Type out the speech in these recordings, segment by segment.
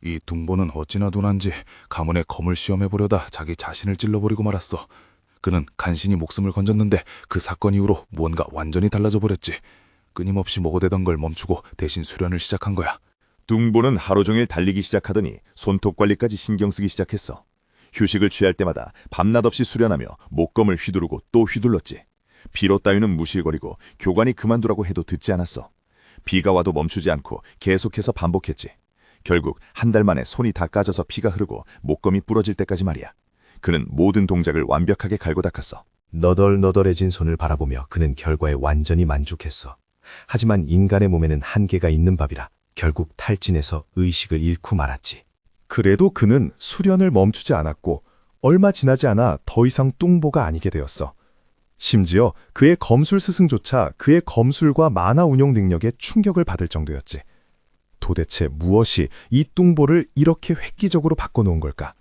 이 둥보는 어찌나 둔한지 가문의 검을 시험해보려다 자기 자신을 찔러버리고 말았어. 그는 간신히 목숨을 건졌는데 그 사건 이후로 무언가 완전히 달라져 버렸지. 끊임없이 먹어대던 걸 멈추고 대신 수련을 시작한 거야. 둥보는 하루 종일 달리기 시작하더니 손톱 관리까지 신경 쓰기 시작했어. 휴식을 취할 때마다 밤낮 없이 수련하며 목검을 휘두르고 또 휘둘렀지. 피로 따위는 무실거리고 교관이 그만두라고 해도 듣지 않았어. 비가 와도 멈추지 않고 계속해서 반복했지. 결국 한 달 만에 손이 다 까져서 피가 흐르고 목검이 부러질 때까지 말이야. 그는 모든 동작을 완벽하게 갈고 닦았어. 너덜너덜해진 손을 바라보며 그는 결과에 완전히 만족했어. 하지만 인간의 몸에는 한계가 있는 법이라 결국 탈진해서 의식을 잃고 말았지. 그래도 그는 수련을 멈추지 않았고 얼마 지나지 않아 더 이상 뚱보가 아니게 되었어. 심지어 그의 검술 스승조차 그의 검술과 만화 운용 능력에 충격을 받을 정도였지. 도대체 무엇이 이 뚱보를 이렇게 획기적으로 바꿔놓은 걸까?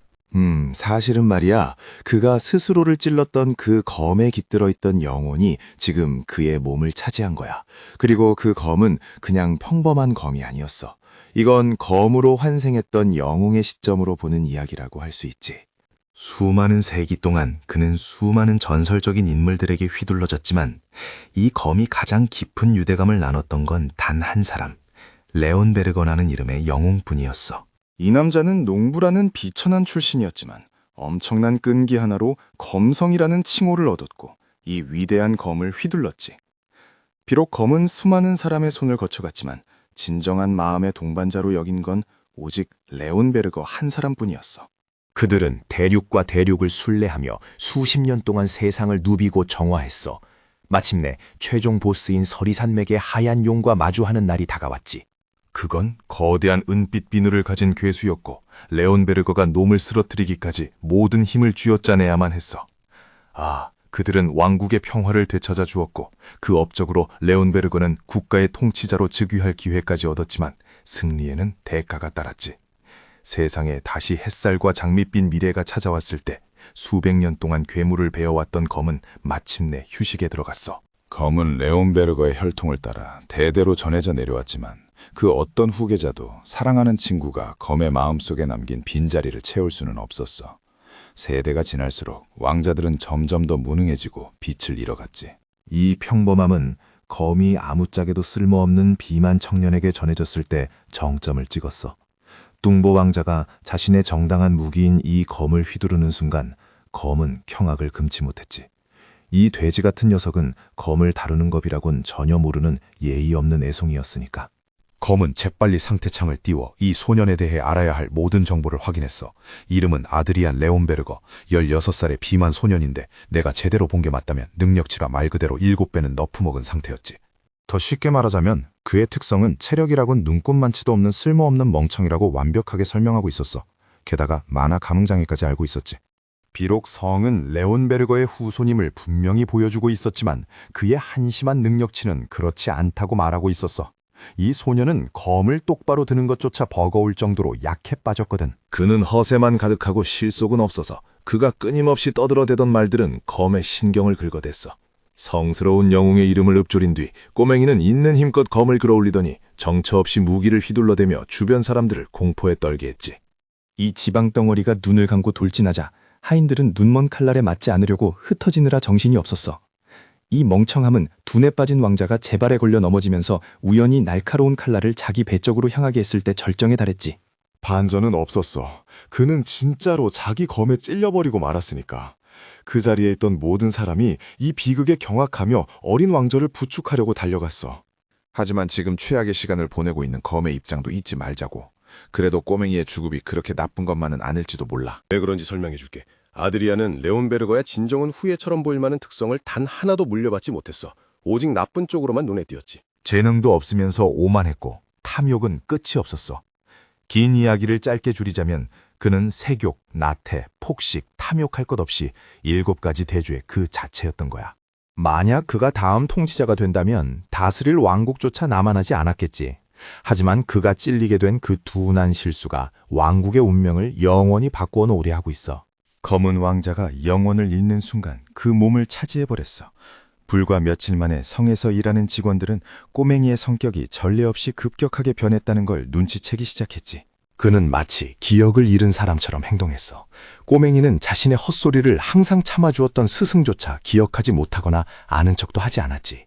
사실은 말이야, 그가 스스로를 찔렀던 그 검에 깃들어 있던 영혼이 지금 그의 몸을 차지한 거야. 그리고 그 검은 그냥 평범한 검이 아니었어. 이건 검으로 환생했던 영웅의 시점으로 보는 이야기라고 할 수 있지. 수많은 세기 동안 그는 수많은 전설적인 인물들에게 휘둘러졌지만 이 검이 가장 깊은 유대감을 나눴던 건 단 한 사람, 레온베르거라는 이름의 영웅뿐이었어. 이 남자는 농부라는 비천한 출신이었지만 엄청난 끈기 하나로 검성이라는 칭호를 얻었고 이 위대한 검을 휘둘렀지. 비록 검은 수많은 사람의 손을 거쳐갔지만 진정한 마음의 동반자로 여긴 건 오직 레온베르거 한 사람뿐이었어. 그들은 대륙과 대륙을 순례하며 수십 년 동안 세상을 누비고 정화했어. 마침내 최종 보스인 서리산맥의 하얀 용과 마주하는 날이 다가왔지. 그건 거대한 은빛 비늘을 가진 괴수였고 레온베르거가 놈을 쓰러뜨리기까지 모든 힘을 쥐어짜내야만 했어. 그들은 왕국의 평화를 되찾아 주었고 그 업적으로 레온베르거는 국가의 통치자로 즉위할 기회까지 얻었지만 승리에는 대가가 따랐지. 세상에 다시 햇살과 장밋빛 미래가 찾아왔을 때 수백 년 동안 괴물을 베어왔던 검은 마침내 휴식에 들어갔어. 검은 레온베르거의 혈통을 따라 대대로 전해져 내려왔지만 그 어떤 후계자도 사랑하는 친구가 검의 마음속에 남긴 빈자리를 채울 수는 없었어. 세대가 지날수록 왕자들은 점점 더 무능해지고 빛을 잃어갔지. 이 평범함은 검이 아무짝에도 쓸모없는 비만 청년에게 전해졌을 때 정점을 찍었어. 뚱보 왕자가 자신의 정당한 무기인 이 검을 휘두르는 순간 검은 경악을 금치 못했지. 이 돼지 같은 녀석은 검을 다루는 법이라곤 전혀 모르는 예의 없는 애송이였으니까. 검은 재빨리 상태창을 띄워 이 소년에 대해 알아야 할 모든 정보를 확인했어. 이름은 아드리안 레온베르거, 16살의 비만 소년인데 내가 제대로 본 게 맞다면 능력치가 말 그대로 7배는 너프먹은 상태였지. 더 쉽게 말하자면 그의 특성은 체력이라곤 눈꼽만치도 없는 쓸모없는 멍청이라고 완벽하게 설명하고 있었어. 게다가 만화 감흥장애까지 알고 있었지. 비록 성은 레온베르거의 후손임을 분명히 보여주고 있었지만 그의 한심한 능력치는 그렇지 않다고 말하고 있었어. 이 소년은 검을 똑바로 드는 것조차 버거울 정도로 약해 빠졌거든. 그는 허세만 가득하고 실속은 없어서 그가 끊임없이 떠들어대던 말들은 검의 신경을 긁어댔어. 성스러운 영웅의 이름을 읊조린 뒤 꼬맹이는 있는 힘껏 검을 끌어올리더니 정처 없이 무기를 휘둘러대며 주변 사람들을 공포에 떨게 했지. 이 지방덩어리가 눈을 감고 돌진하자 하인들은 눈먼 칼날에 맞지 않으려고 흩어지느라 정신이 없었어. 이 멍청함은 둔에 빠진 왕자가 재발에 걸려 넘어지면서 우연히 날카로운 칼날을 자기 배 쪽으로 향하게 했을 때 절정에 달했지. 반전은 없었어. 그는 진짜로 자기 검에 찔려버리고 말았으니까. 그 자리에 있던 모든 사람이 이 비극에 경악하며 어린 왕자를 부축하려고 달려갔어. 하지만 지금 최악의 시간을 보내고 있는 검의 입장도 잊지 말자고. 그래도 꼬맹이의 주급이 그렇게 나쁜 것만은 아닐지도 몰라. 왜 그런지 설명해줄게. 아드리아는 레온베르거야 진정한 후예처럼 보일 만한 특성을 단 하나도 물려받지 못했어. 오직 나쁜 쪽으로만 눈에 띄었지. 재능도 없으면서 오만했고 탐욕은 끝이 없었어. 긴 이야기를 짧게 줄이자면 그는 세욕, 나태, 폭식, 탐욕할 것 없이 7가지 대주의 그 자체였던 거야. 만약 그가 다음 통치자가 된다면 다스릴 왕국조차 남아나지 않았겠지. 하지만 그가 찔리게 된 그 둔한 실수가 왕국의 운명을 영원히 바꾸어 놓으려 하고 있어. 검은 왕자가 영혼을 잃는 순간 그 몸을 차지해버렸어. 불과 며칠 만에 성에서 일하는 직원들은 꼬맹이의 성격이 전례 없이 급격하게 변했다는 걸 눈치채기 시작했지. 그는 마치 기억을 잃은 사람처럼 행동했어. 꼬맹이는 자신의 헛소리를 항상 참아주었던 스승조차 기억하지 못하거나 아는 척도 하지 않았지.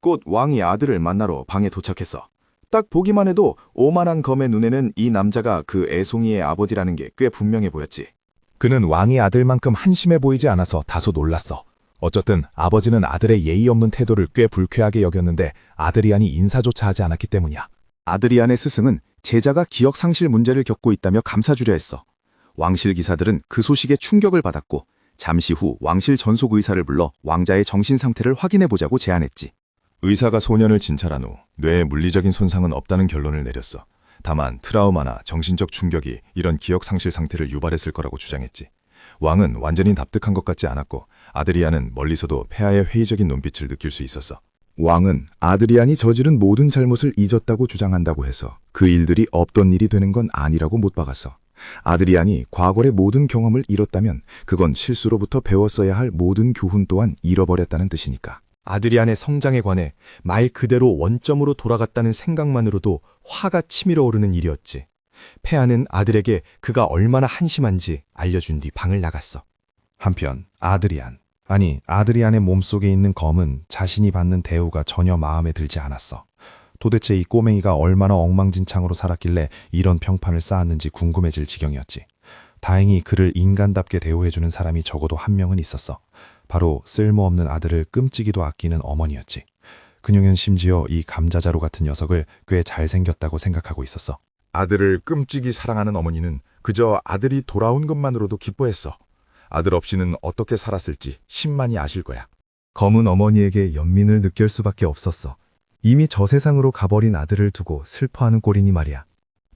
곧 왕이 아들을 만나러 방에 도착했어. 딱 보기만 해도 오만한 검의 눈에는 이 남자가 그 애송이의 아버지라는 게 꽤 분명해 보였지. 그는 왕의 아들만큼 한심해 보이지 않아서 다소 놀랐어. 어쨌든 아버지는 아들의 예의 없는 태도를 꽤 불쾌하게 여겼는데 아드리안이 인사조차 하지 않았기 때문이야. 아드리안의 스승은 제자가 기억 상실 문제를 겪고 있다며 감사주려 했어. 왕실 기사들은 그 소식에 충격을 받았고 잠시 후 왕실 전속 의사를 불러 왕자의 정신 상태를 확인해 보자고 제안했지. 의사가 소년을 진찰한 후 뇌에 물리적인 손상은 없다는 결론을 내렸어. 다만 트라우마나 정신적 충격이 이런 기억 상실 상태를 유발했을 거라고 주장했지. 왕은 완전히 납득한 것 같지 않았고 아드리안은 멀리서도 폐하의 회의적인 눈빛을 느낄 수 있었어. 왕은 아드리안이 저지른 모든 잘못을 잊었다고 주장한다고 해서 그 일들이 없던 일이 되는 건 아니라고 못 박았어. 아드리안이 과거의 모든 경험을 잃었다면 그건 실수로부터 배웠어야 할 모든 교훈 또한 잃어버렸다는 뜻이니까. 아드리안의 성장에 관해 말 그대로 원점으로 돌아갔다는 생각만으로도 화가 치밀어 오르는 일이었지. 폐하는 아들에게 그가 얼마나 한심한지 알려준 뒤 방을 나갔어. 한편 아드리안의 몸속에 있는 검은 자신이 받는 대우가 전혀 마음에 들지 않았어. 도대체 이 꼬맹이가 얼마나 엉망진창으로 살았길래 이런 평판을 쌓았는지 궁금해질 지경이었지. 다행히 그를 인간답게 대우해주는 사람이 적어도 한 명은 있었어. 바로 쓸모없는 아들을 끔찍이도 아끼는 어머니였지. 그녀는 심지어 이 감자자루 같은 녀석을 꽤 잘생겼다고 생각하고 있었어. 아들을 끔찍이 사랑하는 어머니는 그저 아들이 돌아온 것만으로도 기뻐했어. 아들 없이는 어떻게 살았을지 신만이 아실 거야. 검은 어머니에게 연민을 느낄 수밖에 없었어. 이미 저 세상으로 가버린 아들을 두고 슬퍼하는 꼴이니 말이야.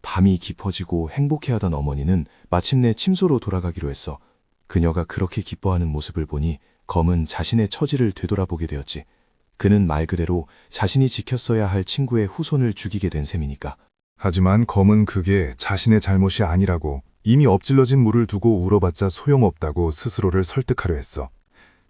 밤이 깊어지고 행복해하던 어머니는 마침내 침소로 돌아가기로 했어. 그녀가 그렇게 기뻐하는 모습을 보니 검은 자신의 처지를 되돌아보게 되었지. 그는 말 그대로 자신이 지켰어야 할 친구의 후손을 죽이게 된 셈이니까. 하지만 검은 그게 자신의 잘못이 아니라고 이미 엎질러진 물을 두고 울어봤자 소용없다고 스스로를 설득하려 했어.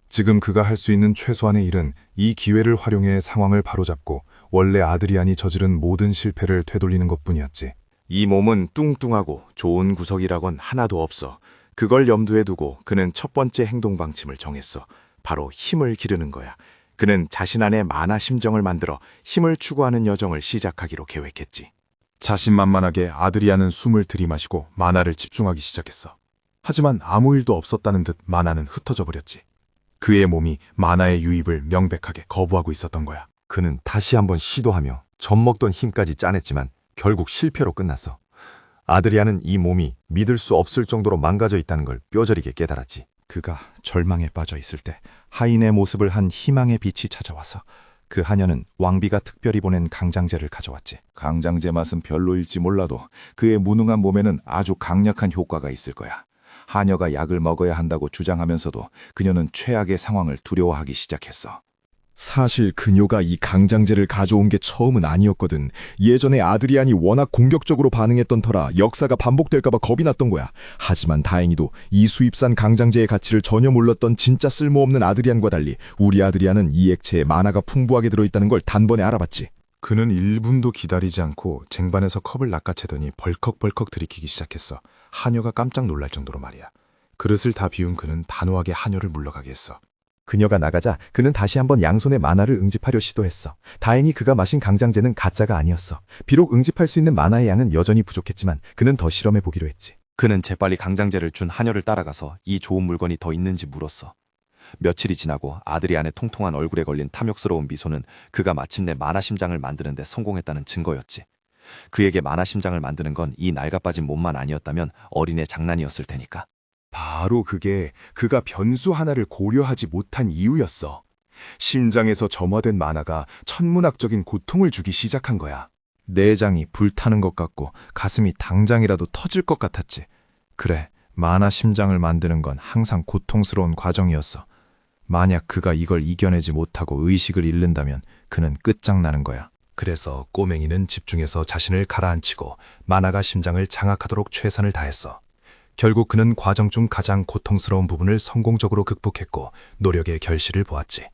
지금 그가 할 수 있는 최소한의 일은 이 기회를 활용해 상황을 바로잡고 원래 아드리안이 저지른 모든 실패를 되돌리는 것뿐이었지. 이 몸은 뚱뚱하고 좋은 구석이라곤 하나도 없어. 그걸 염두에 두고 그는 첫 번째 행동 방침을 정했어. 바로 힘을 기르는 거야. 그는 자신 안에 만화 심정을 만들어 힘을 추구하는 여정을 시작하기로 계획했지. 자신만만하게 아드리안은 숨을 들이마시고 만화를 집중하기 시작했어. 하지만 아무 일도 없었다는 듯 만화는 흩어져 버렸지. 그의 몸이 만화의 유입을 명백하게 거부하고 있었던 거야. 그는 다시 한번 시도하며 젖먹던 힘까지 짜냈지만 결국 실패로 끝났어. 아드리안은 이 몸이 믿을 수 없을 정도로 망가져 있다는 걸 뼈저리게 깨달았지. 그가 절망에 빠져 있을 때 하인의 모습을 한 희망의 빛이 찾아와서 그 하녀는 왕비가 특별히 보낸 강장제를 가져왔지. 강장제 맛은 별로일지 몰라도 그의 무능한 몸에는 아주 강력한 효과가 있을 거야. 하녀가 약을 먹어야 한다고 주장하면서도 그녀는 최악의 상황을 두려워하기 시작했어. 사실 그녀가 이 강장제를 가져온 게 처음은 아니었거든. 예전에 아드리안이 워낙 공격적으로 반응했던 터라 역사가 반복될까봐 겁이 났던 거야. 하지만 다행히도 이 수입산 강장제의 가치를 전혀 몰랐던 진짜 쓸모없는 아드리안과 달리 우리 아드리안은 이 액체에 만화가 풍부하게 들어있다는 걸 단번에 알아봤지. 그는 1분도 기다리지 않고 쟁반에서 컵을 낚아채더니 벌컥벌컥 들이키기 시작했어. 하녀가 깜짝 놀랄 정도로 말이야. 그릇을 다 비운 그는 단호하게 하녀를 물러가게 했어. 그녀가 나가자 그는 다시 한번 양손에 만화를 응집하려 시도했어. 다행히 그가 마신 강장제는 가짜가 아니었어. 비록 응집할 수 있는 만화의 양은 여전히 부족했지만 그는 더 실험해 보기로 했지. 그는 재빨리 강장제를 준 하녀를 따라가서 이 좋은 물건이 더 있는지 물었어. 며칠이 지나고 아드리안의 통통한 얼굴에 걸린 탐욕스러운 미소는 그가 마침내 만화심장을 만드는 데 성공했다는 증거였지. 그에게 만화심장을 만드는 건 이 낡아빠진 몸만 아니었다면 어린애 장난이었을 테니까. 바로 그게 그가 변수 하나를 고려하지 못한 이유였어. 심장에서 점화된 만화가 천문학적인 고통을 주기 시작한 거야. 내장이 불타는 것 같고 가슴이 당장이라도 터질 것 같았지. 그래, 만화 심장을 만드는 건 항상 고통스러운 과정이었어. 만약 그가 이걸 이겨내지 못하고 의식을 잃는다면 그는 끝장나는 거야. 그래서 꼬맹이는 집중해서 자신을 가라앉히고 만화가 심장을 장악하도록 최선을 다했어. 결국 그는 과정 중 가장 고통스러운 부분을 성공적으로 극복했고 노력의 결실을 보았지.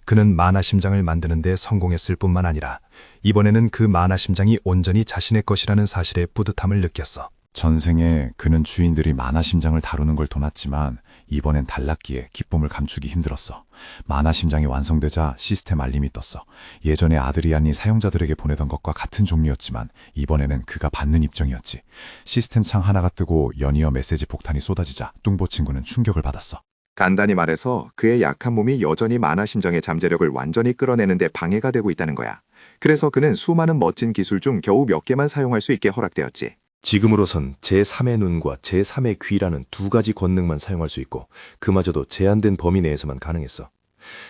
그는 만화 심장을 만드는 데 성공했을 뿐만 아니라 이번에는 그 만화 심장이 온전히 자신의 것이라는 사실에 뿌듯함을 느꼈어. 전생에 그는 주인들이 만화심장을 다루는 걸 도났지만 이번엔 달랐기에 기쁨을 감추기 힘들었어. 만화심장이 완성되자 시스템 알림이 떴어. 예전에 아드리안이 사용자들에게 보내던 것과 같은 종류였지만 이번에는 그가 받는 입장이었지. 시스템 창 하나가 뜨고 연이어 메시지 폭탄이 쏟아지자 뚱보 친구는 충격을 받았어. 간단히 말해서 그의 약한 몸이 여전히 만화심장의 잠재력을 완전히 끌어내는데 방해가 되고 있다는 거야. 그래서 그는 수많은 멋진 기술 중 겨우 몇 개만 사용할 수 있게 허락되었지. 지금으로선 제3의 눈과 제3의 귀라는 두 가지 권능만 사용할 수 있고 그마저도 제한된 범위 내에서만 가능했어.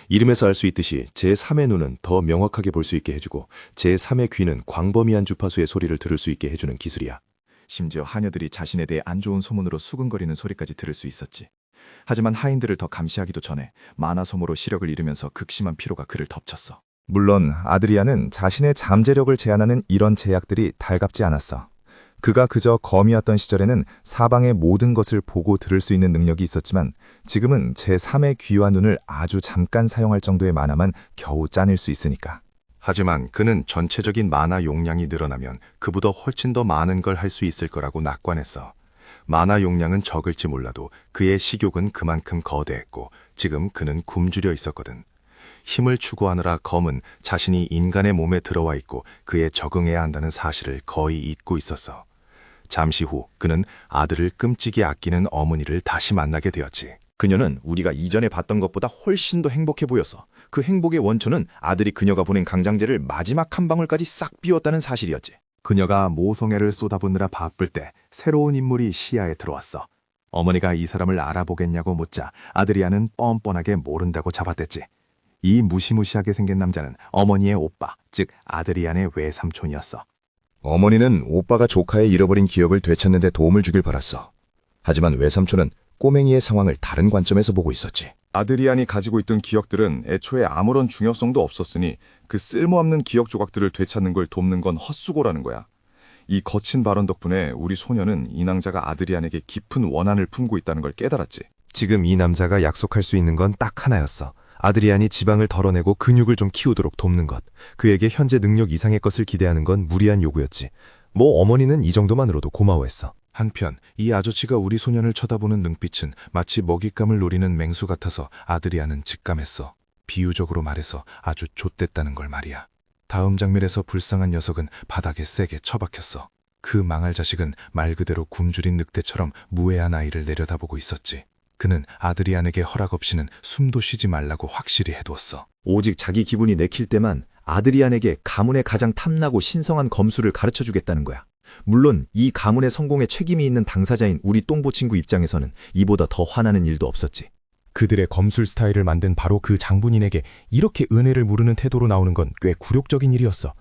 이름에서 알 수 있듯이 제3의 눈은 더 명확하게 볼 수 있게 해주고 제3의 귀는 광범위한 주파수의 소리를 들을 수 있게 해주는 기술이야. 심지어 하녀들이 자신에 대해 안 좋은 소문으로 수근거리는 소리까지 들을 수 있었지. 하지만 하인들을 더 감시하기도 전에 만화소모로 시력을 잃으면서 극심한 피로가 그를 덮쳤어. 물론 아드리안은 자신의 잠재력을 제한하는 이런 제약들이 달갑지 않았어. 그가 그저 검이었던 시절에는 사방의 모든 것을 보고 들을 수 있는 능력이 있었지만 지금은 제3의 귀와 눈을 아주 잠깐 사용할 정도의 만화만 겨우 짜낼 수 있으니까. 하지만 그는 전체적인 만화 용량이 늘어나면 그보다 훨씬 더 많은 걸 할 수 있을 거라고 낙관했어. 만화 용량은 적을지 몰라도 그의 식욕은 그만큼 거대했고 지금 그는 굶주려 있었거든. 힘을 추구하느라 검은 자신이 인간의 몸에 들어와 있고 그에 적응해야 한다는 사실을 거의 잊고 있었어. 잠시 후 그는 아들을 끔찍이 아끼는 어머니를 다시 만나게 되었지. 그녀는 우리가 이전에 봤던 것보다 훨씬 더 행복해 보였어. 그 행복의 원천은 아들이 그녀가 보낸 강장제를 마지막 한 방울까지 싹 비웠다는 사실이었지. 그녀가 모성애를 쏟아붓느라 바쁠 때 새로운 인물이 시야에 들어왔어. 어머니가 이 사람을 알아보겠냐고 묻자 아드리안은 뻔뻔하게 모른다고 잡아댔지. 이 무시무시하게 생긴 남자는 어머니의 오빠, 즉 아드리안의 외삼촌이었어. 어머니는 오빠가 조카의 잃어버린 기억을 되찾는 데 도움을 주길 바랐어. 하지만 외삼촌은 꼬맹이의 상황을 다른 관점에서 보고 있었지. 아드리안이 가지고 있던 기억들은 애초에 아무런 중요성도 없었으니 그 쓸모없는 기억 조각들을 되찾는 걸 돕는 건 헛수고라는 거야. 이 거친 발언 덕분에 우리 소녀는 이 낭자가 아드리안에게 깊은 원한을 품고 있다는 걸 깨달았지. 지금 이 남자가 약속할 수 있는 건 딱 하나였어. 아드리안이 지방을 덜어내고 근육을 좀 키우도록 돕는 것. 그에게 현재 능력 이상의 것을 기대하는 건 무리한 요구였지. 뭐 어머니는 이 정도만으로도 고마워했어. 한편 이 아저씨가 우리 소년을 쳐다보는 눈빛은 마치 먹잇감을 노리는 맹수 같아서 아드리안은 직감했어. 비유적으로 말해서 아주 좆됐다는 걸 말이야. 다음 장면에서 불쌍한 녀석은 바닥에 세게 처박혔어. 그 망할 자식은 말 그대로 굶주린 늑대처럼 무해한 아이를 내려다보고 있었지. 그는 아드리안에게 허락 없이는 숨도 쉬지 말라고 확실히 해두었어. 오직 자기 기분이 내킬 때만 아드리안에게 가문의 가장 탐나고 신성한 검술을 가르쳐주겠다는 거야. 물론 이 가문의 성공에 책임이 있는 당사자인 우리 똥보 친구 입장에서는 이보다 더 화나는 일도 없었지. 그들의 검술 스타일을 만든 바로 그 장군인에게 이렇게 은혜를 물으는 태도로 나오는 건 꽤 굴욕적인 일이었어.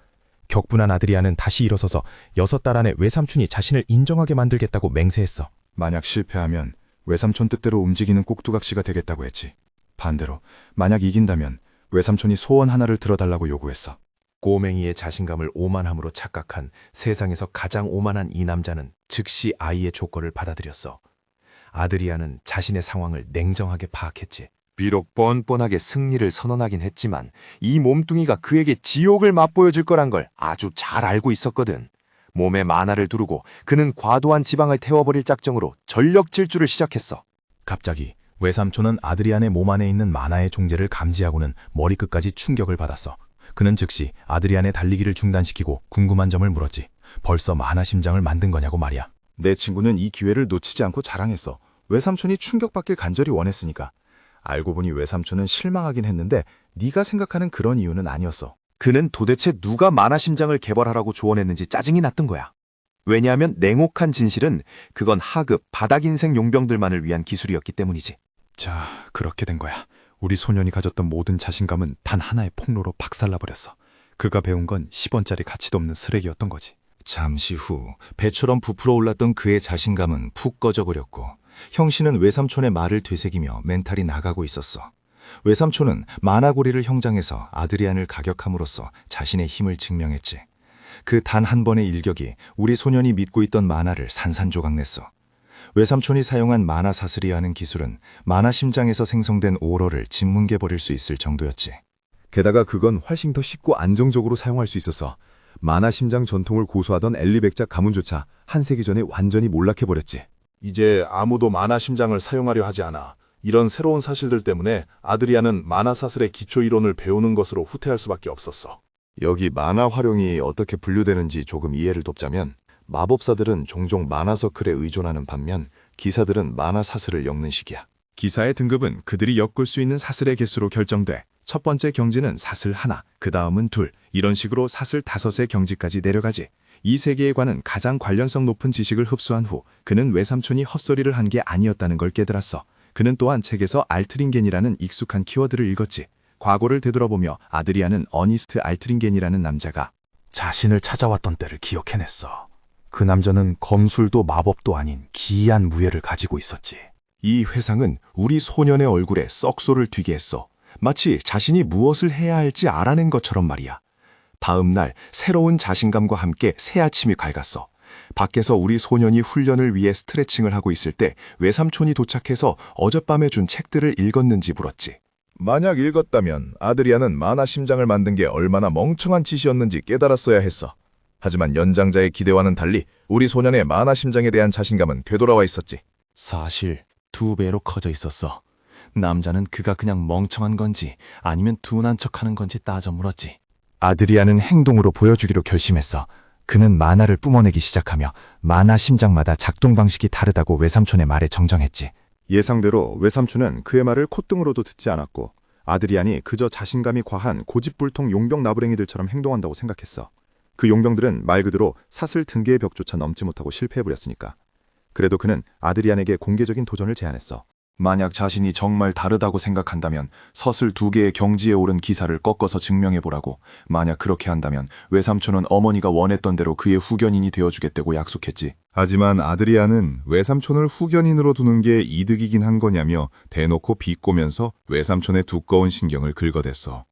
격분한 아드리안은 다시 일어서서 6달 안에 외삼촌이 자신을 인정하게 만들겠다고 맹세했어. 만약 실패하면 외삼촌 뜻대로 움직이는 꼭두각시가 되겠다고 했지. 반대로 만약 이긴다면 외삼촌이 소원 하나를 들어달라고 요구했어. 꼬맹이의 자신감을 오만함으로 착각한 세상에서 가장 오만한 이 남자는 즉시 아이의 조건을 받아들였어. 아드리안은 자신의 상황을 냉정하게 파악했지. 비록 뻔뻔하게 승리를 선언하긴 했지만 이 몸뚱이가 그에게 지옥을 맛보여줄 거란 걸 아주 잘 알고 있었거든. 몸에 만화를 두르고 그는 과도한 지방을 태워버릴 작정으로 전력 질주를 시작했어. 갑자기 외삼촌은 아드리안의 몸 안에 있는 만화의 종재를 감지하고는 머리끝까지 충격을 받았어. 그는 즉시 아드리안의 달리기를 중단시키고 궁금한 점을 물었지. 벌써 만화 심장을 만든 거냐고 말이야. 내 친구는 이 기회를 놓치지 않고 자랑했어. 외삼촌이 충격받길 간절히 원했으니까. 알고 보니 외삼촌은 실망하긴 했는데 네가 생각하는 그런 이유는 아니었어. 그는 도대체 누가 만화심장을 개발하라고 조언했는지 짜증이 났던 거야. 왜냐하면 냉혹한 진실은 그건 하급, 바닥인생 용병들만을 위한 기술이었기 때문이지. 자, 그렇게 된 거야. 우리 소년이 가졌던 모든 자신감은 단 하나의 폭로로 박살나버렸어. 그가 배운 건 10원짜리 가치도 없는 쓰레기였던 거지. 잠시 후 배처럼 부풀어 올랐던 그의 자신감은 푹 꺼져버렸고 형씨는 외삼촌의 말을 되새기며 멘탈이 나가고 있었어. 외삼촌은 만화고리를 형장해서 아드리안을 가격함으로써 자신의 힘을 증명했지. 그 단 한 번의 일격이 우리 소년이 믿고 있던 만화를 산산조각냈어. 외삼촌이 사용한 만화 사슬이라는 기술은 만화 심장에서 생성된 오러를 짓뭉개 버릴 수 있을 정도였지. 게다가 그건 훨씬 더 쉽고 안정적으로 사용할 수 있었어. 만화심장 전통을 고수하던 엘리백작 가문조차 한 세기 전에 완전히 몰락해버렸지. 이제 아무도 만화심장을 사용하려 하지 않아. 이런 새로운 사실들 때문에 아드리아는 만화사슬의 기초 이론을 배우는 것으로 후퇴할 수밖에 없었어. 여기 만화 활용이 어떻게 분류되는지 조금 이해를 돕자면 마법사들은 종종 만화 서클에 의존하는 반면 기사들은 만화 사슬을 엮는 식이야. 기사의 등급은 그들이 엮을 수 있는 사슬의 개수로 결정돼 첫 번째 경지는 사슬 하나, 그 다음은 둘, 이런 식으로 사슬 5의 경지까지 내려가지. 이 세계관은 가장 관련성 높은 지식을 흡수한 후 그는 외삼촌이 헛소리를 한 게 아니었다는 걸 깨달았어. 그는 또한 책에서 알트링겐이라는 익숙한 키워드를 읽었지. 과거를 되돌아보며 아드리아는 어니스트 알트링겐이라는 남자가 자신을 찾아왔던 때를 기억해냈어. 그 남자는 검술도 마법도 아닌 기이한 무예를 가지고 있었지. 이 회상은 우리 소년의 얼굴에 썩소를 튀게 했어. 마치 자신이 무엇을 해야 할지 알아낸 것처럼 말이야. 다음 날 새로운 자신감과 함께 새 아침이 밝았어. 밖에서 우리 소년이 훈련을 위해 스트레칭을 하고 있을 때 외삼촌이 도착해서 어젯밤에 준 책들을 읽었는지 물었지. 만약 읽었다면 아드리아는 만화심장을 만든 게 얼마나 멍청한 짓이었는지 깨달았어야 했어. 하지만 연장자의 기대와는 달리 우리 소년의 만화심장에 대한 자신감은 되돌아와 있었지. 사실 2배로 커져 있었어. 남자는 그가 그냥 멍청한 건지 아니면 둔한 척하는 건지 따져 물었지. 아드리아는 행동으로 보여주기로 결심했어. 그는 만화를 뿜어내기 시작하며 만화 심장마다 작동 방식이 다르다고 외삼촌의 말에 정정했지. 예상대로 외삼촌은 그의 말을 콧등으로도 듣지 않았고 아드리안이 그저 자신감이 과한 고집불통 용병 나부랭이들처럼 행동한다고 생각했어. 그 용병들은 말 그대로 사슬 등계의 벽조차 넘지 못하고 실패해버렸으니까. 그래도 그는 아드리안에게 공개적인 도전을 제안했어. 만약 자신이 정말 다르다고 생각한다면 서슬 2개의 경지에 오른 기사를 꺾어서 증명해보라고. 만약 그렇게 한다면 외삼촌은 어머니가 원했던 대로 그의 후견인이 되어주겠다고 약속했지. 하지만 아드리안은 외삼촌을 후견인으로 두는 게 이득이긴 한 거냐며 대놓고 비꼬면서 외삼촌의 두꺼운 신경을 긁어댔어.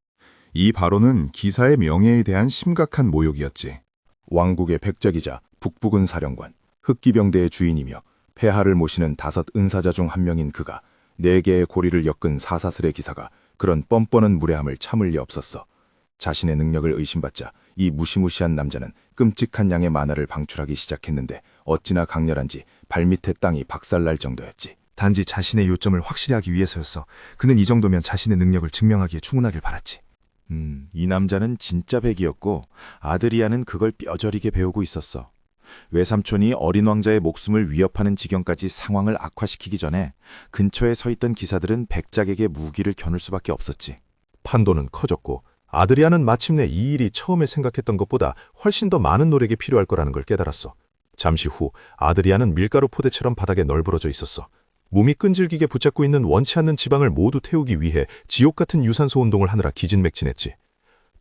이 발언은 기사의 명예에 대한 심각한 모욕이었지. 왕국의 백작이자 북부군 사령관, 흑기병대의 주인이며 폐하를 모시는 5 은사자 중 한 명인 그가 4개의 고리를 엮은 사사슬의 기사가 그런 뻔뻔한 무례함을 참을 리 없었어. 자신의 능력을 의심받자 이 무시무시한 남자는 끔찍한 양의 만화를 방출하기 시작했는데 어찌나 강렬한지 발밑의 땅이 박살날 정도였지. 단지 자신의 요점을 확실히 하기 위해서였어. 그는 이 정도면 자신의 능력을 증명하기에 충분하길 바랐지. 이 남자는 진짜 백이었고 아드리아는 그걸 뼈저리게 배우고 있었어. 외삼촌이 어린 왕자의 목숨을 위협하는 지경까지 상황을 악화시키기 전에 근처에 서 있던 기사들은 백작에게 무기를 겨눌 수밖에 없었지. 판도는 커졌고 아드리아는 마침내 이 일이 처음에 생각했던 것보다 훨씬 더 많은 노력이 필요할 거라는 걸 깨달았어. 잠시 후 아드리아는 밀가루 포대처럼 바닥에 널브러져 있었어. 몸이 끈질기게 붙잡고 있는 원치 않는 지방을 모두 태우기 위해 지옥 같은 유산소 운동을 하느라 기진맥진했지.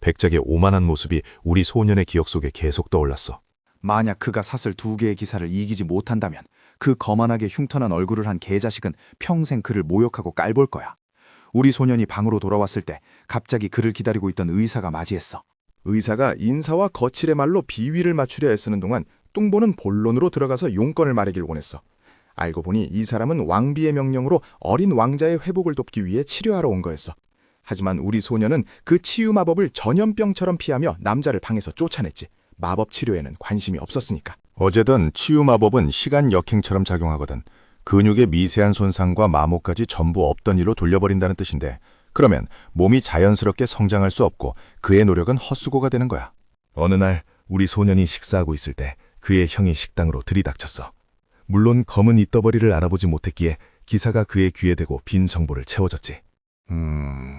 백작의 오만한 모습이 우리 소년의 기억 속에 계속 떠올랐어. 만약 그가 사슬 2개의 기사를 이기지 못한다면 그 거만하게 흉터난 얼굴을 한 개자식은 평생 그를 모욕하고 깔볼 거야. 우리 소년이 방으로 돌아왔을 때 갑자기 그를 기다리고 있던 의사가 맞이했어. 의사가 인사와 거칠의 말로 비위를 맞추려 애쓰는 동안 뚱보는 본론으로 들어가서 용건을 말하길 원했어. 알고 보니 이 사람은 왕비의 명령으로 어린 왕자의 회복을 돕기 위해 치료하러 온 거였어. 하지만 우리 소년은 그 치유 마법을 전염병처럼 피하며 남자를 방에서 쫓아냈지. 마법 치료에는 관심이 없었으니까. 어제던 치유 마법은 시간 역행처럼 작용하거든. 근육의 미세한 손상과 마모까지 전부 없던 일로 돌려버린다는 뜻인데, 그러면 몸이 자연스럽게 성장할 수 없고 그의 노력은 헛수고가 되는 거야. 어느 날 우리 소년이 식사하고 있을 때 그의 형이 식당으로 들이닥쳤어. 물론 검은 이떠버리를 알아보지 못했기에 기사가 그의 귀에 대고 빈 정보를 채워줬지.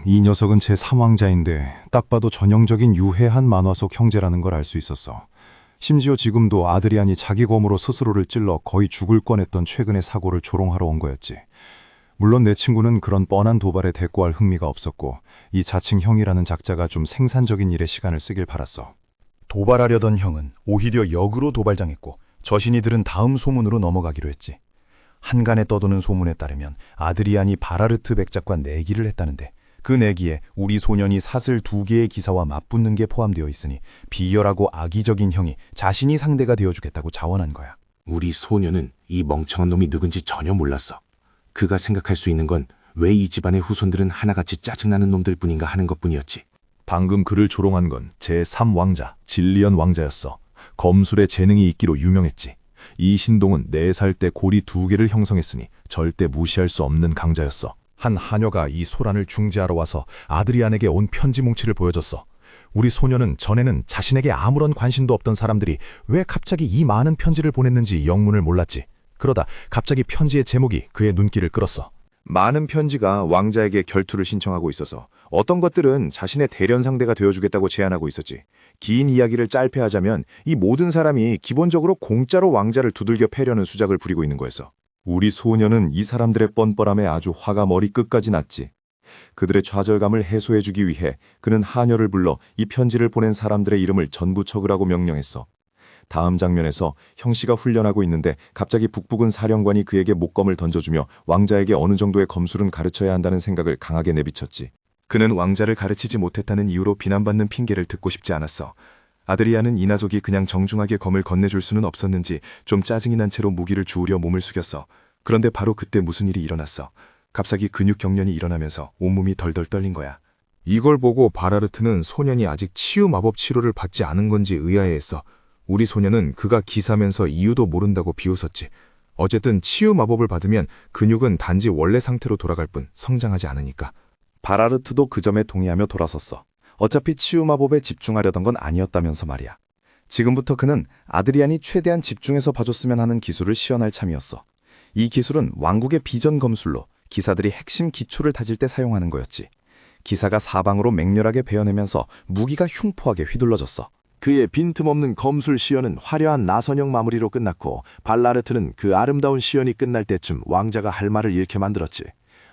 이 녀석은 제 3왕자인데 딱 봐도 전형적인 유해한 만화 속 형제라는 걸 알 수 있었어. 심지어 지금도 아드리안이 자기 검으로 스스로를 찔러 거의 죽을 뻔했던 최근의 사고를 조롱하러 온 거였지. 물론 내 친구는 그런 뻔한 도발에 대꾸할 흥미가 없었고 이 자칭 형이라는 작자가 좀 생산적인 일에 시간을 쓰길 바랐어. 도발하려던 형은 오히려 역으로 도발당했고 저신이 들은 다음 소문으로 넘어가기로 했지. 한간에 떠도는 소문에 따르면 아드리안이 바라르트 백작과 내기를 했다는데 그 내기에 우리 소년이 사슬 2개의 기사와 맞붙는 게 포함되어 있으니 비열하고 악의적인 형이 자신이 상대가 되어주겠다고 자원한 거야. 우리 소년은 이 멍청한 놈이 누군지 전혀 몰랐어. 그가 생각할 수 있는 건 왜 이 집안의 후손들은 하나같이 짜증나는 놈들 뿐인가 하는 것뿐이었지. 방금 그를 조롱한 건 제3왕자 진리언 왕자였어. 검술에 재능이 있기로 유명했지. 이 신동은 4살 때 고리 2개를 형성했으니 절대 무시할 수 없는 강자였어. 한 하녀가 이 소란을 중재하러 와서 아드리안에게 온 편지 뭉치를 보여줬어. 우리 소녀는 전에는 자신에게 아무런 관심도 없던 사람들이 왜 갑자기 이 많은 편지를 보냈는지 영문을 몰랐지. 그러다 갑자기 편지의 제목이 그의 눈길을 끌었어. 많은 편지가 왕자에게 결투를 신청하고 있어서 어떤 것들은 자신의 대련 상대가 되어주겠다고 제안하고 있었지. 긴 이야기를 짧게 하자면 이 모든 사람이 기본적으로 공짜로 왕자를 두들겨 패려는 수작을 부리고 있는 거였어. 우리 소녀는 이 사람들의 뻔뻔함에 아주 화가 머리끝까지 났지. 그들의 좌절감을 해소해주기 위해 그는 하녀를 불러 이 편지를 보낸 사람들의 이름을 전부 적으라고 명령했어. 다음 장면에서 형씨가 훈련하고 있는데 갑자기 북부군 사령관이 그에게 목검을 던져주며 왕자에게 어느 정도의 검술은 가르쳐야 한다는 생각을 강하게 내비쳤지. 그는 왕자를 가르치지 못했다는 이유로 비난받는 핑계를 듣고 싶지 않았어. 아드리아는 이나족이 그냥 정중하게 검을 건네줄 수는 없었는지 좀 짜증이 난 채로 무기를 주우려 몸을 숙였어. 그런데 바로 그때 무슨 일이 일어났어. 갑자기 근육 경련이 일어나면서 온몸이 덜덜 떨린 거야. 이걸 보고 바라르트는 소년이 아직 치유 마법 치료를 받지 않은 건지 의아해했어. 우리 소녀는 그가 기사면서 이유도 모른다고 비웃었지. 어쨌든 치유 마법을 받으면 근육은 단지 원래 상태로 돌아갈 뿐 성장하지 않으니까. 바라르트도 그 점에 동의하며 돌아섰어. 어차피 치유 마법에 집중하려던 건 아니었다면서 말이야. 지금부터 그는 아드리안이 최대한 집중해서 봐줬으면 하는 기술을 시연할 참이었어. 이 기술은 왕국의 비전 검술로 기사들이 핵심 기초를 다질 때 사용하는 거였지. 기사가 사방으로 맹렬하게 베어내면서 무기가 흉포하게 휘둘러졌어. 그의 빈틈없는 검술 시연은 화려한 나선형 마무리로 끝났고 발라르트는 그 아름다운 시연이 끝날 때쯤 왕자가 할 말을 잃게 만들었지.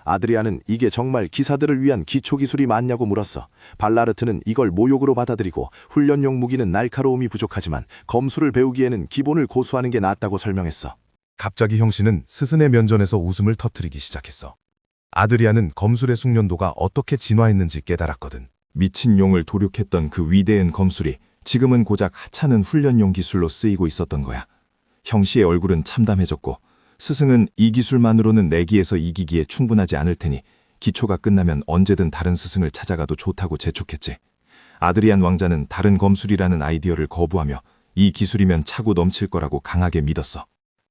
아드리아는 이게 정말 기사들을 위한 기초기술이 맞냐고 물었어. 발라르트는 이걸 모욕으로 받아들이고 훈련용 무기는 날카로움이 부족하지만 검술을 배우기에는 기본을 고수하는 게 낫다고 설명했어. 갑자기 형씨는 스승의 면전에서 웃음을 터뜨리기 시작했어. 아드리아는 검술의 숙련도가 어떻게 진화했는지 깨달았거든. 미친 용을 도륙했던 그 위대한 검술이 지금은 고작 하찮은 훈련용 기술로 쓰이고 있었던 거야. 형씨의 얼굴은 참담해졌고 스승은 이 기술만으로는 내기에서 이기기에 충분하지 않을 테니 기초가 끝나면 언제든 다른 스승을 찾아가도 좋다고 재촉했지. 아드리안 왕자는 다른 검술이라는 아이디어를 거부하며 이 기술이면 차고 넘칠 거라고 강하게 믿었어.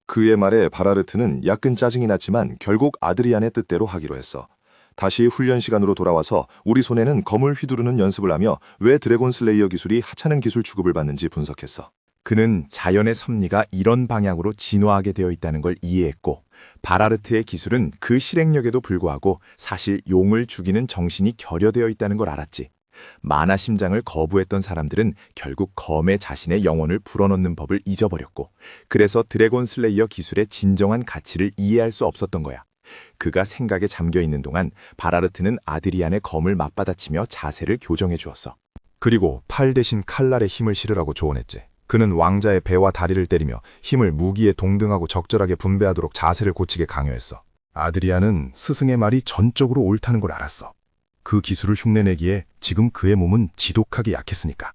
그의 말에 바라르트는 약간 짜증이 났지만 결국 아드리안의 뜻대로 하기로 했어. 다시 훈련 시간으로 돌아와서 우리 손에는 검을 휘두르는 연습을 하며 왜 드래곤 슬레이어 기술이 하찮은 기술 취급을 받는지 분석했어. 그는 자연의 섭리가 이런 방향으로 진화하게 되어 있다는 걸 이해했고 바라르트의 기술은 그 실행력에도 불구하고 사실 용을 죽이는 정신이 결여되어 있다는 걸 알았지. 만화 심장을 거부했던 사람들은 결국 검에 자신의 영혼을 불어넣는 법을 잊어버렸고 그래서 드래곤 슬레이어 기술의 진정한 가치를 이해할 수 없었던 거야. 그가 생각에 잠겨있는 동안 바라르트는 아드리안의 검을 맞받아치며 자세를 교정해 주었어. 그리고 팔 대신 칼날에 힘을 실으라고 조언했지. 그는 왕자의 배와 다리를 때리며 힘을 무기에 동등하고 적절하게 분배하도록 자세를 고치게 강요했어. 아드리안은 스승의 말이 전적으로 옳다는 걸 알았어. 그 기술을 흉내내기에 지금 그의 몸은 지독하게 약했으니까.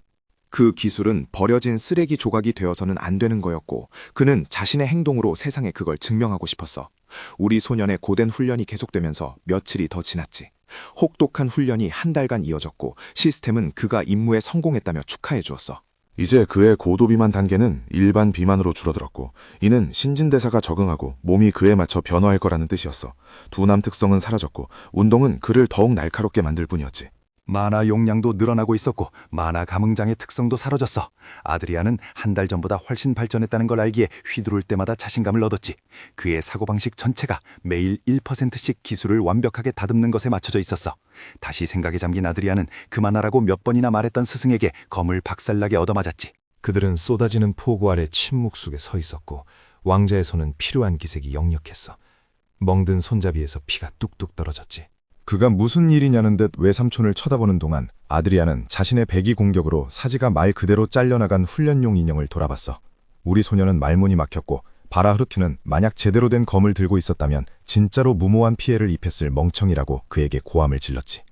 그 기술은 버려진 쓰레기 조각이 되어서는 안 되는 거였고 그는 자신의 행동으로 세상에 그걸 증명하고 싶었어. 우리 소년의 고된 훈련이 계속되면서 며칠이 더 지났지. 혹독한 훈련이 한 달간 이어졌고 시스템은 그가 임무에 성공했다며 축하해 주었어. 이제 그의 고도 비만 단계는 일반 비만으로 줄어들었고 이는 신진대사가 적응하고 몸이 그에 맞춰 변화할 거라는 뜻이었어. 둔함 특성은 사라졌고 운동은 그를 더욱 날카롭게 만들 뿐이었지. 만화 용량도 늘어나고 있었고 만화 감흥장의 특성도 사라졌어. 아드리안은 한 달 전보다 훨씬 발전했다는 걸 알기에 휘두를 때마다 자신감을 얻었지. 그의 사고방식 전체가 매일 1%씩 기술을 완벽하게 다듬는 것에 맞춰져 있었어. 다시 생각에 잠긴 아드리안은 그만하라고 몇 번이나 말했던 스승에게 검을 박살나게 얻어맞았지. 그들은 쏟아지는 폭우 아래 침묵 속에 서 있었고 왕자의 손은 피로한 기색이 역력했어. 멍든 손잡이에서 피가 뚝뚝 떨어졌지. 그가 무슨 일이냐는 듯 외삼촌을 쳐다보는 동안 아드리안은 자신의 배기 공격으로 사지가 말 그대로 잘려나간 훈련용 인형을 돌아봤어. 우리 소녀는 말문이 막혔고 바라흐르큐는 만약 제대로 된 검을 들고 있었다면 진짜로 무모한 피해를 입혔을 멍청이라고 그에게 고함을 질렀지.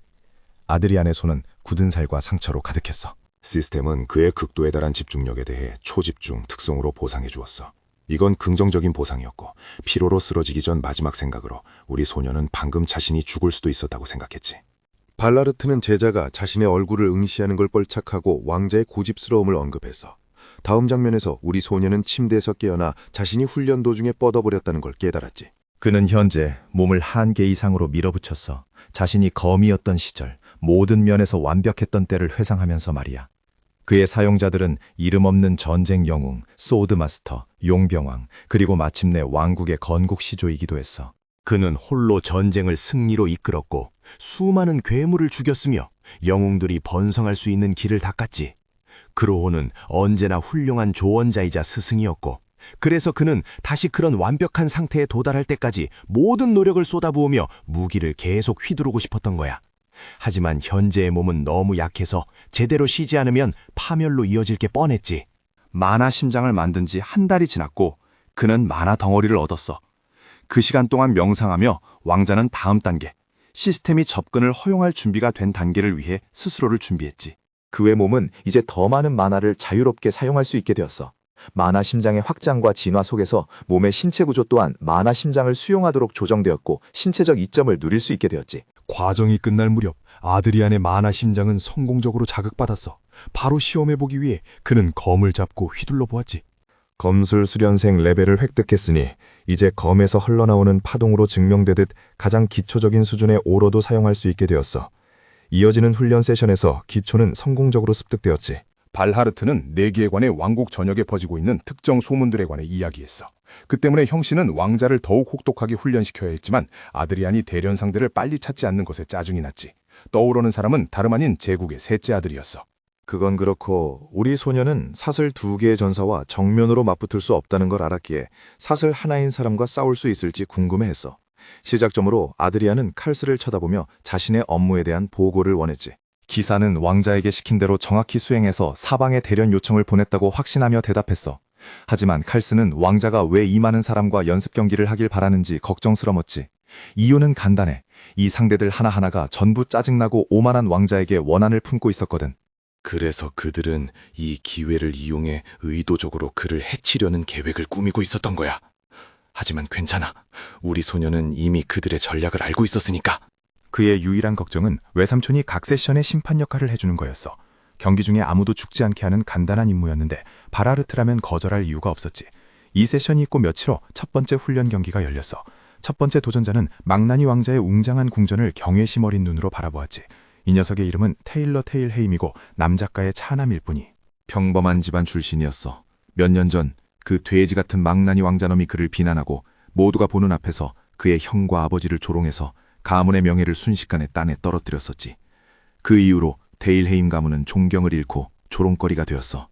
아드리안의 손은 굳은 살과 상처로 가득했어. 시스템은 그의 극도에 달한 집중력에 대해 초집중 특성으로 보상해 주었어. 이건 긍정적인 보상이었고 피로로 쓰러지기 전 마지막 생각으로 우리 소녀는 방금 자신이 죽을 수도 있었다고 생각했지. 발라르트는 제자가 자신의 얼굴을 응시하는 걸 뻘착하고 왕자의 고집스러움을 언급했어. 다음 장면에서 우리 소녀는 침대에서 깨어나 자신이 훈련 도중에 뻗어버렸다는 걸 깨달았지. 그는 현재 몸을 한계 이상으로 밀어붙였어. 자신이 검이었던 시절, 모든 면에서 완벽했던 때를 회상하면서 말이야. 그의 사용자들은 이름 없는 전쟁 영웅, 소드마스터, 용병왕, 그리고 마침내 왕국의 건국 시조이기도 했어. 그는 홀로 전쟁을 승리로 이끌었고 수많은 괴물을 죽였으며 영웅들이 번성할 수 있는 길을 닦았지. 그로호는 언제나 훌륭한 조언자이자 스승이었고 그래서 그는 다시 그런 완벽한 상태에 도달할 때까지 모든 노력을 쏟아부으며 무기를 계속 휘두르고 싶었던 거야. 하지만 현재의 몸은 너무 약해서 제대로 쉬지 않으면 파멸로 이어질 게 뻔했지. 만화 심장을 만든 지 한 달이 지났고 그는 만화 덩어리를 얻었어. 그 시간 동안 명상하며 왕자는 다음 단계, 시스템이 접근을 허용할 준비가 된 단계를 위해 스스로를 준비했지. 그의 몸은 이제 더 많은 만화를 자유롭게 사용할 수 있게 되었어. 만화 심장의 확장과 진화 속에서 몸의 신체 구조 또한 만화 심장을 수용하도록 조정되었고 신체적 이점을 누릴 수 있게 되었지. 과정이 끝날 무렵 아드리안의 만화 심장은 성공적으로 자극받았어. 바로 시험해보기 위해 그는 검을 잡고 휘둘러 보았지. 검술 수련생 레벨을 획득했으니 이제 검에서 흘러나오는 파동으로 증명되듯 가장 기초적인 수준의 오로도 사용할 수 있게 되었어. 이어지는 훈련 세션에서 기초는 성공적으로 습득되었지. 발하르트는 4개에 관해 왕국 전역에 퍼지고 있는 특정 소문들에 관해 이야기했어. 그 때문에 형씨는 왕자를 더욱 혹독하게 훈련시켜야 했지만 아드리안이 대련 상대를 빨리 찾지 않는 것에 짜증이 났지. 떠오르는 사람은 다름 아닌 제국의 셋째 아들이었어. 그건 그렇고 우리 소녀는 사슬 2개의 전사와 정면으로 맞붙을 수 없다는 걸 알았기에 사슬 하나인 사람과 싸울 수 있을지 궁금해했어. 시작점으로 아드리안은 칼스를 쳐다보며 자신의 업무에 대한 보고를 원했지. 기사는 왕자에게 시킨 대로 정확히 수행해서 사방에 대련 요청을 보냈다고 확신하며 대답했어. 하지만 칼스는 왕자가 왜 이 많은 사람과 연습 경기를 하길 바라는지 걱정스러웠지. 이유는 간단해. 이 상대들 하나하나가 전부 짜증나고 오만한 왕자에게 원한을 품고 있었거든. 그래서 그들은 이 기회를 이용해 의도적으로 그를 해치려는 계획을 꾸미고 있었던 거야. 하지만 괜찮아. 우리 소녀는 이미 그들의 전략을 알고 있었으니까. 그의 유일한 걱정은 외삼촌이 각 세션의 심판 역할을 해주는 거였어. 경기 중에 아무도 죽지 않게 하는 간단한 임무였는데 발하르트라면 거절할 이유가 없었지. 이 세션이 있고 며칠 후 첫 번째 훈련 경기가 열렸어. 첫 번째 도전자는 망나니 왕자의 웅장한 궁전을 경외심 어린 눈으로 바라보았지. 이 녀석의 이름은 테일러 테일헤임이고 남작가의 차남일 뿐이. 평범한 집안 출신이었어. 몇 년 전 그 돼지 같은 망나니 왕자놈이 그를 비난하고 모두가 보는 앞에서 그의 형과 아버지를 조롱해서 가문의 명예를 순식간에 딴에 떨어뜨렸었지. 그 이후로 테일헤임 가문은 존경을 잃고 조롱거리가 되었어.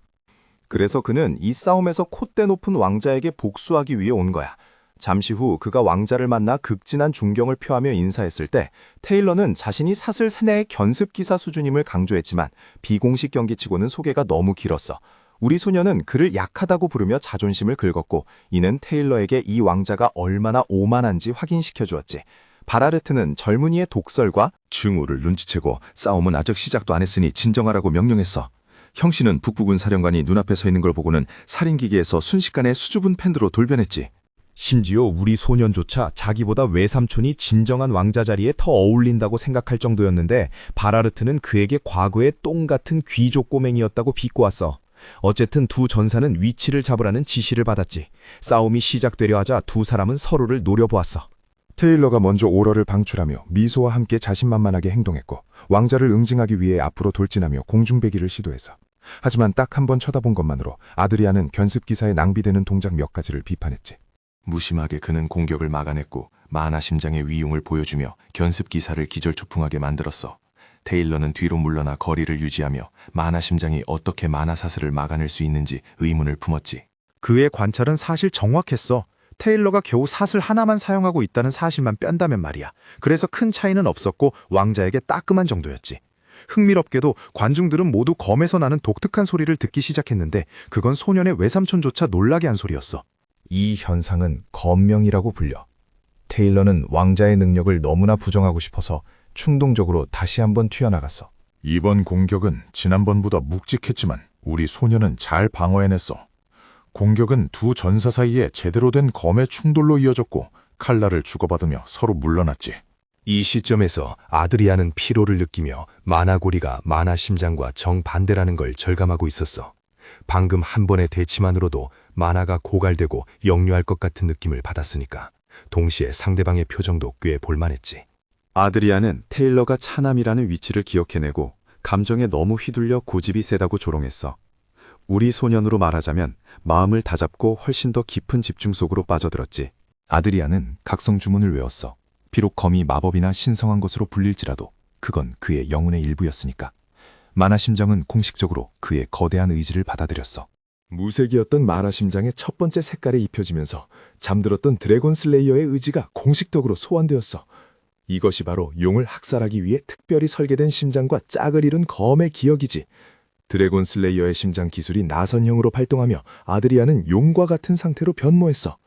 그래서 그는 이 싸움에서 콧대 높은 왕자에게 복수하기 위해 온 거야. 잠시 후 그가 왕자를 만나 극진한 존경을 표하며 인사했을 때 테일러는 자신이 사슬 세네의 견습기사 수준임을 강조했지만 비공식 경기치고는 소개가 너무 길었어. 우리 소녀는 그를 약하다고 부르며 자존심을 긁었고 이는 테일러에게 이 왕자가 얼마나 오만한지 확인시켜 주었지. 발하르트는 젊은이의 독설과 증오를 눈치채고 싸움은 아직 시작도 안 했으니 진정하라고 명령했어. 형씨는 북부군 사령관이 눈앞에 서 있는 걸 보고는 살인기계에서 순식간에 수줍은 팬드로 돌변했지. 심지어 우리 소년조차 자기보다 외삼촌이 진정한 왕자 자리에 더 어울린다고 생각할 정도였는데 발하르트는 그에게 과거의 똥 같은 귀족 꼬맹이였다고 비꼬았어. 어쨌든 두 전사는 위치를 잡으라는 지시를 받았지. 싸움이 시작되려 하자 두 사람은 서로를 노려보았어. 테일러가 먼저 오러를 방출하며 미소와 함께 자신만만하게 행동했고 왕자를 응징하기 위해 앞으로 돌진하며 공중배기를 시도했어. 하지만 딱 한 번 쳐다본 것만으로 아드리안은 견습기사에 낭비되는 동작 몇 가지를 비판했지. 무심하게 그는 공격을 막아냈고 만화 심장의 위용을 보여주며 견습기사를 기절초풍하게 만들었어. 테일러는 뒤로 물러나 거리를 유지하며 만화 심장이 어떻게 만화 사슬을 막아낼 수 있는지 의문을 품었지. 그의 관찰은 사실 정확했어. 테일러가 겨우 사슬 하나만 사용하고 있다는 사실만 뺀다면 말이야. 그래서 큰 차이는 없었고 왕자에게 따끔한 정도였지. 흥미롭게도 관중들은 모두 검에서 나는 독특한 소리를 듣기 시작했는데 그건 소년의 외삼촌조차 놀라게 한 소리였어. 이 현상은 검명이라고 불려. 테일러는 왕자의 능력을 너무나 부정하고 싶어서 충동적으로 다시 한번 튀어나갔어. 이번 공격은 지난번보다 묵직했지만 우리 소녀는 잘 방어해냈어. 공격은 두 전사 사이에 제대로 된 검의 충돌로 이어졌고 칼날을 주고받으며 서로 물러났지. 이 시점에서 아드리아는 피로를 느끼며 마나고리가 마나심장과 정반대라는 걸 절감하고 있었어. 방금 한 번의 대치만으로도 마나가 고갈되고 역류할 것 같은 느낌을 받았으니까 동시에 상대방의 표정도 꽤 볼만했지. 아드리아는 테일러가 차남이라는 위치를 기억해내고 감정에 너무 휘둘려 고집이 세다고 조롱했어. 우리 소년으로 말하자면 마음을 다잡고 훨씬 더 깊은 집중 속으로 빠져들었지. 아드리아는 각성 주문을 외웠어. 비록 검이 마법이나 신성한 것으로 불릴지라도 그건 그의 영혼의 일부였으니까. 마나심장은 공식적으로 그의 거대한 의지를 받아들였어. 무색이었던 마나심장의 첫 번째 색깔에 입혀지면서 잠들었던 드래곤 슬레이어의 의지가 공식적으로 소환되었어. 이것이 바로 용을 학살하기 위해 특별히 설계된 심장과 짝을 이룬 검의 기억이지. 드래곤 슬레이어의 심장 기술이 나선형으로 발동하며 아드리아는 용과 같은 상태로 변모했어.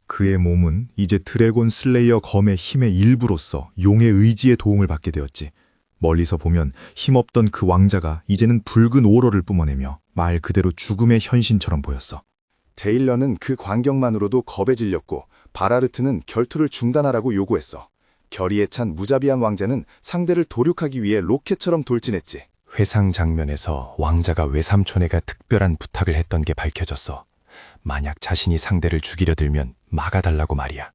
그의 몸은 이제 드래곤 슬레이어 검의 힘의 일부로서 용의 의지의 도움을 받게 되었지. 멀리서 보면 힘없던 그 왕자가 이제는 붉은 오로를 뿜어내며 말 그대로 죽음의 현신처럼 보였어. 테일러는 그 광경만으로도 겁에 질렸고 바라르트는 결투를 중단하라고 요구했어. 결의에 찬 무자비한 왕자는 상대를 도륙하기 위해 로켓처럼 돌진했지. 회상 장면에서 왕자가 외삼촌에게 특별한 부탁을 했던 게 밝혀졌어. 만약 자신이 상대를 죽이려 들면 막아달라고 말이야.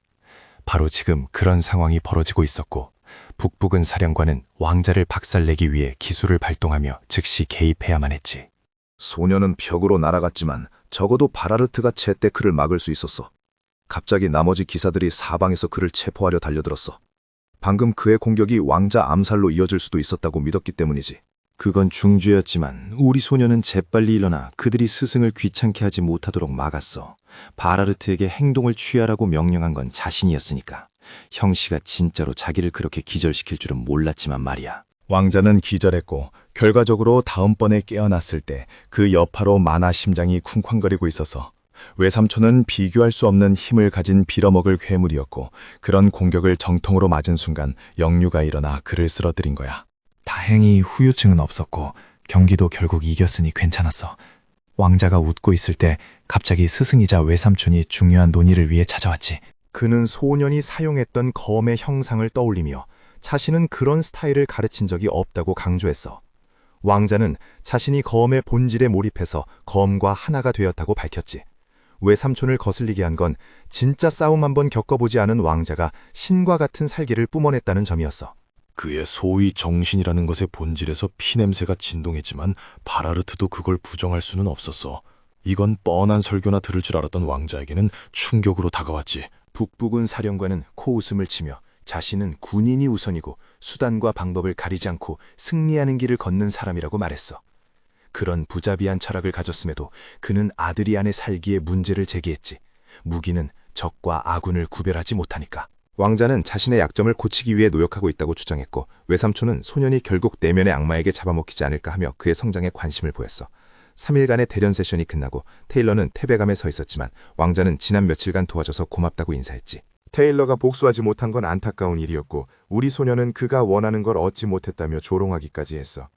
바로 지금 그런 상황이 벌어지고 있었고 북부근 사령관은 왕자를 박살내기 위해 기술을 발동하며 즉시 개입해야만 했지. 소녀는 벽으로 날아갔지만 적어도 바라르트가 제때 그를 막을 수 있었어. 갑자기 나머지 기사들이 사방에서 그를 체포하려 달려들었어. 방금 그의 공격이 왕자 암살로 이어질 수도 있었다고 믿었기 때문이지. 그건 중죄였지만 우리 소녀는 재빨리 일어나 그들이 스승을 귀찮게 하지 못하도록 막았어. 바라르트에게 행동을 취하라고 명령한 건 자신이었으니까. 형씨가 진짜로 자기를 그렇게 기절시킬 줄은 몰랐지만 말이야. 왕자는 기절했고 결과적으로 다음번에 깨어났을 때 그 여파로 마나 심장이 쿵쾅거리고 있어서 외삼촌은 비교할 수 없는 힘을 가진 빌어먹을 괴물이었고 그런 공격을 정통으로 맞은 순간 역류가 일어나 그를 쓰러뜨린 거야. 다행히 후유증은 없었고 경기도 결국 이겼으니 괜찮았어. 왕자가 웃고 있을 때 갑자기 스승이자 외삼촌이 중요한 논의를 위해 찾아왔지. 그는 소년이 사용했던 검의 형상을 떠올리며 자신은 그런 스타일을 가르친 적이 없다고 강조했어. 왕자는 자신이 검의 본질에 몰입해서 검과 하나가 되었다고 밝혔지. 외삼촌을 거슬리게 한 건 진짜 싸움 한번 겪어보지 않은 왕자가 신과 같은 살기를 뿜어냈다는 점이었어. 그의 소위 정신이라는 것의 본질에서 피냄새가 진동했지만 바라르트도 그걸 부정할 수는 없었어. 이건 뻔한 설교나 들을 줄 알았던 왕자에게는 충격으로 다가왔지. 북부군 사령관은 코웃음을 치며 자신은 군인이 우선이고 수단과 방법을 가리지 않고 승리하는 길을 걷는 사람이라고 말했어. 그런 부자비한 철학을 가졌음에도 그는 아드리안의 살기에 문제를 제기했지. 무기는 적과 아군을 구별하지 못하니까. 왕자는 자신의 약점을 고치기 위해 노력하고 있다고 주장했고 외삼촌은 소년이 결국 내면의 악마에게 잡아먹히지 않을까 하며 그의 성장에 관심을 보였어. 3일간의 대련 세션이 끝나고 테일러는 태백암에 서 있었지만 왕자는 지난 며칠간 도와줘서 고맙다고 인사했지. 테일러가 복수하지 못한 건 안타까운 일이었고 우리 소년은 그가 원하는 걸 얻지 못했다며 조롱하기까지 했어.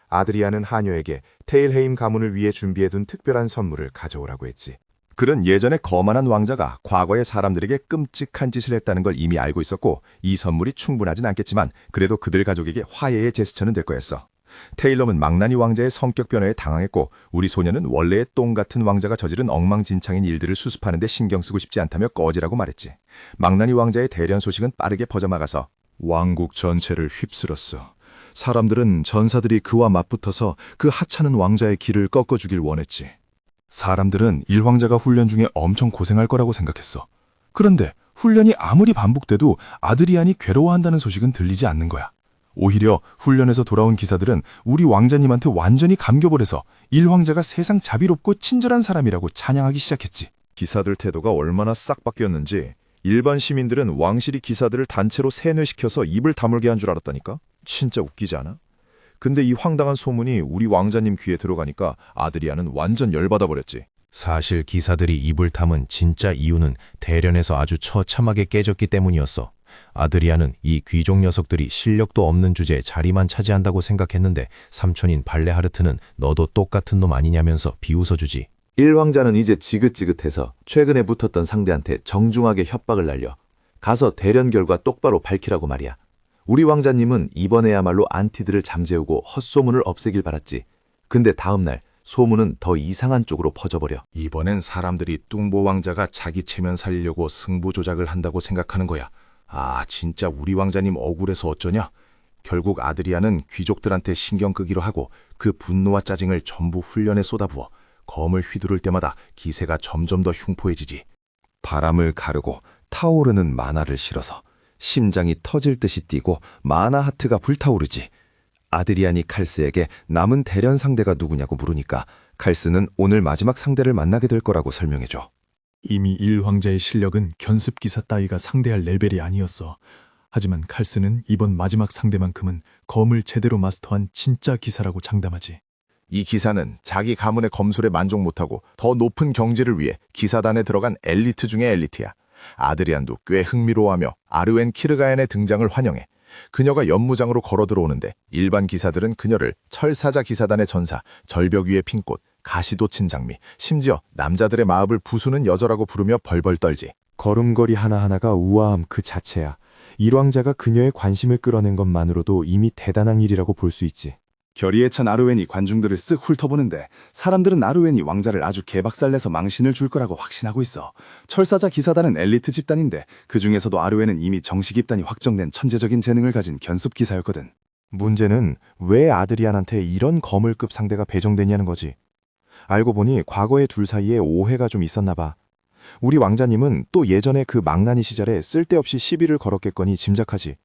아드리아는 하녀에게 테일헤임 가문을 위해 준비해둔 특별한 선물을 가져오라고 했지. 그는 예전에 거만한 왕자가 과거의 사람들에게 끔찍한 짓을 했다는 걸 이미 알고 있었고 이 선물이 충분하진 않겠지만 그래도 그들 가족에게 화해의 제스처는 될 거였어. 테일러는 망나니 왕자의 성격 변화에 당황했고 우리 소녀는 원래의 똥 같은 왕자가 저지른 엉망진창인 일들을 수습하는 데 신경 쓰고 싶지 않다며 꺼지라고 말했지. 망나니 왕자의 대련 소식은 빠르게 퍼져나가서 왕국 전체를 휩쓸었어. 사람들은 전사들이 그와 맞붙어서 그 하찮은 왕자의 길을 꺾어주길 원했지. 사람들은 일왕자가 훈련 중에 엄청 고생할 거라고 생각했어. 그런데 훈련이 아무리 반복돼도 아드리안이 괴로워한다는 소식은 들리지 않는 거야. 오히려 훈련에서 돌아온 기사들은 우리 왕자님한테 완전히 감격을 해서 일왕자가 세상 자비롭고 친절한 사람이라고 찬양하기 시작했지. 기사들 태도가 얼마나 싹 바뀌었는지 일반 시민들은 왕실이 기사들을 단체로 세뇌시켜서 입을 다물게 한 줄 알았다니까? 진짜 웃기지 않아? 근데 이 황당한 소문이 우리 왕자님 귀에 들어가니까 아드리아는 완전 열받아 버렸지. 사실 기사들이 입을 담은 진짜 이유는 대련에서 아주 처참하게 깨졌기 때문이었어. 아드리아는 이 귀족 녀석들이 실력도 없는 주제에 자리만 차지한다고 생각했는데 삼촌인 발레하르트는 너도 똑같은 놈 아니냐면서 비웃어주지. 일왕자는 이제 지긋지긋해서 최근에 붙었던 상대한테 정중하게 협박을 날려 가서 대련 결과 똑바로 밝히라고 말이야. 우리 왕자님은 이번에야말로 안티드를 잠재우고 헛소문을 없애길 바랐지. 근데 다음날 소문은 더 이상한 쪽으로 퍼져버려. 이번엔 사람들이 뚱보 왕자가 자기 체면 살리려고 승부 조작을 한다고 생각하는 거야. 아, 진짜 우리 왕자님 억울해서 어쩌냐? 결국 아드리아는 귀족들한테 신경 끄기로 하고 그 분노와 짜증을 전부 훈련에 쏟아부어 검을 휘두를 때마다 기세가 점점 더 흉포해지지. 바람을 가르고 타오르는 만화를 실어서 심장이 터질 듯이 뛰고 만화 하트가 불타오르지. 아드리안이 칼스에게 남은 대련 상대가 누구냐고 물으니까 칼스는 오늘 마지막 상대를 만나게 될 거라고 설명해줘. 이미 1황자의 실력은 견습기사 따위가 상대할 레벨이 아니었어. 하지만 칼스는 이번 마지막 상대만큼은 검을 제대로 마스터한 진짜 기사라고 장담하지. 이 기사는 자기 가문의 검술에 만족 못하고 더 높은 경지를 위해 기사단에 들어간 엘리트 중의 엘리트야. 아드리안도 꽤 흥미로워하며 아르웬 키르가엔의 등장을 환영해. 그녀가 연무장으로 걸어 들어오는데 일반 기사들은 그녀를 철사자 기사단의 전사, 절벽 위의 핀꽃, 가시도 친 장미, 심지어 남자들의 마음을 부수는 여자라고 부르며 벌벌 떨지. 걸음걸이 하나하나가 우아함 그 자체야. 일왕자가 그녀의 관심을 끌어낸 것만으로도 이미 대단한 일이라고 볼 수 있지. 결의에 찬 아르웬이 관중들을 쓱 훑어보는데 사람들은 아르웬이 왕자를 아주 개박살내서 망신을 줄 거라고 확신하고 있어. 철사자 기사단은 엘리트 집단인데 그 중에서도 아르웬은 이미 정식 입단이 확정된 천재적인 재능을 가진 견습 기사였거든. 문제는 왜 아드리안한테 이런 거물급 상대가 배정되냐는 거지. 알고 보니 과거의 둘 사이에 오해가 좀 있었나 봐. 우리 왕자님은 또 예전에 그 망나니 시절에 쓸데없이 시비를 걸었겠거니 짐작하지.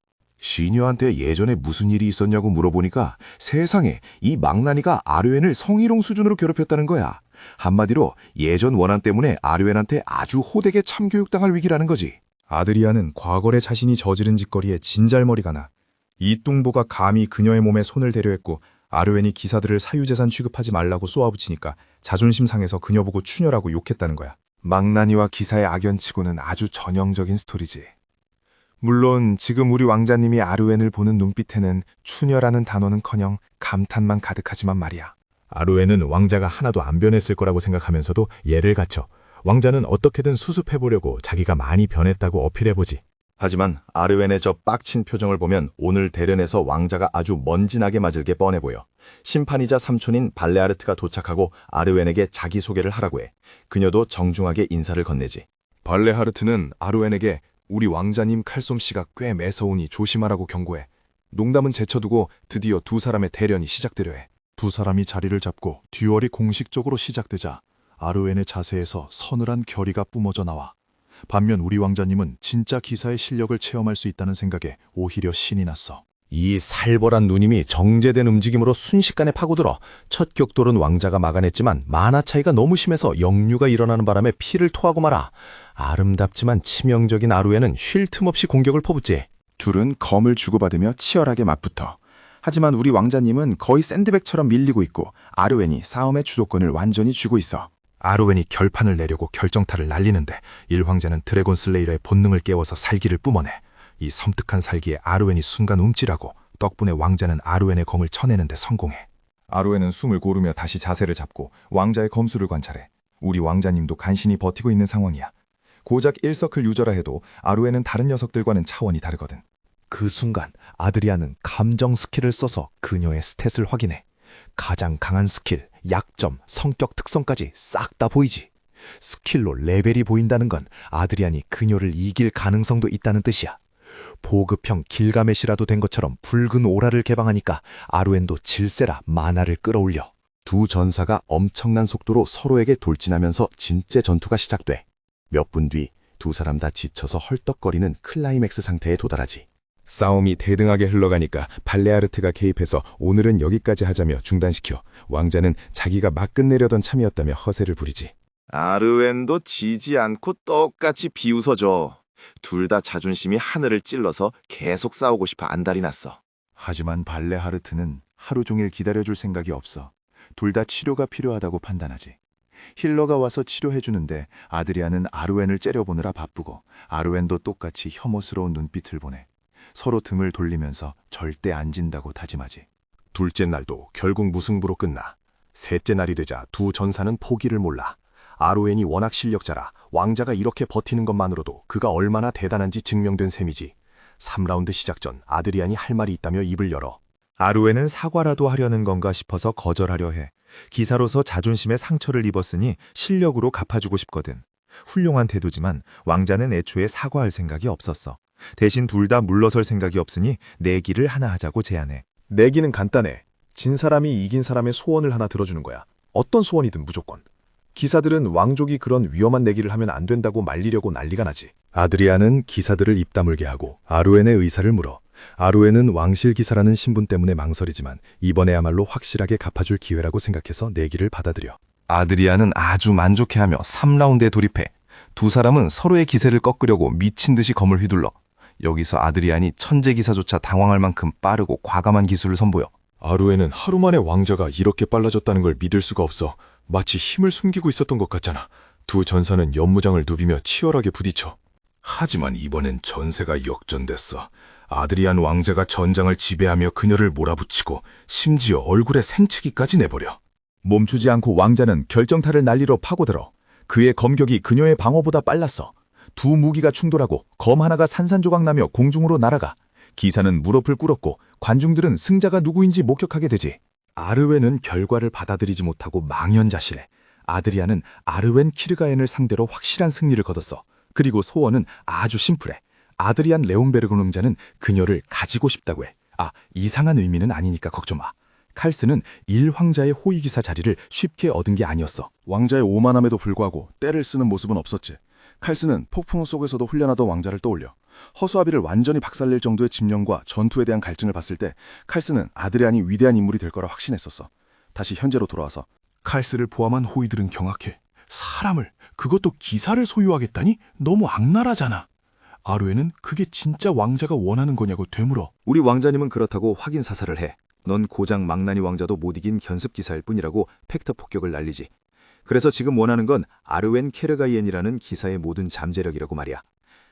시녀한테 예전에 무슨 일이 있었냐고 물어보니까 세상에 이 망나니가 아르웬을 성희롱 수준으로 괴롭혔다는 거야. 한마디로 예전 원한 때문에 아르웬한테 아주 호되게 참교육당할 위기라는 거지. 아드리아는 과거에 자신이 저지른 짓거리에 진잘머리가 나. 이 뚱보가 감히 그녀의 몸에 손을 대려 했고 아르웬이 기사들을 사유재산 취급하지 말라고 쏘아붙이니까 자존심 상해서 그녀 보고 추녀라고 욕했다는 거야. 망나니와 기사의 악연치고는 아주 전형적인 스토리지. 물론 지금 우리 왕자님이 아르웬을 보는 눈빛에는 추녀라는 단어는커녕 감탄만 가득하지만 말이야. 아르웬은 왕자가 하나도 안 변했을 거라고 생각하면서도 예를 갖춰 왕자는 어떻게든 수습해보려고 자기가 많이 변했다고 어필해보지. 하지만 아르웬의 저 빡친 표정을 보면 오늘 대련에서 왕자가 아주 먼지나게 맞을 게 뻔해 보여. 심판이자 삼촌인 발레아르트가 도착하고 아르웬에게 자기소개를 하라고 해. 그녀도 정중하게 인사를 건네지. 발레하르트는 아르웬에게 우리 왕자님 칼솜씨가 꽤 매서우니 조심하라고 경고해. 농담은 제쳐두고 드디어 두 사람의 대련이 시작되려 해. 두 사람이 자리를 잡고 듀얼이 공식적으로 시작되자 아르웬의 자세에서 서늘한 결의가 뿜어져 나와. 반면 우리 왕자님은 진짜 기사의 실력을 체험할 수 있다는 생각에 오히려 신이 났어. 이 살벌한 누님이 정제된 움직임으로 순식간에 파고들어 첫 격돌은 왕자가 막아냈지만 만화 차이가 너무 심해서 역류가 일어나는 바람에 피를 토하고 말아. 아름답지만 치명적인 아르웬은 쉴 틈 없이 공격을 퍼붓지. 둘은 검을 주고받으며 치열하게 맞붙어. 하지만 우리 왕자님은 거의 샌드백처럼 밀리고 있고 아르웬이 싸움의 주도권을 완전히 쥐고 있어. 아르웬이 결판을 내려고 결정타를 날리는데 일황자는 드래곤 슬레이러의 본능을 깨워서 살기를 뿜어내. 이 섬뜩한 살기에 아르웬이 순간 움찔하고 덕분에 왕자는 아르웬의 검을 쳐내는데 성공해. 아르웬은 숨을 고르며 다시 자세를 잡고 왕자의 검수를 관찰해. 우리 왕자님도 간신히 버티고 있는 상황이야. 고작 1서클 유저라 해도 아르웬은 다른 녀석들과는 차원이 다르거든. 그 순간 아드리아는 감정 스킬을 써서 그녀의 스탯을 확인해. 가장 강한 스킬, 약점, 성격 특성까지 싹 다 보이지. 스킬로 레벨이 보인다는 건 아드리안이 그녀를 이길 가능성도 있다는 뜻이야. 보급형 길가메시라도 된 것처럼 붉은 오라를 개방하니까 아르웬도 질세라 만화를 끌어올려. 두 전사가 엄청난 속도로 서로에게 돌진하면서 진짜 전투가 시작돼. 몇 분 뒤 두 사람 다 지쳐서 헐떡거리는 클라이맥스 상태에 도달하지. 싸움이 대등하게 흘러가니까 발레아르트가 개입해서 오늘은 여기까지 하자며 중단시켜 왕자는 자기가 막 끝내려던 참이었다며 허세를 부리지. 아르웬도 지지 않고 똑같이 비웃어줘. 둘 다 자존심이 하늘을 찔러서 계속 싸우고 싶어 안달이 났어. 하지만 발레하르트는 하루 종일 기다려줄 생각이 없어. 둘 다 치료가 필요하다고 판단하지. 힐러가 와서 치료해주는데 아드리아는 아르웬을 째려보느라 바쁘고 아르웬도 똑같이 혐오스러운 눈빛을 보내. 서로 등을 돌리면서 절대 안 진다고 다짐하지. 둘째 날도 결국 무승부로 끝나. 셋째 날이 되자 두 전사는 포기를 몰라. 아르웬이 워낙 실력자라 왕자가 이렇게 버티는 것만으로도 그가 얼마나 대단한지 증명된 셈이지. 3라운드 시작 전 아드리안이 할 말이 있다며 입을 열어. 아르웬은 사과라도 하려는 건가 싶어서 거절하려 해. 기사로서 자존심에 상처를 입었으니 실력으로 갚아주고 싶거든. 훌륭한 태도지만 왕자는 애초에 사과할 생각이 없었어. 대신 둘 다 물러설 생각이 없으니 내기를 하나 하자고 제안해. 내기는 간단해. 진 사람이 이긴 사람의 소원을 하나 들어주는 거야. 어떤 소원이든 무조건. 기사들은 왕족이 그런 위험한 내기를 하면 안 된다고 말리려고 난리가 나지. 아드리안은 기사들을 입 다물게 하고 아르웬의 의사를 물어. 아르웬은 왕실 기사라는 신분 때문에 망설이지만 이번에야말로 확실하게 갚아줄 기회라고 생각해서 내기를 받아들여. 아드리안은 아주 만족해하며 3라운드에 돌입해 두 사람은 서로의 기세를 꺾으려고 미친 듯이 검을 휘둘러. 여기서 아드리안이 천재 기사조차 당황할 만큼 빠르고 과감한 기술을 선보여. 아루에는 하루 만에 왕자가 이렇게 빨라졌다는 걸 믿을 수가 없어. 마치 힘을 숨기고 있었던 것 같잖아. 두 전사는 연무장을 누비며 치열하게 부딪혀. 하지만 이번엔 전세가 역전됐어. 아드리안 왕자가 전장을 지배하며 그녀를 몰아붙이고 심지어 얼굴에 생채기까지 내버려. 멈추지 않고 왕자는 결정타를 날리러 파고들어. 그의 검격이 그녀의 방어보다 빨랐어. 두 무기가 충돌하고 검 하나가 산산조각 나며 공중으로 날아가. 기사는 무릎을 꿇었고 관중들은 승자가 누구인지 목격하게 되지. 아르웬은 결과를 받아들이지 못하고 망연자실해. 아드리안은 아르웬 키르가엔을 상대로 확실한 승리를 거뒀어. 그리고 소원은 아주 심플해. 아드리안 레온베르그 왕자는 그녀를 가지고 싶다고 해. 이상한 의미는 아니니까 걱정 마. 칼스는 1황자의 호위기사 자리를 쉽게 얻은 게 아니었어. 왕자의 오만함에도 불구하고 때를 쓰는 모습은 없었지. 칼스는 폭풍 속에서도 훈련하던 왕자를 떠올려. 허수아비를 완전히 박살낼 정도의 집념과 전투에 대한 갈증을 봤을 때 칼스는 아드리안이 위대한 인물이 될 거라 확신했었어. 다시 현재로 돌아와서 칼스를 포함한 호위들은 경악해. 사람을, 그것도 기사를 소유하겠다니 너무 악랄하잖아. 아르웬은 그게 진짜 왕자가 원하는 거냐고 되물어. 우리 왕자님은 그렇다고 확인 사살을 해. 넌 고장 망나니 왕자도 못 이긴 견습 기사일 뿐이라고 팩터 폭격을 날리지. 그래서 지금 원하는 건 아르웬 케르가이엔이라는 기사의 모든 잠재력이라고 말이야.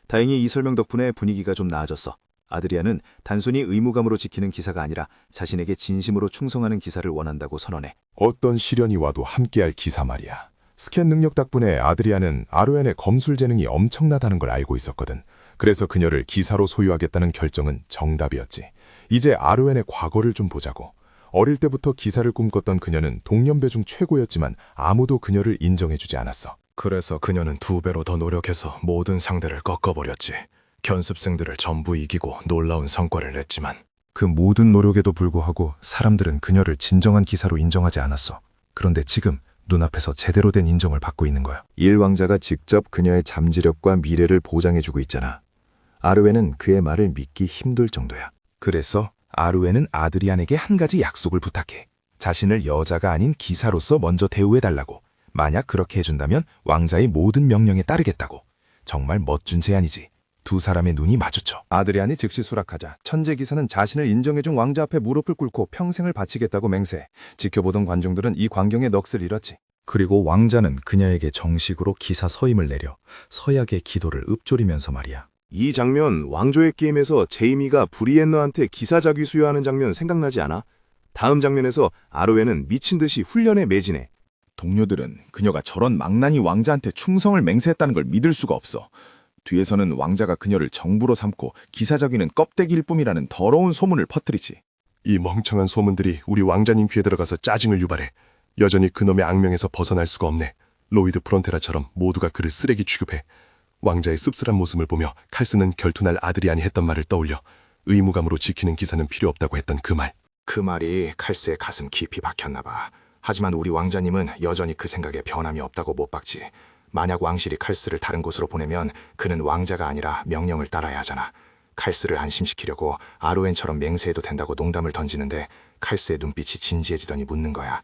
다행히 이 설명 덕분에 분위기가 좀 나아졌어. 아드리안은 단순히 의무감으로 지키는 기사가 아니라 자신에게 진심으로 충성하는 기사를 원한다고 선언해. 어떤 시련이 와도 함께할 기사 말이야. 스캔 능력 덕분에 아드리안은 아르웬의 검술 재능이 엄청나다는 걸 알고 있었거든. 그래서 그녀를 기사로 소유하겠다는 결정은 정답이었지. 이제 아르웬의 과거를 좀 보자고. 어릴 때부터 기사를 꿈꿨던 그녀는 동년배 중 최고였지만 아무도 그녀를 인정해주지 않았어. 그래서 그녀는 2배로 더 노력해서 모든 상대를 꺾어버렸지. 견습생들을 전부 이기고 놀라운 성과를 냈지만 그 모든 노력에도 불구하고 사람들은 그녀를 진정한 기사로 인정하지 않았어. 그런데 지금 눈앞에서 제대로 된 인정을 받고 있는 거야. 1왕자가 직접 그녀의 잠재력과 미래를 보장해주고 있잖아. 아르웬은 그의 말을 믿기 힘들 정도야. 그래서 아르웬은 아드리안에게 한 가지 약속을 부탁해. 자신을 여자가 아닌 기사로서 먼저 대우해달라고. 만약 그렇게 해준다면 왕자의 모든 명령에 따르겠다고. 정말 멋진 제안이지. 두 사람의 눈이 마주쳐. 아드리안이 즉시 수락하자 천재 기사는 자신을 인정해준 왕자 앞에 무릎을 꿇고 평생을 바치겠다고 맹세. 지켜보던 관중들은 이 광경에 넋을 잃었지. 그리고 왕자는 그녀에게 정식으로 기사 서임을 내려 서약의 기도를 읊조리면서 말이야. 이 장면 왕조의 게임에서 제이미가 브리엔너한테 기사자귀 수여하는 장면 생각나지 않아? 다음 장면에서 아르웬은 미친 듯이 훈련에 매진해. 동료들은 그녀가 저런 망나니 왕자한테 충성을 맹세했다는 걸 믿을 수가 없어. 뒤에서는 왕자가 그녀를 정부로 삼고 기사자귀는 껍데기일 뿐이라는 더러운 소문을 퍼뜨리지. 이 멍청한 소문들이 우리 왕자님 귀에 들어가서 짜증을 유발해. 여전히 그놈의 악명에서 벗어날 수가 없네. 로이드 프론테라처럼 모두가 그를 쓰레기 취급해. 왕자의 씁쓸한 모습을 보며 칼스는 결투날 아드리안이 했던 말을 떠올려. 의무감으로 지키는 기사는 필요 없다고 했던 그 말. 그 말이 칼스의 가슴 깊이 박혔나 봐. 하지만 우리 왕자님은 여전히 그 생각에 변함이 없다고 못 박지. 만약 왕실이 칼스를 다른 곳으로 보내면 그는 왕자가 아니라 명령을 따라야 하잖아. 칼스를 안심시키려고 아르웬처럼 맹세해도 된다고 농담을 던지는데 칼스의 눈빛이 진지해지더니 묻는 거야.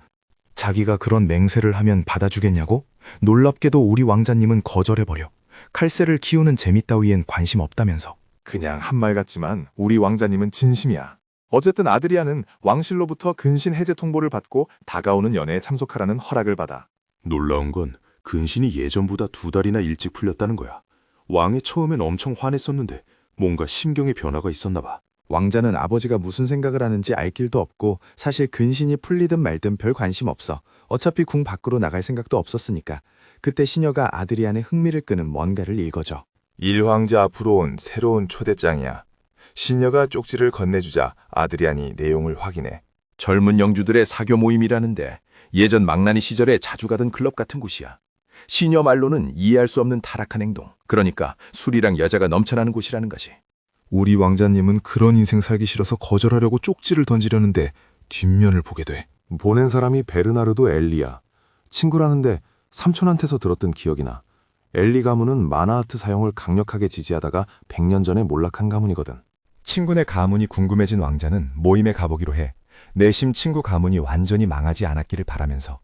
자기가 그런 맹세를 하면 받아주겠냐고? 놀랍게도 우리 왕자님은 거절해버려. 칼세를 키우는 재미 따위엔 관심 없다면서. 그냥 한 말 같지만 우리 왕자님은 진심이야. 어쨌든 아드리안은 왕실로부터 근신 해제 통보를 받고 다가오는 연회에 참석하라는 허락을 받아. 놀라운 건 근신이 예전보다 2달이나 일찍 풀렸다는 거야. 왕이 처음엔 엄청 화냈었는데 뭔가 심경의 변화가 있었나 봐. 왕자는 아버지가 무슨 생각을 하는지 알 길도 없고 사실 근신이 풀리든 말든 별 관심 없어. 어차피 궁 밖으로 나갈 생각도 없었으니까. 그때 시녀가 아드리안의 흥미를 끄는 뭔가를 읽어줘. 1황제 앞으로 온 새로운 초대장이야. 시녀가 쪽지를 건네주자 아드리안이 내용을 확인해 젊은 영주들의 사교 모임이라는데 예전 망나니 시절에 자주 가던 클럽 같은 곳이야. 시녀 말로는 이해할 수 없는 타락한 행동, 그러니까 술이랑 여자가 넘쳐나는 곳이라는 거지. 우리 왕자님은 그런 인생 살기 싫어서 거절하려고 쪽지를 던지려는데 뒷면을 보게 돼. 보낸 사람이 베르나르도 엘리야. 친구라는데 삼촌한테서 들었던 기억이 나. 엘리 가문은 만화아트 사용을 강력하게 지지하다가 100년 전에 몰락한 가문이거든. 친구네 가문이 궁금해진 왕자는 모임에 가보기로 해 내심 친구 가문이 완전히 망하지 않았기를 바라면서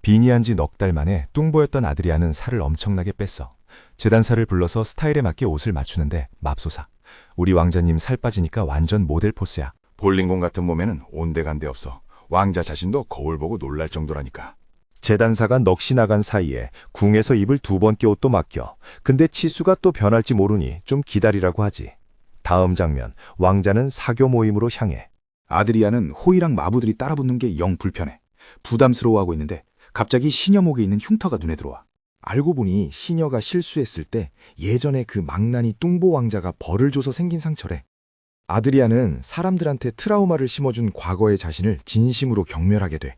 빙의한 지 넉 달 만에 뚱보였던 아드리아는 살을 엄청나게 뺐어. 재단사를 불러서 스타일에 맞게 옷을 맞추는데 맙소사. 우리 왕자님 살 빠지니까 완전 모델 포스야. 볼링공 같은 몸에는 온데간데 없어. 왕자 자신도 거울 보고 놀랄 정도라니까. 재단사가 넋이 나간 사이에 궁에서 입을 2번께 옷도 맡겨. 근데 치수가 또 변할지 모르니 좀 기다리라고 하지. 다음 장면, 왕자는 사교 모임으로 향해. 아드리아는 호이랑 마부들이 따라붙는 게 영 불편해. 부담스러워하고 있는데 갑자기 시녀 목에 있는 흉터가 눈에 들어와. 알고 보니 시녀가 실수했을 때 예전에 그 망나니 뚱보 왕자가 벌을 줘서 생긴 상처래. 아드리아는 사람들한테 트라우마를 심어준 과거의 자신을 진심으로 경멸하게 돼.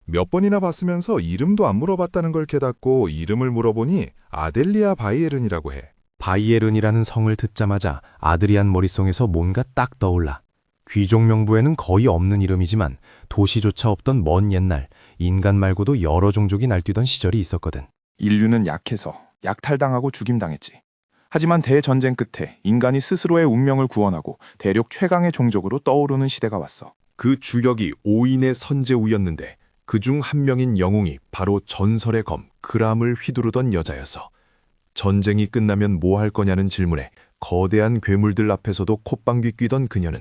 몇 번이나 봤으면서 이름도 안 물어봤다는 걸 깨닫고 이름을 물어보니 아델리아 바이에른이라고 해. 바이에른이라는 성을 듣자마자 아드리안 머릿속에서 뭔가 딱 떠올라. 귀족 명부에는 거의 없는 이름이지만 도시조차 없던 먼 옛날 인간 말고도 여러 종족이 날뛰던 시절이 있었거든. 인류는 약해서 약탈당하고 죽임당했지. 하지만 대전쟁 끝에 인간이 스스로의 운명을 구원하고 대륙 최강의 종족으로 떠오르는 시대가 왔어. 그 주력이 5인의 선제우였는데 그중 한 명인 영웅이 바로 전설의 검 그람을 휘두르던 여자였어. 전쟁이 끝나면 뭐 할 거냐는 질문에 거대한 괴물들 앞에서도 콧방귀 뀌던 그녀는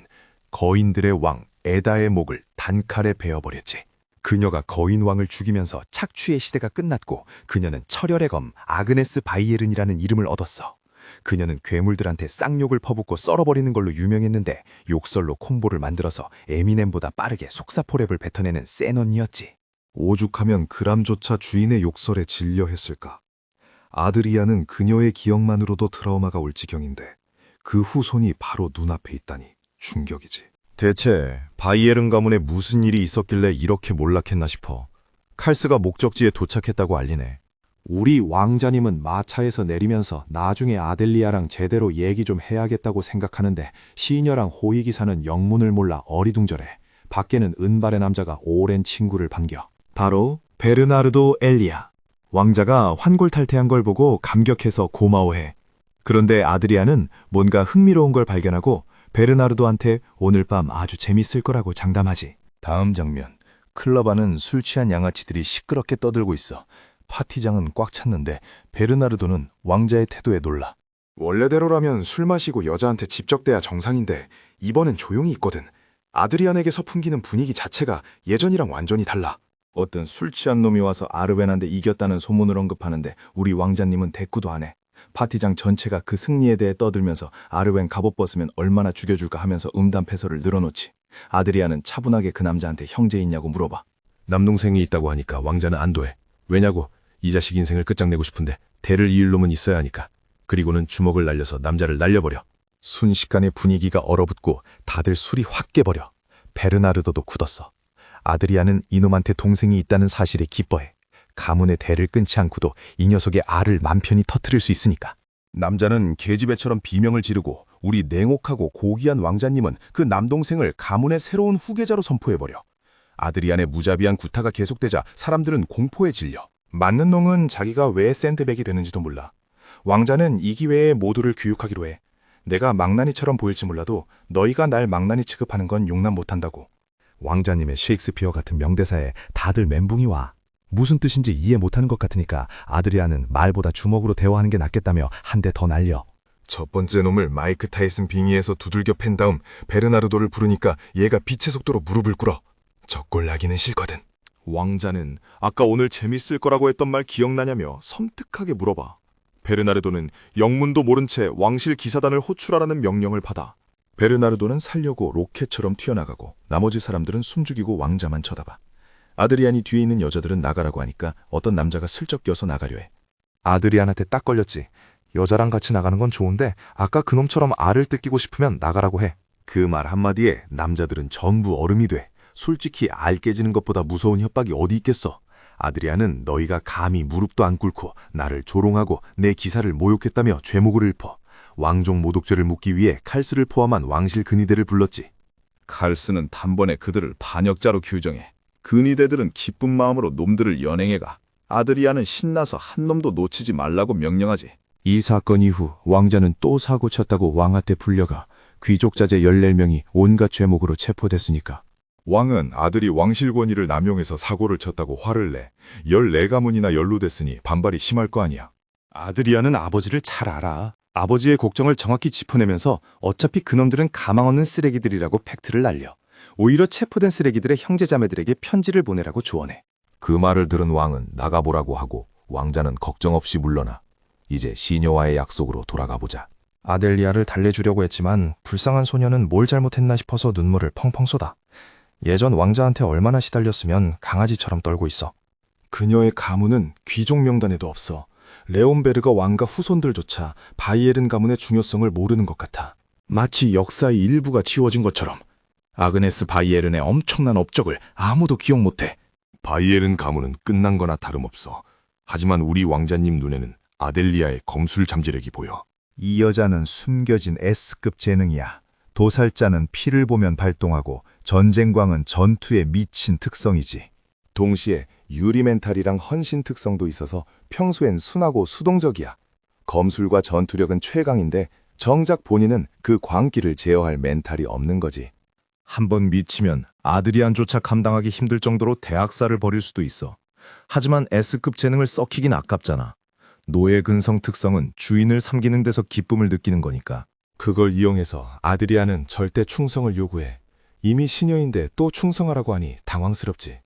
거인들의 왕 에다의 목을 단칼에 베어버렸지. 그녀가 거인왕을 죽이면서 착취의 시대가 끝났고 그녀는 철혈의 검 아그네스 바이에른이라는 이름을 얻었어. 그녀는 괴물들한테 쌍욕을 퍼붓고 썰어버리는 걸로 유명했는데 욕설로 콤보를 만들어서 에미넴보다 빠르게 속사포 랩을 뱉어내는 센 언니였지. 오죽하면 그람조차 주인의 욕설에 질려 했을까. 아드리아는 그녀의 기억만으로도 트라우마가 올 지경인데 그 후손이 바로 눈앞에 있다니 충격이지. 대체 바이에른 가문에 무슨 일이 있었길래 이렇게 몰락했나 싶어. 칼스가 목적지에 도착했다고 알리네. 우리 왕자님은 마차에서 내리면서 나중에 아델리아랑 제대로 얘기 좀 해야겠다고 생각하는데 시녀랑 호위 기사는 영문을 몰라 어리둥절해. 밖에는 은발의 남자가 오랜 친구를 반겨. 바로 베르나르도 엘리야. 왕자가 환골탈태한 걸 보고 감격해서 고마워해. 그런데 아드리아는 뭔가 흥미로운 걸 발견하고 베르나르도한테 오늘 밤 아주 재밌을 거라고 장담하지. 다음 장면, 클럽 안은 술 취한 양아치들이 시끄럽게 떠들고 있어. 파티장은 꽉 찼는데 베르나르도는 왕자의 태도에 놀라. 원래대로라면 술 마시고 여자한테 집적대야 정상인데 이번엔 조용히 있거든. 아드리안에게서 풍기는 분위기 자체가 예전이랑 완전히 달라. 어떤 술 취한 놈이 와서 아르벤한테 이겼다는 소문을 언급하는데 우리 왕자님은 대꾸도 안 해. 파티장 전체가 그 승리에 대해 떠들면서 아르벤 갑옷 벗으면 얼마나 죽여줄까 하면서 음담패설을 늘어놓지. 아드리안은 차분하게 그 남자한테 형제 있냐고 물어봐. 남동생이 있다고 하니까 왕자는 안도해. 왜냐고? 이 자식 인생을 끝장내고 싶은데 대를 이을 놈은 있어야 하니까. 그리고는 주먹을 날려서 남자를 날려버려. 순식간에 분위기가 얼어붙고 다들 술이 확 깨버려. 베르나르도도 굳었어. 아드리아는 이놈한테 동생이 있다는 사실에 기뻐해. 가문의 대를 끊지 않고도 이 녀석의 알을 맘 편히 터뜨릴 수 있으니까. 남자는 계집애처럼 비명을 지르고 우리 냉혹하고 고귀한 왕자님은 그 남동생을 가문의 새로운 후계자로 선포해버려. 아드리안의 무자비한 구타가 계속되자 사람들은 공포에 질려. 맞는 놈은 자기가 왜 샌드백이 되는지도 몰라. 왕자는 이 기회에 모두를 교육하기로 해. 내가 망나니처럼 보일지 몰라도 너희가 날 망나니 취급하는 건 용납 못한다고. 왕자님의 셰익스피어 같은 명대사에 다들 멘붕이 와. 무슨 뜻인지 이해 못하는 것 같으니까 아드리아는 말보다 주먹으로 대화하는 게 낫겠다며 한 대 더 날려. 첫 번째 놈을 마이크 타이슨 빙의에서 두들겨 팬 다음 베르나르도를 부르니까 얘가 빛의 속도로 무릎을 꿇어. 적골 나기는 싫거든. 왕자는 아까 오늘 재밌을 거라고 했던 말 기억나냐며 섬뜩하게 물어봐. 베르나르도는 영문도 모른 채 왕실 기사단을 호출하라는 명령을 받아. 베르나르도는 살려고 로켓처럼 튀어나가고 나머지 사람들은 숨죽이고 왕자만 쳐다봐. 아드리안이 뒤에 있는 여자들은 나가라고 하니까 어떤 남자가 슬쩍 껴서 나가려 해. 아드리안한테 딱 걸렸지. 여자랑 같이 나가는 건 좋은데 아까 그놈처럼 알을 뜯기고 싶으면 나가라고 해. 그 말 한마디에 남자들은 전부 얼음이 돼. 솔직히 알 깨지는 것보다 무서운 협박이 어디 있겠어. 아드리아는 너희가 감히 무릎도 안 꿇고 나를 조롱하고 내 기사를 모욕했다며 죄목을 읊어 왕족 모독죄를 묻기 위해 칼스를 포함한 왕실 근위대를 불렀지. 칼스는 단번에 그들을 반역자로 규정해 근위대들은 기쁜 마음으로 놈들을 연행해가 아드리아는 신나서 한 놈도 놓치지 말라고 명령하지. 이 사건 이후 왕자는 또 사고 쳤다고 왕한테 불려가 귀족 자제 14명이 온갖 죄목으로 체포됐으니까. 왕은 아들이 왕실 권위를 남용해서 사고를 쳤다고 화를 내 14가문이나 연루됐으니 반발이 심할 거 아니야. 아드리아는 아버지를 잘 알아. 아버지의 걱정을 정확히 짚어내면서 어차피 그놈들은 가망 없는 쓰레기들이라고 팩트를 날려. 오히려 체포된 쓰레기들의 형제자매들에게 편지를 보내라고 조언해. 그 말을 들은 왕은 나가보라고 하고 왕자는 걱정 없이 물러나 이제 시녀와의 약속으로 돌아가 보자. 아델리아를 달래주려고 했지만 불쌍한 소녀는 뭘 잘못했나 싶어서 눈물을 펑펑 쏟아. 예전 왕자한테 얼마나 시달렸으면 강아지처럼 떨고 있어. 그녀의 가문은 귀족 명단에도 없어. 레온베르거 왕가 후손들조차 바이에른 가문의 중요성을 모르는 것 같아. 마치 역사의 일부가 지워진 것처럼. 아그네스 바이에른의 엄청난 업적을 아무도 기억 못해. 바이에른 가문은 끝난 거나 다름없어. 하지만 우리 왕자님 눈에는 아델리아의 검술 잠재력이 보여. 이 여자는 숨겨진 S급 재능이야. 도살자는 피를 보면 발동하고 전쟁광은 전투에 미친 특성이지. 동시에 유리멘탈이랑 헌신 특성도 있어서 평소엔 순하고 수동적이야. 검술과 전투력은 최강인데 정작 본인은 그 광기를 제어할 멘탈이 없는 거지. 한번 미치면 아드리안조차 감당하기 힘들 정도로 대학살을 벌일 수도 있어. 하지만 S급 재능을 썩히긴 아깝잖아. 노예 근성 특성은 주인을 삼기는 데서 기쁨을 느끼는 거니까. 그걸 이용해서 아드리아는 절대 충성을 요구해. 이미 시녀인데 또 충성하라고 하니 당황스럽지.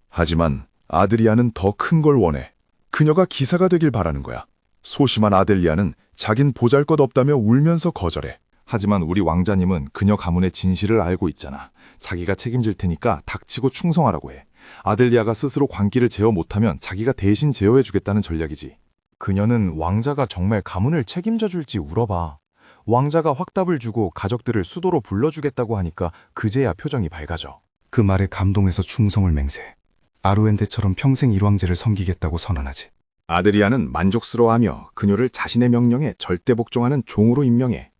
하지만 아드리아는 더 큰 걸 원해. 그녀가 기사가 되길 바라는 거야. 소심한 아델리아는 자긴 보잘것없다며 울면서 거절해. 하지만 우리 왕자님은 그녀 가문의 진실을 알고 있잖아. 자기가 책임질 테니까 닥치고 충성하라고 해. 아델리아가 스스로 광기를 제어 못하면 자기가 대신 제어해주겠다는 전략이지. 그녀는 왕자가 정말 가문을 책임져 줄지 울어봐. 왕자가 확답을 주고 가족들을 수도로 불러주겠다고 하니까 그제야 표정이 밝아져. 그 말에 감동해서 충성을 맹세. 아루엔데처럼 평생 일왕제를 섬기겠다고 선언하지. 아드리아는 만족스러워하며 그녀를 자신의 명령에 절대 복종하는 종으로 임명해.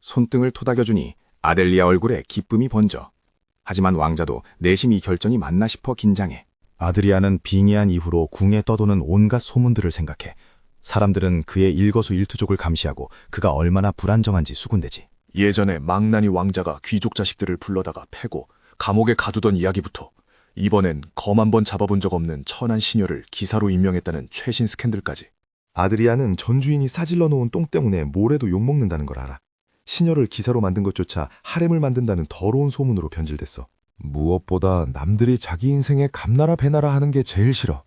손등을 토닥여주니 아델리아 얼굴에 기쁨이 번져. 하지만 왕자도 내심 이 결정이 맞나 싶어 긴장해. 아드리아는 빙의한 이후로 궁에 떠도는 온갖 소문들을 생각해. 사람들은 그의 일거수일투족을 감시하고 그가 얼마나 불안정한지 수군대지. 예전에 망나니 왕자가 귀족 자식들을 불러다가 패고 감옥에 가두던 이야기부터 이번엔 검 한 번 잡아본 적 없는 천한 시녀를 기사로 임명했다는 최신 스캔들까지. 아드리아는 전주인이 사질러 놓은 똥 때문에 모래도 욕먹는다는 걸 알아. 시녀를 기사로 만든 것조차 하렘을 만든다는 더러운 소문으로 변질됐어. 무엇보다 남들이 자기 인생에 감나라 배나라 하는 게 제일 싫어.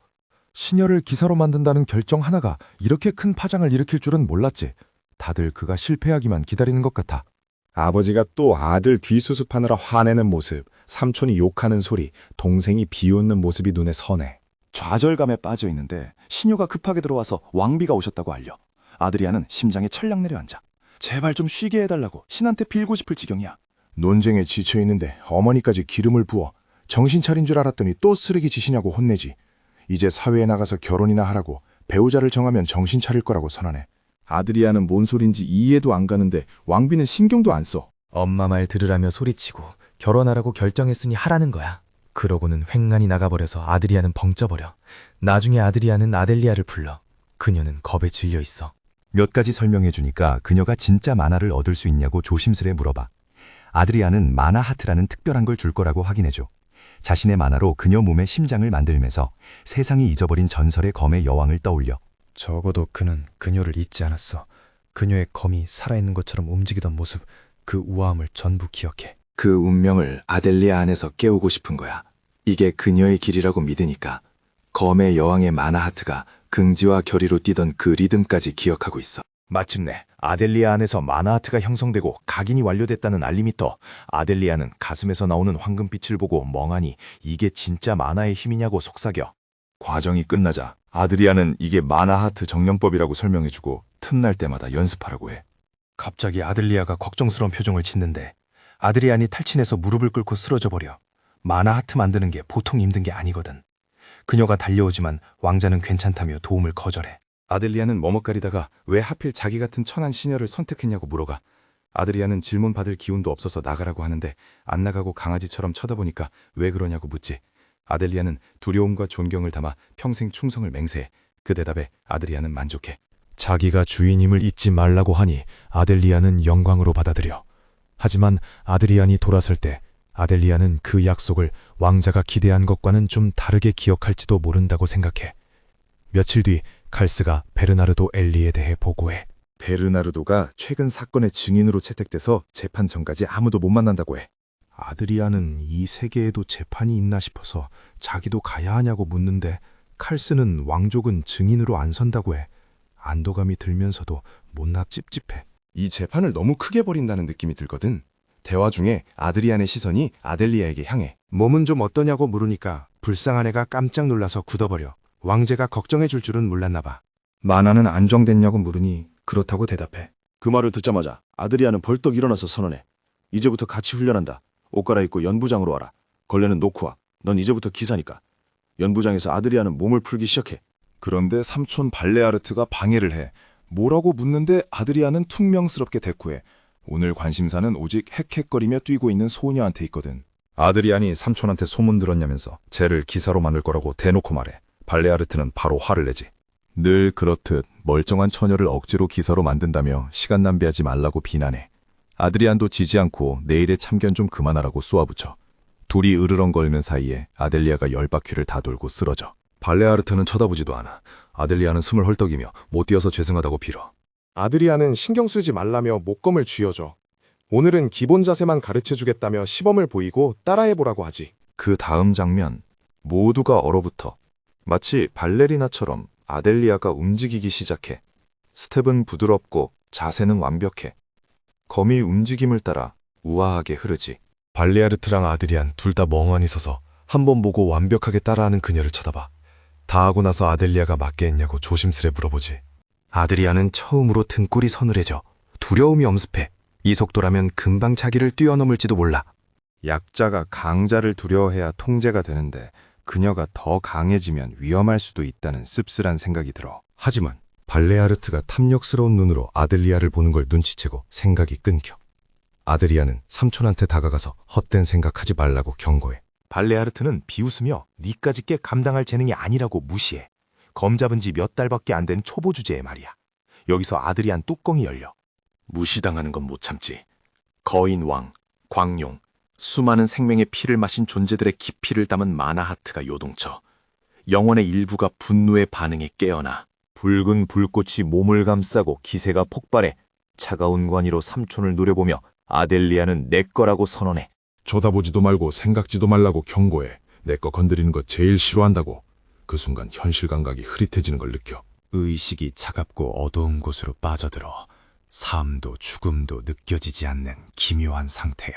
시녀를 기사로 만든다는 결정 하나가 이렇게 큰 파장을 일으킬 줄은 몰랐지. 다들 그가 실패하기만 기다리는 것 같아. 아버지가 또 아들 뒤수습하느라 화내는 모습, 삼촌이 욕하는 소리, 동생이 비웃는 모습이 눈에 선해. 좌절감에 빠져 있는데 시녀가 급하게 들어와서 왕비가 오셨다고 알려. 아드리아는 심장에 철량 내려앉아. 제발 좀 쉬게 해달라고 신한테 빌고 싶을 지경이야. 논쟁에 지쳐있는데 어머니까지 기름을 부어 정신 차린 줄 알았더니 또 쓰레기 짓이냐고 혼내지. 이제 사회에 나가서 결혼이나 하라고 배우자를 정하면 정신 차릴 거라고 선언해. 아드리아는 뭔 소린지 이해도 안 가는데 왕비는 신경도 안 써. 엄마 말 들으라며 소리치고 결혼하라고 결정했으니 하라는 거야. 그러고는 횡간히 나가버려서 아드리아는 벙쪄버려. 나중에 아드리아는 아델리아를 불러. 그녀는 겁에 질려 있어. 몇 가지 설명해 주니까 그녀가 진짜 만화를 얻을 수 있냐고 조심스레 물어봐. 아드리아는 만화 하트라는 특별한 걸 줄 거라고 확인해줘. 자신의 만화로 그녀 몸의 심장을 만들면서 세상이 잊어버린 전설의 검의 여왕을 떠올려. 적어도 그는 그녀를 잊지 않았어. 그녀의 검이 살아있는 것처럼 움직이던 모습, 그 우아함을 전부 기억해. 그 운명을 아델리아 안에서 깨우고 싶은 거야. 이게 그녀의 길이라고 믿으니까. 검의 여왕의 만화 하트가 긍지와 결의로 뛰던 그 리듬까지 기억하고 있어. 마침내 아델리아 안에서 만화하트가 형성되고 각인이 완료됐다는 알림이 떠 아델리아는 가슴에서 나오는 황금빛을 보고 멍하니 이게 진짜 만화의 힘이냐고 속삭여. 과정이 끝나자 아드리아는 이게 마나하트 정령법이라고 설명해주고 틈날 때마다 연습하라고 해. 갑자기 아들리아가 걱정스러운 표정을 짓는데 아드리안이 탈진해서 무릎을 꿇고 쓰러져 버려. 마나하트 만드는 게 보통 힘든 게 아니거든. 그녀가 달려오지만 왕자는 괜찮다며 도움을 거절해. 아델리아는 머뭇거리다가 왜 하필 자기 같은 천한 시녀를 선택했냐고 물어가. 아드리아는 질문 받을 기운도 없어서 나가라고 하는데 안 나가고 강아지처럼 쳐다보니까 왜 그러냐고 묻지. 아델리아는 두려움과 존경을 담아 평생 충성을 맹세해. 그 대답에 아드리아는 만족해. 자기가 주인임을 잊지 말라고 하니 아델리아는 영광으로 받아들여. 하지만 아드리안이 돌아설 때 아델리아는 그 약속을 왕자가 기대한 것과는 좀 다르게 기억할지도 모른다고 생각해. 며칠 뒤 칼스가 베르나르도 엘리에 대해 보고해. 베르나르도가 최근 사건의 증인으로 채택돼서 재판 전까지 아무도 못 만난다고 해. 아드리아는 이 세계에도 재판이 있나 싶어서 자기도 가야 하냐고 묻는데 칼스는 왕족은 증인으로 안 선다고 해. 안도감이 들면서도 못나 찝찝해. 이 재판을 너무 크게 벌인다는 느낌이 들거든. 대화 중에 아드리안의 시선이 아델리아에게 향해. 몸은 좀 어떠냐고 물으니까 불쌍한 애가 깜짝 놀라서 굳어버려. 왕제가 걱정해 줄 줄은 몰랐나 봐. 만화는 안정됐냐고 물으니 그렇다고 대답해. 그 말을 듣자마자 아드리아는 벌떡 일어나서 선언해. 이제부터 같이 훈련한다. 옷 갈아입고 연부장으로 와라. 걸레는 놓고 와. 넌 이제부터 기사니까. 연부장에서 아드리아는 몸을 풀기 시작해. 그런데 삼촌 발레아르트가 방해를 해. 뭐라고 묻는데 아드리아는 퉁명스럽게 대꾸해. 오늘 관심사는 오직 헥헥거리며 뛰고 있는 소녀한테 있거든. 아드리안이 삼촌한테 소문 들었냐면서 쟤를 기사로 만들 거라고 대놓고 말해. 발레아르트는 바로 화를 내지. 늘 그렇듯 멀쩡한 처녀를 억지로 기사로 만든다며 시간 낭비하지 말라고 비난해. 아드리안도 지지 않고 내일의 참견 좀 그만하라고 쏘아붙여. 둘이 으르렁거리는 사이에 아델리아가 10바퀴를 다 돌고 쓰러져. 발레아르트는 쳐다보지도 않아. 아델리아는 숨을 헐떡이며 못 뛰어서 죄송하다고 빌어. 아드리아는 신경 쓰지 말라며 목검을 쥐어줘. 오늘은 기본 자세만 가르쳐주겠다며 시범을 보이고 따라해보라고 하지. 그 다음 장면, 모두가 얼어붙어. 마치 발레리나처럼 아델리아가 움직이기 시작해. 스텝은 부드럽고 자세는 완벽해. 검이 움직임을 따라 우아하게 흐르지. 발레아르트랑 아드리안 둘 다 멍하니 서서 한 번 보고 완벽하게 따라하는 그녀를 쳐다봐. 다 하고 나서 아델리아가 맞게 했냐고 조심스레 물어보지. 아드리아는 처음으로 등골이 서늘해져. 두려움이 엄습해. 이 속도라면 금방 자기를 뛰어넘을지도 몰라. 약자가 강자를 두려워해야 통제가 되는데 그녀가 더 강해지면 위험할 수도 있다는 씁쓸한 생각이 들어. 하지만 발레아르트가 탐욕스러운 눈으로 아델리아를 보는 걸 눈치채고 생각이 끊겨. 아드리아는 삼촌한테 다가가서 헛된 생각하지 말라고 경고해. 발레아르트는 비웃으며 니까짓 게 감당할 재능이 아니라고 무시해. 검 잡은 지 몇 달밖에 안 된 초보 주제에 말이야. 여기서 아드리안 뚜껑이 열려. 무시당하는 건 못 참지. 거인 왕, 광룡, 수많은 생명의 피를 마신 존재들의 깊이를 담은 마나하트가 요동쳐. 영혼의 일부가 분노의 반응에 깨어나. 붉은 불꽃이 몸을 감싸고 기세가 폭발해. 차가운 관이로 삼촌을 노려보며 아델리아는 내 거라고 선언해. 쳐다보지도 말고 생각지도 말라고 경고해. 내 거 건드리는 거 제일 싫어한다고. 그 순간 현실 감각이 흐릿해지는 걸 느껴. 의식이 차갑고 어두운 곳으로 빠져들어 삶도 죽음도 느껴지지 않는 기묘한 상태야.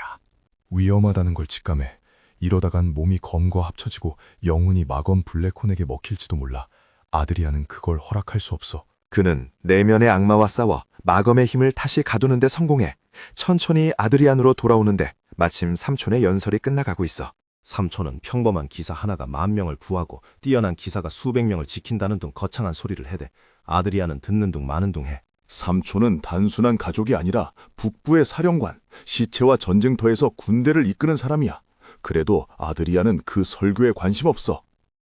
위험하다는 걸 직감해. 이러다간 몸이 검과 합쳐지고 영혼이 마검 블랙혼에게 먹힐지도 몰라. 아드리아는 그걸 허락할 수 없어. 그는 내면의 악마와 싸워 마검의 힘을 다시 가두는 데 성공해. 천천히 아드리안으로 돌아오는데 마침 삼촌의 연설이 끝나가고 있어. 삼촌은 평범한 기사 하나가 10,000명을 구하고 뛰어난 기사가 수백 명을 지킨다는 둥 거창한 소리를 해대. 아드리아는 듣는 둥 마는 둥 해. 삼촌은 단순한 가족이 아니라 북부의 사령관, 시체와 전쟁터에서 군대를 이끄는 사람이야. 그래도 아드리아는 그 설교에 관심 없어.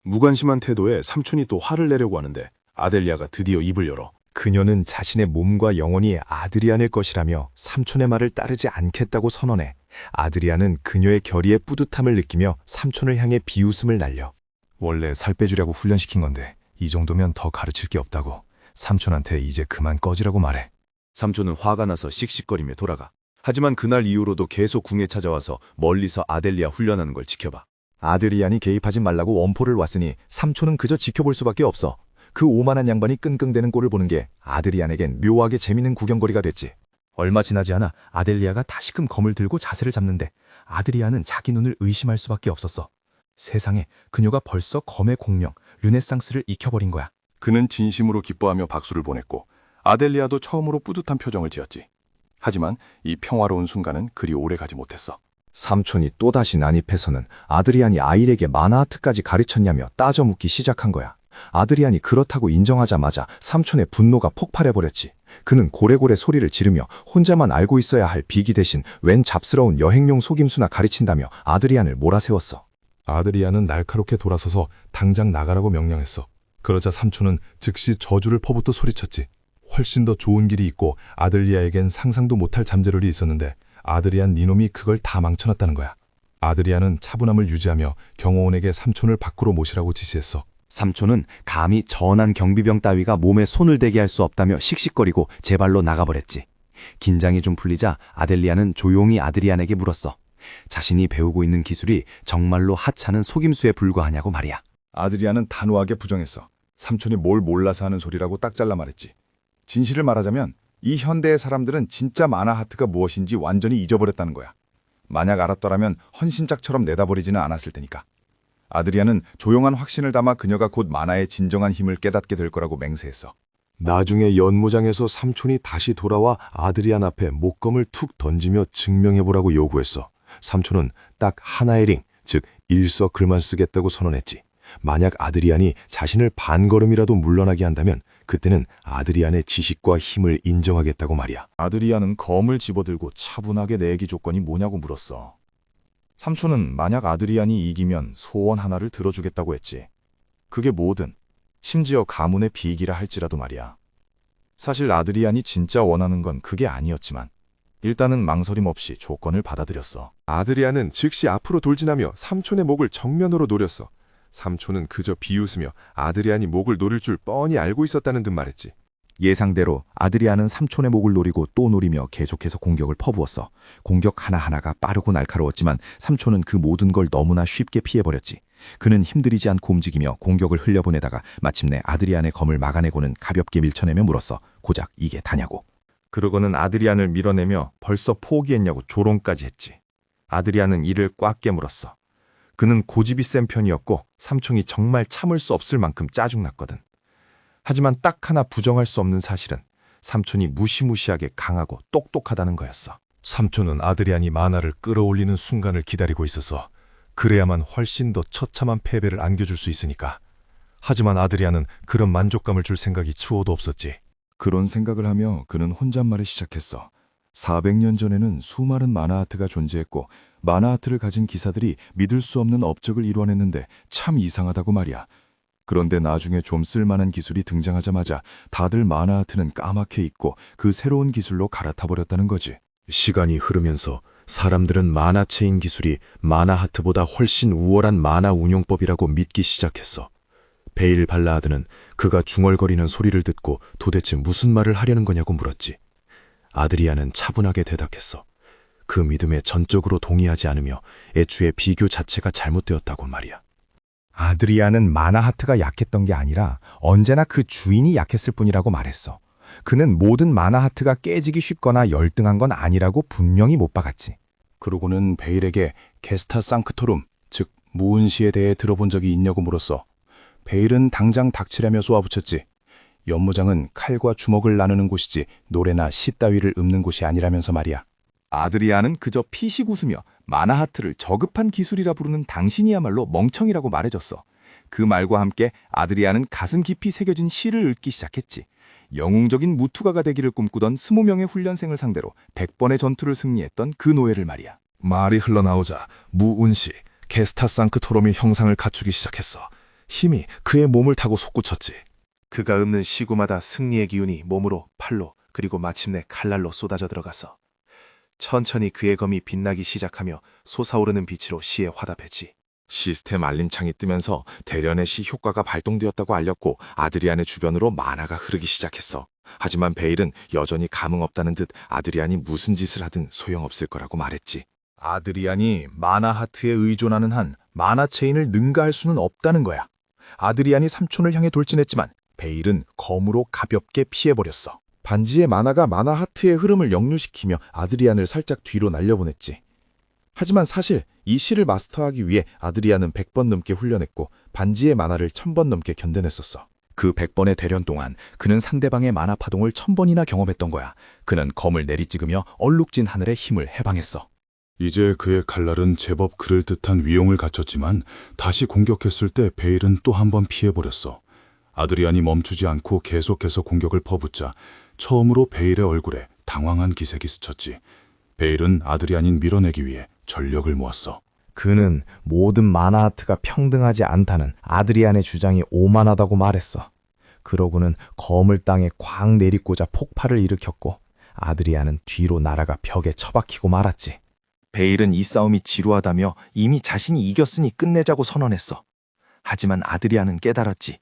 무관심한 태도에 삼촌이 또 화를 내려고 하는데 아델리아가 드디어 입을 열어. 그녀는 자신의 몸과 영혼이 아드리안일 것이라며 삼촌의 말을 따르지 않겠다고 선언해. 아드리안은 그녀의 결의에 뿌듯함을 느끼며 삼촌을 향해 비웃음을 날려. 원래 살 빼주려고 훈련시킨 건데 이 정도면 더 가르칠 게 없다고. 삼촌한테 이제 그만 꺼지라고 말해. 삼촌은 화가 나서 씩씩거리며 돌아가. 하지만 그날 이후로도 계속 궁에 찾아와서 멀리서 아델리아 훈련하는 걸 지켜봐. 아드리안이 개입하지 말라고 원포를 왔으니 삼촌은 그저 지켜볼 수밖에 없어. 그 오만한 양반이 끙끙대는 꼴을 보는 게 아드리안에겐 묘하게 재밌는 구경거리가 됐지. 얼마 지나지 않아 아델리아가 다시금 검을 들고 자세를 잡는데 아드리아는 자기 눈을 의심할 수밖에 없었어. 세상에 그녀가 벌써 검의 공명, 르네상스를 익혀버린 거야. 그는 진심으로 기뻐하며 박수를 보냈고 아델리아도 처음으로 뿌듯한 표정을 지었지. 하지만 이 평화로운 순간은 그리 오래 가지 못했어. 삼촌이 또다시 난입해서는 아드리안이 아일에게 마나하트까지 가르쳤냐며 따져 묻기 시작한 거야. 아드리안이 그렇다고 인정하자마자 삼촌의 분노가 폭발해버렸지. 그는 고래고래 소리를 지르며 혼자만 알고 있어야 할 비기 대신 웬 잡스러운 여행용 속임수나 가르친다며 아드리안을 몰아세웠어. 아드리안은 날카롭게 돌아서서 당장 나가라고 명령했어. 그러자 삼촌은 즉시 저주를 퍼붓고 소리쳤지. 훨씬 더 좋은 길이 있고 아들리아에겐 상상도 못할 잠재력이 있었는데 아드리안 니놈이 그걸 다 망쳐놨다는 거야. 아드리안은 차분함을 유지하며 경호원에게 삼촌을 밖으로 모시라고 지시했어. 삼촌은 감히 전한 경비병 따위가 몸에 손을 대게 할 수 없다며 씩씩거리고 제 발로 나가버렸지. 긴장이 좀 풀리자 아델리아는 조용히 아드리안에게 물었어. 자신이 배우고 있는 기술이 정말로 하찮은 속임수에 불과하냐고 말이야. 아드리안은 단호하게 부정했어. 삼촌이 뭘 몰라서 하는 소리라고 딱 잘라 말했지. 진실을 말하자면 이 현대의 사람들은 진짜 마나하트가 무엇인지 완전히 잊어버렸다는 거야. 만약 알았더라면 헌신짝처럼 내다버리지는 않았을 테니까. 아드리안은 조용한 확신을 담아 그녀가 곧 마나의 진정한 힘을 깨닫게 될 거라고 맹세했어. 나중에 연무장에서 삼촌이 다시 돌아와 아드리안 앞에 목검을 툭 던지며 증명해보라고 요구했어. 삼촌은 딱 하나의 링, 즉 일서클만 쓰겠다고 선언했지. 만약 아드리안이 자신을 반걸음이라도 물러나게 한다면 그때는 아드리안의 지식과 힘을 인정하겠다고 말이야. 아드리안은 검을 집어들고 차분하게 내기 조건이 뭐냐고 물었어. 삼촌은 만약 아드리안이 이기면 소원 하나를 들어주겠다고 했지. 그게 뭐든, 심지어 가문의 비익이라 할지라도 말이야. 사실 아드리안이 진짜 원하는 건 그게 아니었지만 일단은 망설임 없이 조건을 받아들였어. 아드리안은 즉시 앞으로 돌진하며 삼촌의 목을 정면으로 노렸어. 삼촌은 그저 비웃으며 아드리안이 목을 노릴 줄 뻔히 알고 있었다는 듯 말했지. 예상대로 아드리안은 삼촌의 목을 노리고 또 노리며 계속해서 공격을 퍼부었어. 공격 하나하나가 빠르고 날카로웠지만 삼촌은 그 모든 걸 너무나 쉽게 피해버렸지. 그는 힘들이지 않고 움직이며 공격을 흘려보내다가 마침내 아드리안의 검을 막아내고는 가볍게 밀쳐내며 물었어. 고작 이게 다냐고. 그러고는 아드리안을 밀어내며 벌써 포기했냐고 조롱까지 했지. 아드리안은 이를 꽉 깨물었어. 그는 고집이 센 편이었고 삼촌이 정말 참을 수 없을 만큼 짜증났거든. 하지만 딱 하나 부정할 수 없는 사실은 삼촌이 무시무시하게 강하고 똑똑하다는 거였어. 삼촌은 아드리안이 마나를 끌어올리는 순간을 기다리고 있어서 그래야만 훨씬 더 처참한 패배를 안겨줄 수 있으니까. 하지만 아드리안은 그런 만족감을 줄 생각이 추호도 없었지. 그런 생각을 하며 그는 혼잣말을 시작했어. 400년 전에는 수많은 마나하트가 존재했고 마나하트를 가진 기사들이 믿을 수 없는 업적을 이뤄냈는데 참 이상하다고 말이야. 그런데 나중에 좀 쓸만한 기술이 등장하자마자 다들 마나하트는 까맣게 잊고 그 새로운 기술로 갈아타버렸다는 거지. 시간이 흐르면서 사람들은 마나체인 기술이 마나하트보다 훨씬 우월한 마나 운용법이라고 믿기 시작했어. 베일 발라하드는 그가 중얼거리는 소리를 듣고 도대체 무슨 말을 하려는 거냐고 물었지. 아드리안은 차분하게 대답했어. 그 믿음에 전적으로 동의하지 않으며 애초에 비교 자체가 잘못되었다고 말이야. 아드리안은 마나하트가 약했던 게 아니라 언제나 그 주인이 약했을 뿐이라고 말했어. 그는 모든 마나하트가 깨지기 쉽거나 열등한 건 아니라고 분명히 못 박았지. 그러고는 베일에게 게스타 상크토룸, 즉 무은시에 대해 들어본 적이 있냐고 물었어. 베일은 당장 닥치라며 쏘아붙였지. 연무장은 칼과 주먹을 나누는 곳이지 노래나 시 따위를 읊는 곳이 아니라면서 말이야. 아드리안은 그저 피식 웃으며 마나하트를 저급한 기술이라 부르는 당신이야말로 멍청이라고 말해줬어. 그 말과 함께 아드리안은 가슴 깊이 새겨진 시를 읊기 시작했지. 영웅적인 무투가가 되기를 꿈꾸던 20명의 훈련생을 상대로 100번의 전투를 승리했던 그 노예를 말이야. 말이 흘러나오자 무운시 게스타 상크토롬이 형상을 갖추기 시작했어. 힘이 그의 몸을 타고 솟구쳤지. 그가 읊는 시구마다 승리의 기운이 몸으로, 팔로, 그리고 마침내 칼날로 쏟아져 들어갔어. 천천히 그의 검이 빛나기 시작하며 솟아오르는 빛으로 시에 화답했지. 시스템 알림창이 뜨면서 대련의 시 효과가 발동되었다고 알렸고 아드리안의 주변으로 만화가 흐르기 시작했어. 하지만 베일은 여전히 감흥 없다는 듯 아드리안이 무슨 짓을 하든 소용없을 거라고 말했지. 아드리안이 마나하트에 의존하는 한 마나체인을 능가할 수는 없다는 거야. 아드리안이 삼촌을 향해 돌진했지만 베일은 검으로 가볍게 피해버렸어. 반지의 마나가 마나하트의 흐름을 역류시키며 아드리안을 살짝 뒤로 날려보냈지. 하지만 사실 이 시를 마스터하기 위해 아드리아는 100번 넘게 훈련했고 반지의 만화를 1000번 넘게 견뎌냈었어. 그 100번의 대련 동안 그는 상대방의 만화 파동을 1000번이나 경험했던 거야. 그는 검을 내리찍으며 얼룩진 하늘의 힘을 해방했어. 이제 그의 칼날은 제법 그럴듯한 위용을 갖췄지만 다시 공격했을 때 베일은 또 한 번 피해버렸어. 아드리안이 멈추지 않고 계속해서 공격을 퍼붓자 처음으로 베일의 얼굴에 당황한 기색이 스쳤지. 베일은 아드리안이 밀어내기 위해 전력을 모았어. 그는 모든 만화아트가 평등하지 않다는 아드리안의 주장이 오만하다고 말했어. 그러고는 검을 땅에 쾅 내리꽂아 폭발을 일으켰고 아드리안은 뒤로 날아가 벽에 처박히고 말았지. 베일은 이 싸움이 지루하다며 이미 자신이 이겼으니 끝내자고 선언했어. 하지만 아드리안은 깨달았지.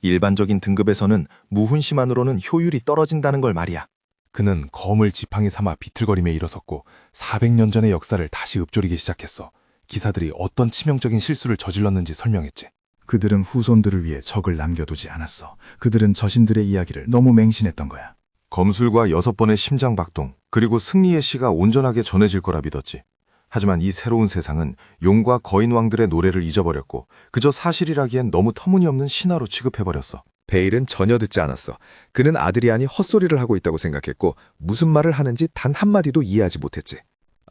일반적인 등급에서는 무훈시만으로는 효율이 떨어진다는 걸 말이야. 그는 검을 지팡이 삼아 비틀거리며 일어섰고 400년 전의 역사를 다시 읊조리기 시작했어. 기사들이 어떤 치명적인 실수를 저질렀는지 설명했지. 그들은 후손들을 위해 적을 남겨두지 않았어. 그들은 자신들의 이야기를 너무 맹신했던 거야. 검술과 6번의 심장박동, 그리고 승리의 시가 온전하게 전해질 거라 믿었지. 하지만 이 새로운 세상은 용과 거인왕들의 노래를 잊어버렸고 그저 사실이라기엔 너무 터무니없는 신화로 취급해버렸어. 베일은 전혀 듣지 않았어. 그는 아드리안이 헛소리를 하고 있다고 생각했고 무슨 말을 하는지 단 한마디도 이해하지 못했지.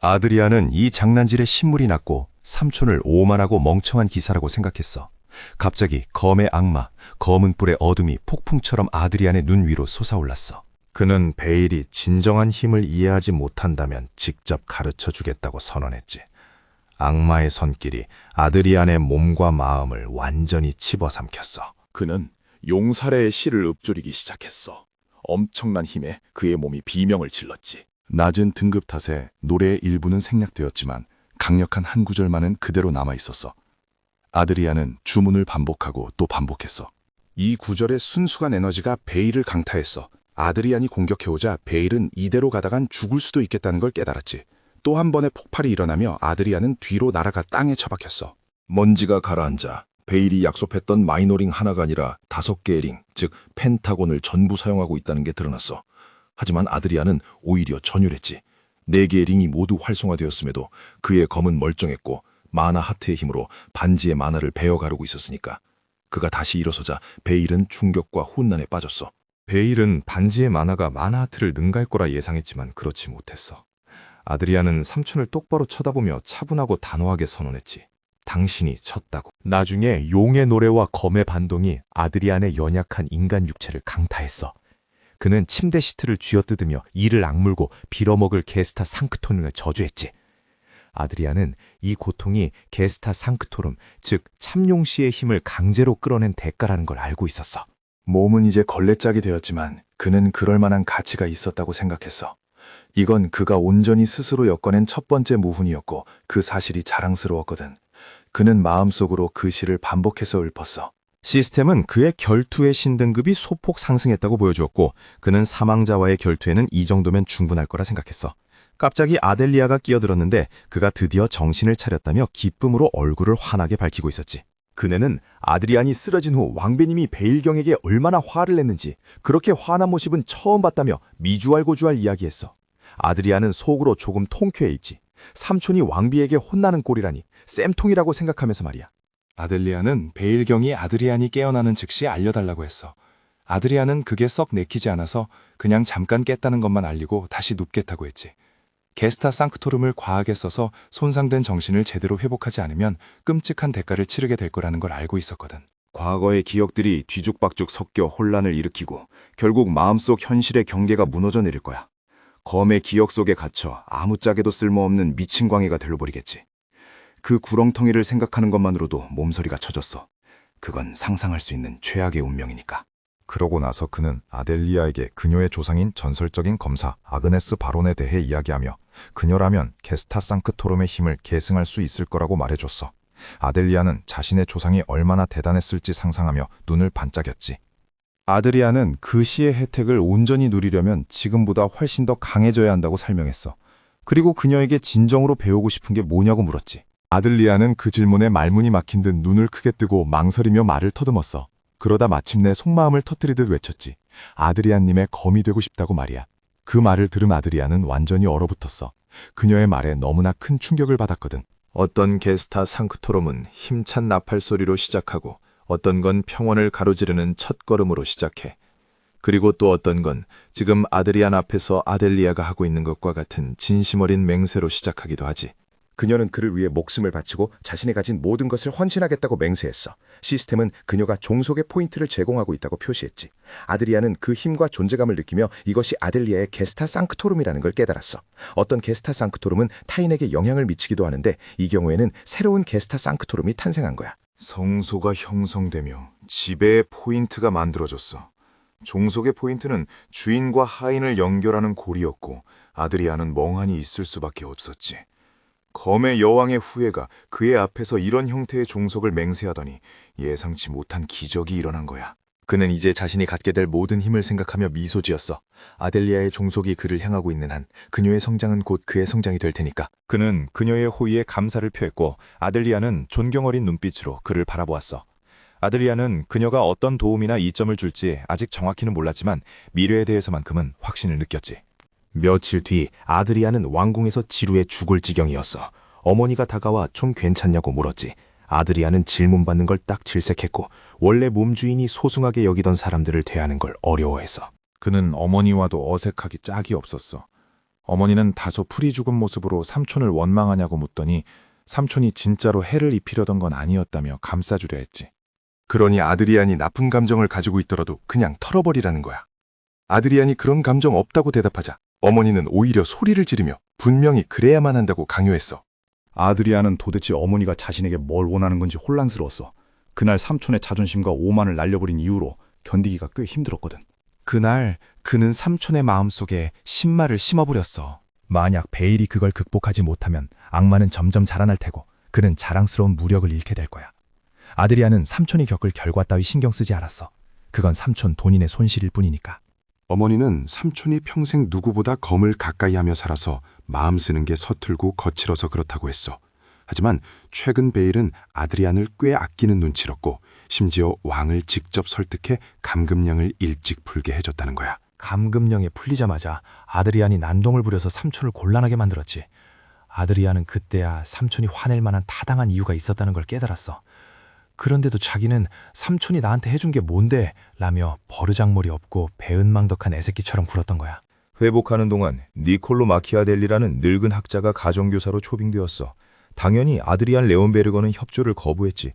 아드리안은 이 장난질에 신물이 났고 삼촌을 오만하고 멍청한 기사라고 생각했어. 갑자기 검의 악마, 검은 뿔의 어둠이 폭풍처럼 아드리안의 눈 위로 솟아올랐어. 그는 베일이 진정한 힘을 이해하지 못한다면 직접 가르쳐 주겠다고 선언했지. 악마의 손길이 아드리안의 몸과 마음을 완전히 집어삼켰어. 그는 용사래의 시를 읊조리기 시작했어. 엄청난 힘에 그의 몸이 비명을 질렀지. 낮은 등급 탓에 노래의 일부는 생략되었지만 강력한 한 구절만은 그대로 남아있었어. 아드리안은 주문을 반복하고 또 반복했어. 이 구절의 순수한 에너지가 베일을 강타했어. 아드리안이 공격해오자 베일은 이대로 가다간 죽을 수도 있겠다는 걸 깨달았지. 또 한 번의 폭발이 일어나며 아드리안은 뒤로 날아가 땅에 처박혔어. 먼지가 가라앉아 베일이 약속했던 마이너링 하나가 아니라 5개의 링, 즉 펜타곤을 전부 사용하고 있다는 게 드러났어. 하지만 아드리안은 오히려 전율했지. 4개의 링이 모두 활성화되었음에도 그의 검은 멀쩡했고 마나 하트의 힘으로 반지의 마나를 베어 가르고 있었으니까. 그가 다시 일어서자 베일은 충격과 혼란에 빠졌어. 베일은 반지의 마나가 마나하트를 능가할 거라 예상했지만 그렇지 못했어. 아드리안은 삼촌을 똑바로 쳐다보며 차분하고 단호하게 선언했지. 당신이 쳤다고. 나중에 용의 노래와 검의 반동이 아드리안의 연약한 인간 육체를 강타했어. 그는 침대 시트를 쥐어뜯으며 이를 악물고 빌어먹을 게스타 상크토름을 저주했지. 아드리안은 이 고통이 게스타 상크토름, 즉 참용시의 힘을 강제로 끌어낸 대가라는 걸 알고 있었어. 몸은 이제 걸레짝이 되었지만 그는 그럴 만한 가치가 있었다고 생각했어. 이건 그가 온전히 스스로 엮어낸 첫 번째 무훈이었고 그 사실이 자랑스러웠거든. 그는 마음속으로 그 시를 반복해서 읊었어. 시스템은 그의 결투의 신등급이 소폭 상승했다고 보여주었고 그는 사망자와의 결투에는 이 정도면 충분할 거라 생각했어. 갑자기 아델리아가 끼어들었는데 그가 드디어 정신을 차렸다며 기쁨으로 얼굴을 환하게 밝히고 있었지. 그네는 아드리안이 쓰러진 후 왕배님이 베일경에게 얼마나 화를 냈는지 그렇게 화난 모습은 처음 봤다며 미주알고주알 이야기했어. 아드리안은 속으로 조금 통쾌해 있지. 삼촌이 왕비에게 혼나는 꼴이라니 쌤통이라고 생각하면서 말이야. 아델리아는 베일경이 아드리안이 깨어나는 즉시 알려달라고 했어. 아드리안은 그게 썩 내키지 않아서 그냥 잠깐 깼다는 것만 알리고 다시 눕겠다고 했지. 게스타 상크토름을 과하게 써서 손상된 정신을 제대로 회복하지 않으면 끔찍한 대가를 치르게 될 거라는 걸 알고 있었거든. 과거의 기억들이 뒤죽박죽 섞여 혼란을 일으키고 결국 마음속 현실의 경계가 무너져 내릴 거야. 검의 기억 속에 갇혀 아무짝에도 쓸모없는 미친 광해가 되어버리겠지. 그 구렁텅이를 생각하는 것만으로도 몸서리가 쳐졌어. 그건 상상할 수 있는 최악의 운명이니까. 그러고 나서 그는 아델리아에게 그녀의 조상인 전설적인 검사 아그네스 바론에 대해 이야기하며 그녀라면 게스타 상크토름의 힘을 계승할 수 있을 거라고 말해줬어. 아델리아는 자신의 조상이 얼마나 대단했을지 상상하며 눈을 반짝였지. 아드리안은 그 시의 혜택을 온전히 누리려면 지금보다 훨씬 더 강해져야 한다고 설명했어. 그리고 그녀에게 진정으로 배우고 싶은 게 뭐냐고 물었지. 아들리아는 그 질문에 말문이 막힌 듯 눈을 크게 뜨고 망설이며 말을 터듬었어. 그러다 마침내 속마음을 터뜨리듯 외쳤지. 아드리안님의 검이 되고 싶다고 말이야. 그 말을 들은 아드리안은 완전히 얼어붙었어. 그녀의 말에 너무나 큰 충격을 받았거든. 어떤 게스타 상크토름은 힘찬 나팔 소리로 시작하고 어떤 건 평원을 가로지르는 첫걸음으로 시작해. 그리고 또 어떤 건 지금 아드리안 앞에서 아델리아가 하고 있는 것과 같은 진심 어린 맹세로 시작하기도 하지. 그녀는 그를 위해 목숨을 바치고 자신이 가진 모든 것을 헌신하겠다고 맹세했어. 시스템은 그녀가 종속의 포인트를 제공하고 있다고 표시했지. 아드리아는 그 힘과 존재감을 느끼며 이것이 아델리아의 게스타 상크토름이라는 걸 깨달았어. 어떤 게스타 상크토름은 타인에게 영향을 미치기도 하는데 이 경우에는 새로운 게스타 상크토름이 탄생한 거야. 성소가 형성되며 지배의 포인트가 만들어졌어. 종속의 포인트는 주인과 하인을 연결하는 고리였고 아드리아는 멍하니 있을 수밖에 없었지. 검의 여왕의 후예가 그의 앞에서 이런 형태의 종속을 맹세하더니 예상치 못한 기적이 일어난 거야. 그는 이제 자신이 갖게 될 모든 힘을 생각하며 미소 지었어. 아델리아의 종속이 그를 향하고 있는 한 그녀의 성장은 곧 그의 성장이 될 테니까. 그는 그녀의 호의에 감사를 표했고 아델리아는 존경 어린 눈빛으로 그를 바라보았어. 아델리아는 그녀가 어떤 도움이나 이점을 줄지 아직 정확히는 몰랐지만 미래에 대해서만큼은 확신을 느꼈지. 며칠 뒤 아드리아는 왕궁에서 지루해 죽을 지경이었어. 어머니가 다가와 좀 괜찮냐고 물었지. 아드리아는 질문받는 걸 딱 질색했고 원래 몸주인이 소중하게 여기던 사람들을 대하는 걸 어려워했어. 그는 어머니와도 어색하기 짝이 없었어. 어머니는 다소 풀이 죽은 모습으로 삼촌을 원망하냐고 묻더니 삼촌이 진짜로 해를 입히려던 건 아니었다며 감싸주려 했지. 그러니 아드리안이 나쁜 감정을 가지고 있더라도 그냥 털어버리라는 거야. 아드리안이 그런 감정 없다고 대답하자 어머니는 오히려 소리를 지르며 분명히 그래야만 한다고 강요했어. 아드리아는 도대체 어머니가 자신에게 뭘 원하는 건지 혼란스러웠어. 그날 삼촌의 자존심과 오만을 날려버린 이후로 견디기가 꽤 힘들었거든. 그날 그는 삼촌의 마음속에 신마를 심어버렸어. 만약 베일이 그걸 극복하지 못하면 악마는 점점 자라날 테고 그는 자랑스러운 무력을 잃게 될 거야. 아드리아는 삼촌이 겪을 결과 따위 신경 쓰지 않았어. 그건 삼촌 본인의 손실일 뿐이니까. 어머니는 삼촌이 평생 누구보다 검을 가까이 하며 살아서 마음 쓰는 게 서툴고 거칠어서 그렇다고 했어. 하지만 최근 베일은 아드리안을 꽤 아끼는 눈치였고 심지어 왕을 직접 설득해 감금령을 일찍 풀게 해줬다는 거야. 감금령이 풀리자마자 아드리안이 난동을 부려서 삼촌을 곤란하게 만들었지. 아드리안은 그때야 삼촌이 화낼 만한 타당한 이유가 있었다는 걸 깨달았어. 그런데도 자기는 삼촌이 나한테 해준 게 뭔데? 라며 버르장머리 없고 배은망덕한 애새끼처럼 굴었던 거야. 회복하는 동안 니콜로 마키아델리라는 늙은 학자가 가정교사로 초빙되었어. 당연히 아드리안 레온베르거는 협조를 거부했지.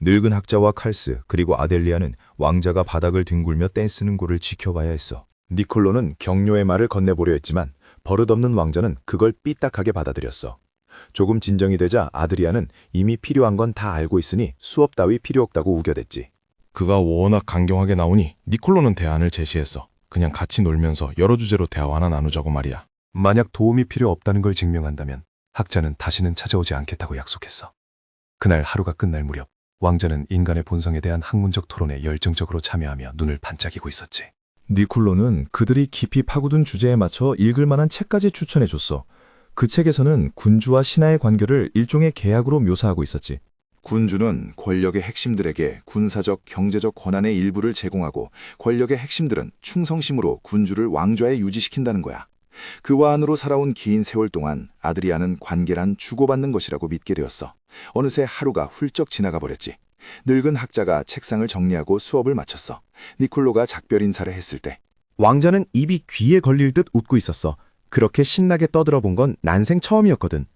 늙은 학자와 칼스 그리고 아델리아는 왕자가 바닥을 뒹굴며 댄스는 골을 지켜봐야 했어. 니콜로는 격려의 말을 건네보려 했지만 버릇없는 왕자는 그걸 삐딱하게 받아들였어. 조금 진정이 되자 아드리아는 이미 필요한 건 다 알고 있으니 수업 따위 필요 없다고 우겨댔지. 그가 워낙 강경하게 나오니 니콜로는 대안을 제시했어. 그냥 같이 놀면서 여러 주제로 대화나 나누자고 말이야. 만약 도움이 필요 없다는 걸 증명한다면 학자는 다시는 찾아오지 않겠다고 약속했어. 그날 하루가 끝날 무렵 왕자는 인간의 본성에 대한 학문적 토론에 열정적으로 참여하며 눈을 반짝이고 있었지. 니콜로는 그들이 깊이 파고든 주제에 맞춰 읽을 만한 책까지 추천해줬어. 그 책에서는 군주와 신하의 관계를 일종의 계약으로 묘사하고 있었지. 군주는 권력의 핵심들에게 군사적, 경제적 권한의 일부를 제공하고 권력의 핵심들은 충성심으로 군주를 왕좌에 유지시킨다는 거야. 그와 안으로 살아온 긴 세월 동안 아드리아는 관계란 주고받는 것이라고 믿게 되었어. 어느새 하루가 훌쩍 지나가 버렸지. 늙은 학자가 책상을 정리하고 수업을 마쳤어. 니콜로가 작별 인사를 했을 때 왕자는 입이 귀에 걸릴 듯 웃고 있었어. 그렇게 신나게 떠들어본 건 난생 처음이었거든.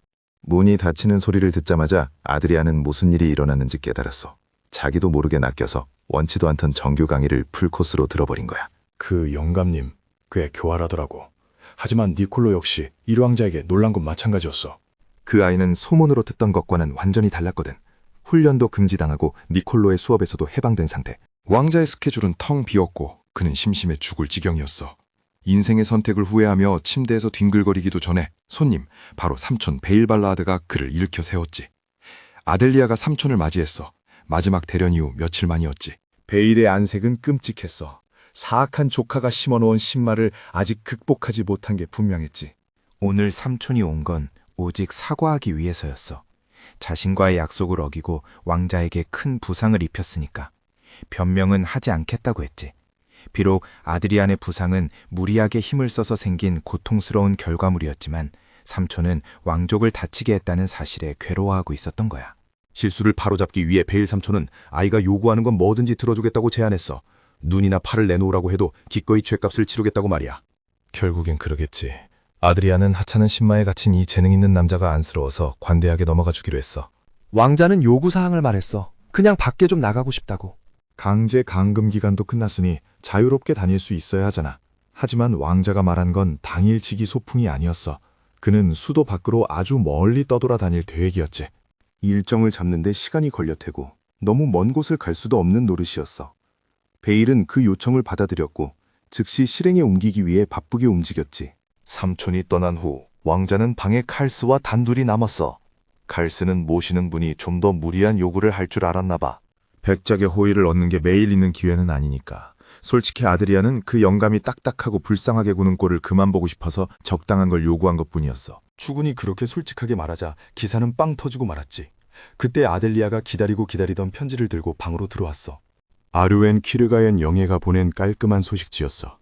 문이 닫히는 소리를 듣자마자 아드리아는 무슨 일이 일어났는지 깨달았어. 자기도 모르게 낚여서 원치도 않던 정규 강의를 풀코스로 들어버린 거야. 그 영감님 꽤 교활하더라고. 하지만 니콜로 역시 일왕자에게 놀란 건 마찬가지였어. 그 아이는 소문으로 듣던 것과는 완전히 달랐거든. 훈련도 금지당하고 니콜로의 수업에서도 해방된 상태. 왕자의 스케줄은 텅 비었고 그는 심심해 죽을 지경이었어. 인생의 선택을 후회하며 침대에서 뒹굴거리기도 전에 손님, 바로 삼촌 베일발라드가 그를 일으켜 세웠지. 아델리아가 삼촌을 맞이했어. 마지막 대련 이후 며칠 만이었지. 베일의 안색은 끔찍했어. 사악한 조카가 심어놓은 신마를 아직 극복하지 못한 게 분명했지. 오늘 삼촌이 온 건 오직 사과하기 위해서였어. 자신과의 약속을 어기고 왕자에게 큰 부상을 입혔으니까. 변명은 하지 않겠다고 했지. 비록 아드리안의 부상은 무리하게 힘을 써서 생긴 고통스러운 결과물이었지만 삼촌은 왕족을 다치게 했다는 사실에 괴로워하고 있었던 거야. 실수를 바로잡기 위해 베일 삼촌은 아이가 요구하는 건 뭐든지 들어주겠다고 제안했어. 눈이나 팔을 내놓으라고 해도 기꺼이 죗값을 치르겠다고 말이야. 결국엔 그러겠지. 아드리아는 하찮은 신마에 갇힌 이 재능 있는 남자가 안쓰러워서 관대하게 넘어가 주기로 했어. 왕자는 요구사항을 말했어. 그냥 밖에 좀 나가고 싶다고. 강제 감금 기간도 끝났으니 자유롭게 다닐 수 있어야 하잖아. 하지만 왕자가 말한 건 당일치기 소풍이 아니었어. 그는 수도 밖으로 아주 멀리 떠돌아 다닐 계획이었지. 일정을 잡는데 시간이 걸려 태고 너무 먼 곳을 갈 수도 없는 노릇이었어. 베일은 그 요청을 받아들였고 즉시 실행에 옮기기 위해 바쁘게 움직였지. 삼촌이 떠난 후 왕자는 방에 칼스와 단둘이 남았어. 칼스는 모시는 분이 좀 더 무리한 요구를 할 줄 알았나 봐. 백작의 호의를 얻는 게 매일 있는 기회는 아니니까. 솔직히 아드리아는 그 영감이 딱딱하고 불쌍하게 구는 꼴을 그만 보고 싶어서 적당한 걸 요구한 것뿐이었어. 추군이 그렇게 솔직하게 말하자 기사는 빵 터지고 말았지. 그때 아델리아가 기다리던 편지를 들고 방으로 들어왔어. 아르웬 키르가엔 영예가 보낸 깔끔한 소식지였어.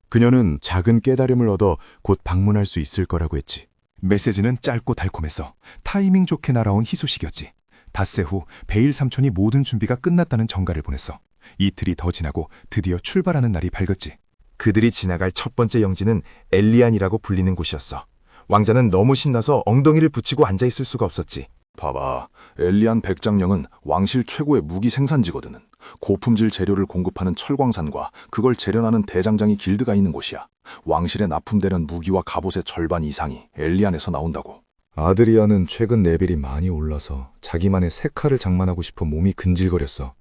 그녀는 작은 깨달음을 얻어 곧 방문할 수 있을 거라고 했지. 메시지는 짧고 달콤했어. 타이밍 좋게 날아온 희소식이었지. 닷새 후 베일 삼촌이 모든 준비가 끝났다는 전가를 보냈어. 이틀이 더 지나고 드디어 출발하는 날이 밝았지. 그들이 지나갈 첫 번째 영지는 엘리안이라고 불리는 곳이었어. 왕자는 너무 신나서 엉덩이를 붙이고 앉아있을 수가 없었지. 봐봐, 엘리안 백장령은 왕실 최고의 무기 생산지거든. 고품질 재료를 공급하는 철광산과 그걸 재련하는 대장장이 길드가 있는 곳이야. 왕실에 납품되는 무기와 갑옷의 절반 이상이 엘리안에서 나온다고. 아드리아는 최근 레벨이 많이 올라서 자기만의 새 칼을 장만하고 싶어 몸이 근질거렸어.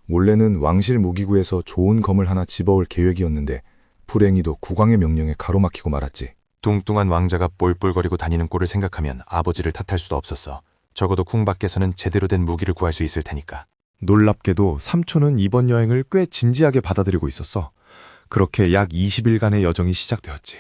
원래는 왕실 무기구에서 좋은 검을 하나 집어올 계획이었는데 불행히도 국왕의 명령에 가로막히고 말았지. 뚱뚱한 왕자가 볼볼거리고 다니는 꼴을 생각하면 아버지를 탓할 수도 없었어. 적어도 궁 밖에서는 제대로 된 무기를 구할 수 있을 테니까. 놀랍게도 삼촌은 이번 여행을 꽤 진지하게 받아들이고 있었어. 그렇게 약 20일간의 여정이 시작되었지.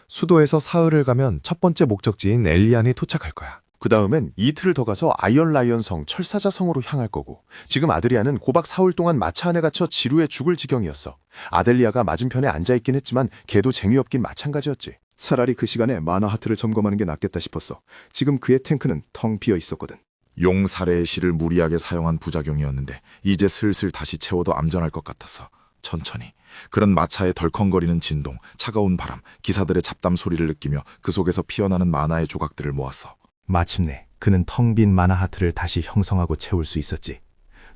수도에서 사흘을 가면 첫 번째 목적지인 엘리안에 도착할 거야. 그 다음엔 이틀을 더 가서 아이언라이언성 철사자성으로 향할 거고, 지금 아드리아는 고박 사흘 동안 마차 안에 갇혀 지루해 죽을 지경이었어. 아델리아가 맞은편에 앉아있긴 했지만 걔도 재미없긴 마찬가지였지. 차라리 그 시간에 마나하트를 점검하는 게 낫겠다 싶었어. 지금 그의 탱크는 텅 비어 있었거든. 용사례의 실을 무리하게 사용한 부작용이었는데 이제 슬슬 다시 채워도 암전할 것 같아서 천천히. 그런 마차의 덜컹거리는 진동, 차가운 바람, 기사들의 잡담 소리를 느끼며 그 속에서 피어나는 만화의 조각들을 모았어. 마침내 그는 텅 빈 마나하트를 다시 형성하고 채울 수 있었지.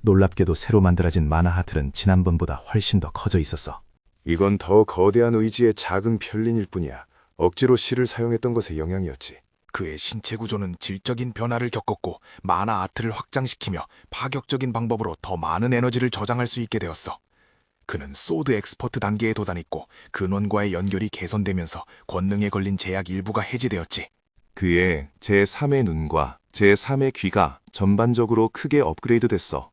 놀랍게도 새로 만들어진 마나하트는 지난번보다 훨씬 더 커져 있었어. 이건 더 거대한 의지의 작은 편린일 뿐이야. 억지로 실을 사용했던 것의 영향이었지. 그의 신체 구조는 질적인 변화를 겪었고 마나 아트를 확장시키며 파격적인 방법으로 더 많은 에너지를 저장할 수 있게 되었어. 그는 소드 엑스퍼트 단계에 도달했고 근원과의 연결이 개선되면서 권능에 걸린 제약 일부가 해제되었지. 그의 제3의 눈과 제3의 귀가 전반적으로 크게 업그레이드 됐어.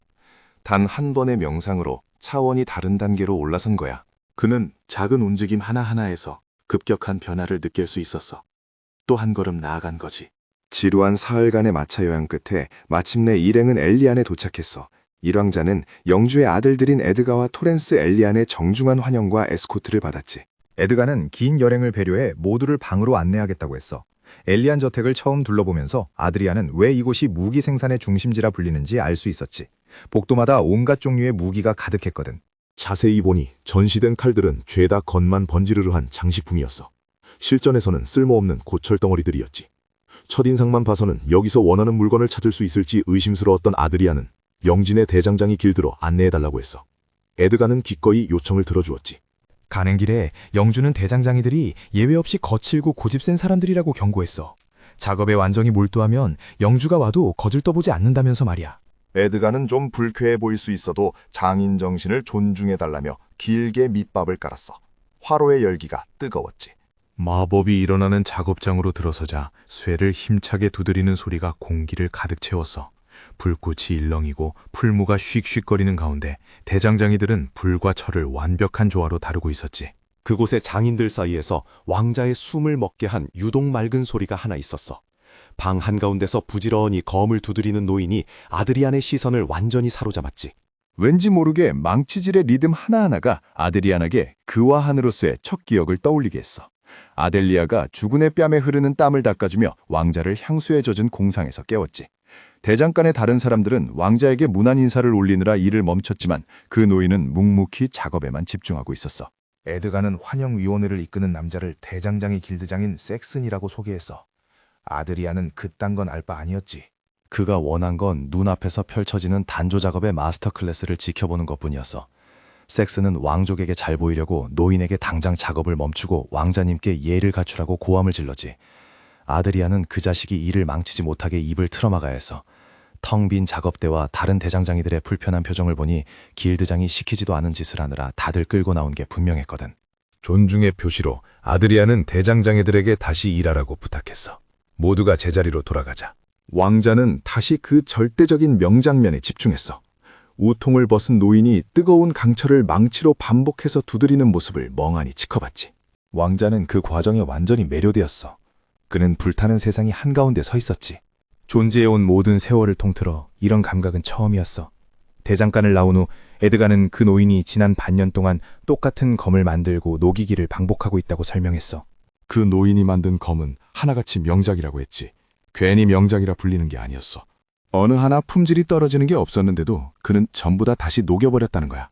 단 한 번의 명상으로 차원이 다른 단계로 올라선 거야. 그는 작은 움직임 하나하나에서 급격한 변화를 느낄 수 있었어. 또 한 걸음 나아간 거지. 지루한 사흘간의 마차 여행 끝에 마침내 일행은 엘리안에 도착했어. 일왕자는 영주의 아들들인 에드가와 토렌스 엘리안의 정중한 환영과 에스코트를 받았지. 에드가는 긴 여행을 배려해 모두를 방으로 안내하겠다고 했어. 엘리안 저택을 처음 둘러보면서 아드리아는 왜 이곳이 무기 생산의 중심지라 불리는지 알 수 있었지. 복도마다 온갖 종류의 무기가 가득했거든. 자세히 보니 전시된 칼들은 죄다 겉만 번지르르한 장식품이었어. 실전에서는 쓸모없는 고철 덩어리들이었지. 첫인상만 봐서는 여기서 원하는 물건을 찾을 수 있을지 의심스러웠던 아드리아는 영진의 대장장이 길들어 안내해달라고 했어. 에드가는 기꺼이 요청을 들어주었지. 가는 길에 영주는 대장장이들이 예외 없이 거칠고 고집센 사람들이라고 경고했어. 작업에 완전히 몰두하면 영주가 와도 거질 떠보지 않는다면서 말이야. 에드가는 좀 불쾌해 보일 수 있어도 장인 정신을 존중해달라며 길게 밑밥을 깔았어. 화로의 열기가 뜨거웠지. 마법이 일어나는 작업장으로 들어서자 쇠를 힘차게 두드리는 소리가 공기를 가득 채웠어. 불꽃이 일렁이고 풀무가 휙휙거리는 가운데 대장장이들은 불과 철을 완벽한 조화로 다루고 있었지. 그곳의 장인들 사이에서 왕자의 숨을 먹게 한 유독 맑은 소리가 하나 있었어. 방 한가운데서 부지런히 검을 두드리는 노인이 아드리안의 시선을 완전히 사로잡았지. 왠지 모르게 망치질의 리듬 하나하나가 아드리안에게 그와 한으로서의 첫 기억을 떠올리게 했어. 아델리아가 주군의 뺨에 흐르는 땀을 닦아주며 왕자를 향수에 젖은 공상에서 깨웠지. 대장간의 다른 사람들은 왕자에게 문안 인사를 올리느라 일을 멈췄지만 그 노인은 묵묵히 작업에만 집중하고 있었어. 에드가는 환영위원회를 이끄는 남자를 대장장이 길드장인 섹슨이라고 소개했어. 아드리아는 그딴 건 알 바 아니었지. 그가 원한 건 눈앞에서 펼쳐지는 단조 작업의 마스터 클래스를 지켜보는 것뿐이었어. 섹스는 왕족에게 잘 보이려고 노인에게 당장 작업을 멈추고 왕자님께 예를 갖추라고 고함을 질렀지. 아드리아는 그 자식이 일을 망치지 못하게 입을 틀어막아야 했어. 텅 빈 작업대와 다른 대장장이들의 불편한 표정을 보니 길드장이 시키지도 않은 짓을 하느라 다들 끌고 나온 게 분명했거든. 존중의 표시로 아드리아는 대장장이들에게 다시 일하라고 부탁했어. 모두가 제자리로 돌아가자. 왕자는 다시 그 절대적인 명장면에 집중했어. 우통을 벗은 노인이 뜨거운 강철을 망치로 반복해서 두드리는 모습을 멍하니 지켜봤지. 왕자는 그 과정에 완전히 매료되었어. 그는 불타는 세상이 한가운데 서 있었지. 존재해온 모든 세월을 통틀어 이런 감각은 처음이었어. 대장간을 나온 후 에드가는 그 노인이 지난 반년 동안 똑같은 검을 만들고 녹이기를 반복하고 있다고 설명했어. 그 노인이 만든 검은 하나같이 명작이라고 했지. 괜히 명작이라 불리는 게 아니었어. 어느 하나 품질이 떨어지는 게 없었는데도 그는 전부 다 다시 녹여버렸다는 거야.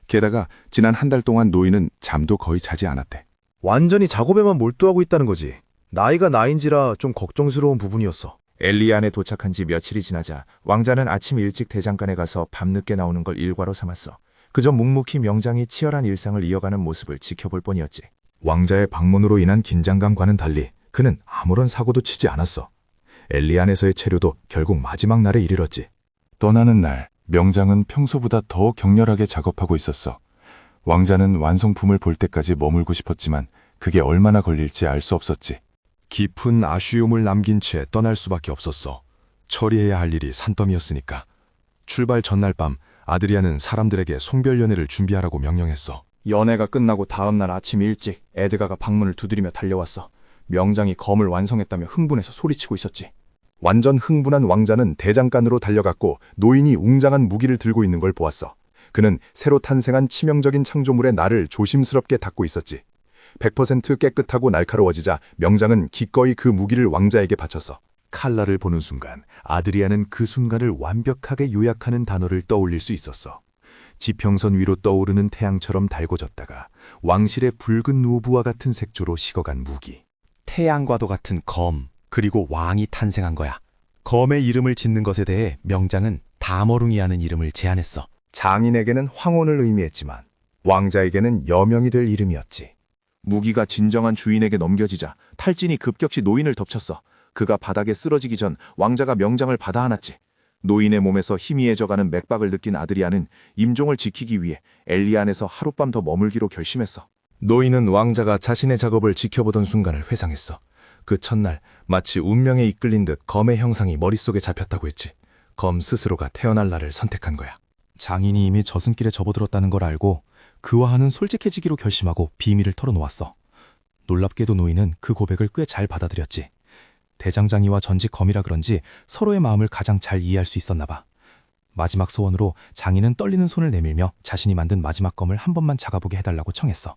게다가 지난 한 달 동안 노인은 잠도 거의 자지 않았대. 완전히 작업에만 몰두하고 있다는 거지. 나이가 나인지라 좀 걱정스러운 부분이었어. 엘리안에 도착한 지 며칠이 지나자 왕자는 아침 일찍 대장간에 가서 밤늦게 나오는 걸 일과로 삼았어. 그저 묵묵히 명장이 치열한 일상을 이어가는 모습을 지켜볼 뿐이었지. 왕자의 방문으로 인한 긴장감과는 달리 그는 아무런 사고도 치지 않았어. 엘리안에서의 체류도 결국 마지막 날에 이르렀지. 떠나는 날, 명장은 평소보다 더 격렬하게 작업하고 있었어. 왕자는 완성품을 볼 때까지 머물고 싶었지만 그게 얼마나 걸릴지 알 수 없었지. 깊은 아쉬움을 남긴 채 떠날 수밖에 없었어. 처리해야 할 일이 산더미였으니까. 출발 전날 밤 아드리아는 사람들에게 송별연회를 준비하라고 명령했어. 연회가 끝나고 다음 날 아침 일찍 에드가가 방문을 두드리며 달려왔어. 명장이 검을 완성했다며 흥분해서 소리치고 있었지. 완전 흥분한 왕자는 대장간으로 달려갔고 노인이 웅장한 무기를 들고 있는 걸 보았어. 그는 새로 탄생한 치명적인 창조물의 날을 조심스럽게 닦고 있었지. 100% 깨끗하고 날카로워지자 명장은 기꺼이 그 무기를 왕자에게 바쳤어. 칼날을 보는 순간 아드리아는 그 순간을 완벽하게 요약하는 단어를 떠올릴 수 있었어. 지평선 위로 떠오르는 태양처럼 달궈졌다가 왕실의 붉은 누부와 같은 색조로 식어간 무기. 태양과도 같은 검, 그리고 왕이 탄생한 거야. 검의 이름을 짓는 것에 대해 명장은 다머룽이라는 이름을 제안했어. 장인에게는 황혼을 의미했지만 왕자에게는 여명이 될 이름이었지. 무기가 진정한 주인에게 넘겨지자 탈진이 급격히 노인을 덮쳤어. 그가 바닥에 쓰러지기 전 왕자가 명장을 받아 안았지. 노인의 몸에서 희미해져가는 맥박을 느낀 아드리아는 임종을 지키기 위해 엘리안에서 하룻밤 더 머물기로 결심했어. 노인은 왕자가 자신의 작업을 지켜보던 순간을 회상했어. 그 첫날 마치 운명에 이끌린 듯 검의 형상이 머릿속에 잡혔다고 했지. 검 스스로가 태어날 날을 선택한 거야. 장인이 이미 저승길에 접어들었다는 걸 알고 그와 하는 솔직해지기로 결심하고 비밀을 털어놓았어. 놀랍게도 노인은 그 고백을 꽤 잘 받아들였지. 대장장이와 전직 검이라 그런지 서로의 마음을 가장 잘 이해할 수 있었나 봐. 마지막 소원으로 장인은 떨리는 손을 내밀며 자신이 만든 마지막 검을 한 번만 작아보게 해달라고 청했어.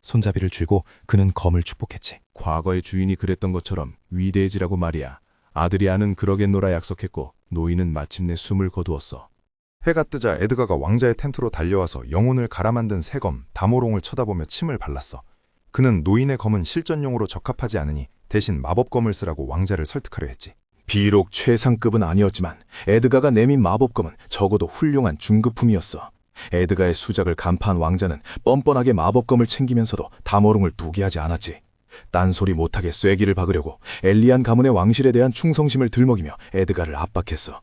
손잡이를 쥐고 그는 검을 축복했지. 과거의 주인이 그랬던 것처럼 위대해지라고 말이야. 아드리아는 그러겠노라 약속했고 노인은 마침내 숨을 거두었어. 해가 뜨자 에드가가 왕자의 텐트로 달려와서 영혼을 갈아 만든 새검 다모롱을 쳐다보며 침을 발랐어. 그는 노인의 검은 실전용으로 적합하지 않으니 대신 마법검을 쓰라고 왕자를 설득하려 했지. 비록 최상급은 아니었지만 에드가가 내민 마법검은 적어도 훌륭한 중급품이었어. 에드가의 수작을 간파한 왕자는 뻔뻔하게 마법검을 챙기면서도 다모롱을 두게 하지 않았지. 딴소리 못하게 쐐기를 박으려고 엘리안 가문의 왕실에 대한 충성심을 들먹이며 에드가를 압박했어.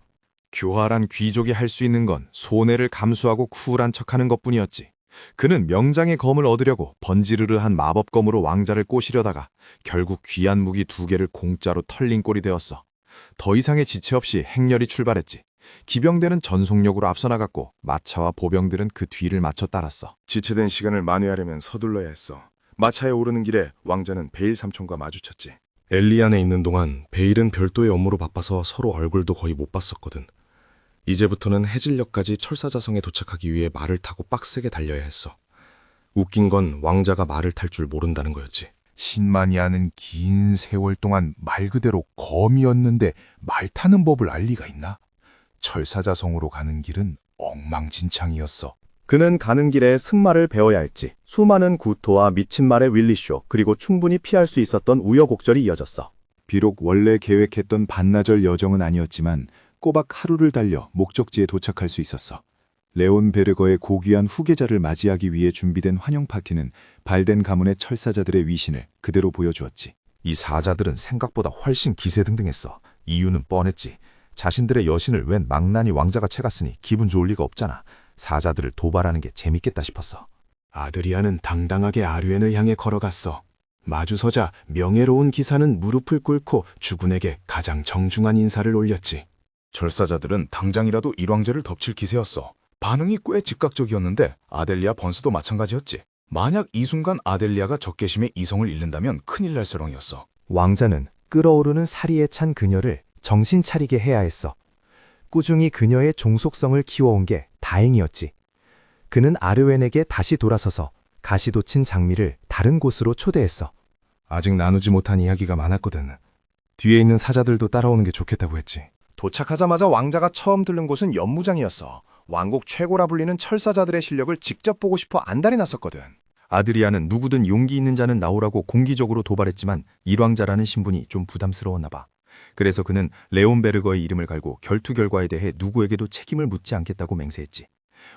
교활한 귀족이 할 수 있는 건 손해를 감수하고 쿨한 척하는 것뿐이었지. 그는 명장의 검을 얻으려고 번지르르한 마법검으로 왕자를 꼬시려다가 결국 귀한 무기 2개를 공짜로 털린 꼴이 되었어. 더 이상의 지체 없이 행렬이 출발했지. 기병대는 전속력으로 앞서 나갔고 마차와 보병들은 그 뒤를 맞춰 따랐어. 지체된 시간을 만회하려면 서둘러야 했어. 마차에 오르는 길에 왕자는 베일 삼촌과 마주쳤지. 엘리안에 있는 동안 베일은 별도의 업무로 바빠서 서로 얼굴도 거의 못 봤었거든. 이제부터는 해질녘까지 철사자성에 도착하기 위해 말을 타고 빡세게 달려야 했어. 웃긴 건 왕자가 말을 탈 줄 모른다는 거였지. 신만이 아는 긴 세월 동안 말 그대로 검이었는데 말 타는 법을 알 리가 있나? 철사자성으로 가는 길은 엉망진창이었어. 그는 가는 길에 승마를 배워야 했지. 수많은 구토와 미친 말의 윌리쇼, 그리고 충분히 피할 수 있었던 우여곡절이 이어졌어. 비록 원래 계획했던 반나절 여정은 아니었지만 꼬박 하루를 달려 목적지에 도착할 수 있었어. 레온 베르거의 고귀한 후계자를 맞이하기 위해 준비된 환영 파티는 발덴 가문의 철사자들의 위신을 그대로 보여주었지. 이 사자들은 생각보다 훨씬 기세등등했어. 이유는 뻔했지. 자신들의 여신을 웬 망나니 왕자가 채갔으니 기분 좋을 리가 없잖아. 사자들을 도발하는 게 재밌겠다 싶었어. 아드리아는 당당하게 아르웬을 향해 걸어갔어. 마주서자 명예로운 기사는 무릎을 꿇고 주군에게 가장 정중한 인사를 올렸지. 철사자들은 당장이라도 일왕제를 덮칠 기세였어. 반응이 꽤 즉각적이었는데 아델리아 번스도 마찬가지였지. 만약 이 순간 아델리아가 적개심에 이성을 잃는다면 큰일 날 서렁이었어. 왕자는 끓어오르는 사리에 찬 그녀를 정신 차리게 해야 했어. 꾸준히 그녀의 종속성을 키워온 게 다행이었지. 그는 아르웬에게 다시 돌아서서 가시돋친 장미를 다른 곳으로 초대했어. 아직 나누지 못한 이야기가 많았거든. 뒤에 있는 사자들도 따라오는 게 좋겠다고 했지. 도착하자마자 왕자가 처음 들른 곳은 연무장이었어. 왕국 최고라 불리는 철사자들의 실력을 직접 보고 싶어 안달이 났었거든. 아드리아는 누구든 용기 있는 자는 나오라고 공기적으로 도발했지만 일왕자라는 신분이 좀 부담스러웠나 봐. 그래서 그는 레온베르거의 이름을 갈고 결투 결과에 대해 누구에게도 책임을 묻지 않겠다고 맹세했지.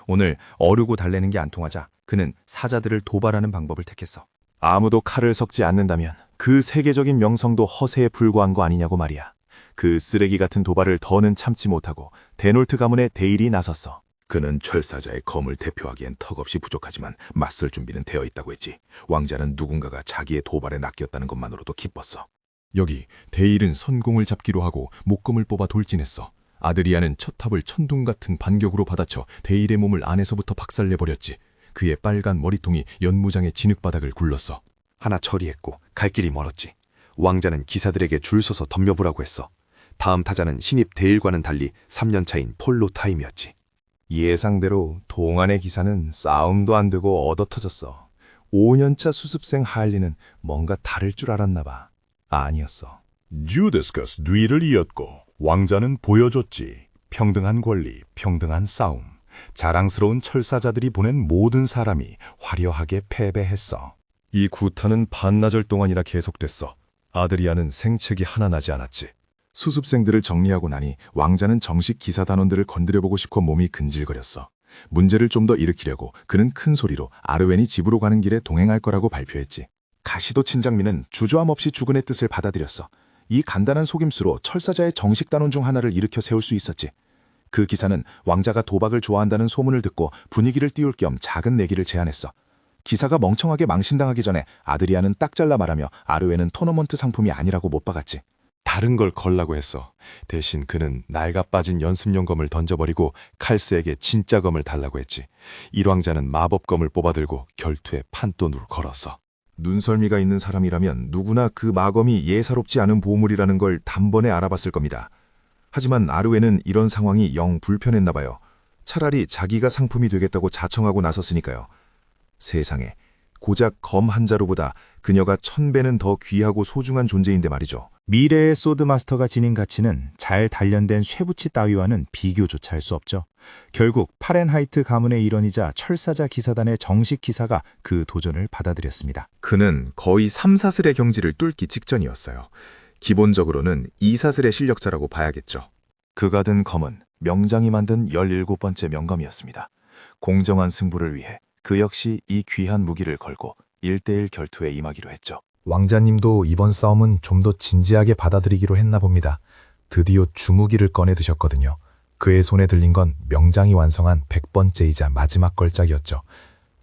오늘 어르고 달래는 게 안 통하자 그는 사자들을 도발하는 방법을 택했어. 아무도 칼을 섞지 않는다면 그 세계적인 명성도 허세에 불과한 거 아니냐고 말이야. 그 쓰레기 같은 도발을 더는 참지 못하고 데놀트 가문의 대일이 나섰어. 그는 철사자의 검을 대표하기엔 턱없이 부족하지만 맞설 준비는 되어 있다고 했지. 왕자는 누군가가 자기의 도발에 낚였다는 것만으로도 기뻤어. 여기 대일은 선공을 잡기로 하고 목검을 뽑아 돌진했어. 아드리아는 첫 탑을 천둥 같은 반격으로 받아쳐 대일의 몸을 안에서부터 박살내버렸지. 그의 빨간 머리통이 연무장의 진흙바닥을 굴렀어. 하나 처리했고 갈 길이 멀었지. 왕자는 기사들에게 줄 서서 덤벼보라고 했어. 다음 타자는 신입 대일과는 달리 3년 차인 폴로 타임이었지. 예상대로 동안의 기사는 싸움도 안 되고 얻어터졌어. 5년차 수습생 할리는 뭔가 다를 줄 알았나 봐. 아니었어. 주데스카스 뒤를 이었고 왕자는 보여줬지. 평등한 권리, 평등한 싸움. 자랑스러운 철사자들이 보낸 모든 사람이 화려하게 패배했어. 이 구타는 반나절 동안이나 계속됐어. 아드리아는 생책이 하나 나지 않았지. 수습생들을 정리하고 나니 왕자는 정식 기사단원들을 건드려보고 싶어 몸이 근질거렸어. 문제를 좀 더 일으키려고 그는 큰 소리로 아르웬이 집으로 가는 길에 동행할 거라고 발표했지. 가시도친 장미는 주저함 없이 주군의 뜻을 받아들였어. 이 간단한 속임수로 철사자의 정식 단원 중 하나를 일으켜 세울 수 있었지. 그 기사는 왕자가 도박을 좋아한다는 소문을 듣고 분위기를 띄울 겸 작은 내기를 제안했어. 기사가 멍청하게 망신당하기 전에 아드리아는 딱 잘라 말하며 아르웬은 토너먼트 상품이 아니라고 못 박았지. 다른 걸 걸라고 했어. 대신 그는 낡아 빠진 연습용 검을 던져버리고 칼스에게 진짜 검을 달라고 했지. 일왕자는 마법검을 뽑아들고 결투에 판돈으로 걸었어. 눈썰미가 있는 사람이라면 누구나 그 마검이 예사롭지 않은 보물이라는 걸 단번에 알아봤을 겁니다. 하지만 아르웬은 이런 상황이 영 불편했나 봐요. 차라리 자기가 상품이 되겠다고 자청하고 나섰으니까요. 세상에, 고작 검 한 자루보다 그녀가 1000배는 더 귀하고 소중한 존재인데 말이죠. 미래의 소드마스터가 지닌 가치는 잘 단련된 쇠붙이 따위와는 비교조차 할 수 없죠. 결국 파렌하이트 가문의 일원이자 철사자 기사단의 정식 기사가 그 도전을 받아들였습니다. 그는 거의 3사슬의 경지를 뚫기 직전이었어요. 기본적으로는 2사슬의 실력자라고 봐야겠죠. 그가 든 검은 명장이 만든 17번째 명검이었습니다. 공정한 승부를 위해 그 역시 이 귀한 무기를 걸고 1대1 결투에 임하기로 했죠. 왕자님도 이번 싸움은 좀 더 진지하게 받아들이기로 했나 봅니다. 드디어 주무기를 꺼내 드셨거든요. 그의 손에 들린 건 명장이 완성한 100번째이자 마지막 걸작이었죠.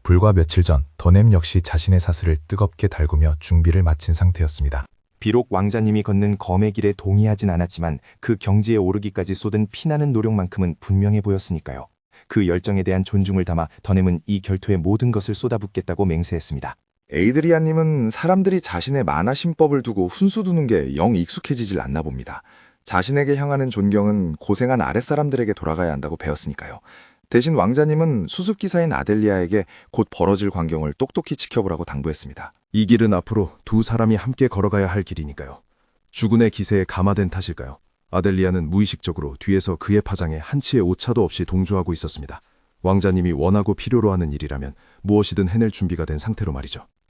불과 며칠 전 더넴 역시 자신의 사슬을 뜨겁게 달구며 준비를 마친 상태였습니다. 비록 왕자님이 걷는 검의 길에 동의하진 않았지만 그 경지에 오르기까지 쏟은 피나는 노력만큼은 분명해 보였으니까요. 그 열정에 대한 존중을 담아 더넴은 이 결투에 모든 것을 쏟아붓겠다고 맹세했습니다. 에이드리아님은 사람들이 자신의 만화 신법을 두고 훈수 두는 게 영 익숙해지질 않나 봅니다. 자신에게 향하는 존경은 고생한 아랫사람들에게 돌아가야 한다고 배웠으니까요. 대신 왕자님은 수습기사인 아델리아에게 곧 벌어질 광경을 똑똑히 지켜보라고 당부했습니다. 이 길은 앞으로 두 사람이 함께 걸어가야 할 길이니까요. 주군의 기세에 감화된 탓일까요? 아델리아는 무의식적으로 뒤에서 그의 파장에 한치의 오차도 없이 동조하고 있었습니다. 왕자님이 원하고 필요로 하는 일이라면 무엇이든 해낼 준비가 된 상태로 말이죠.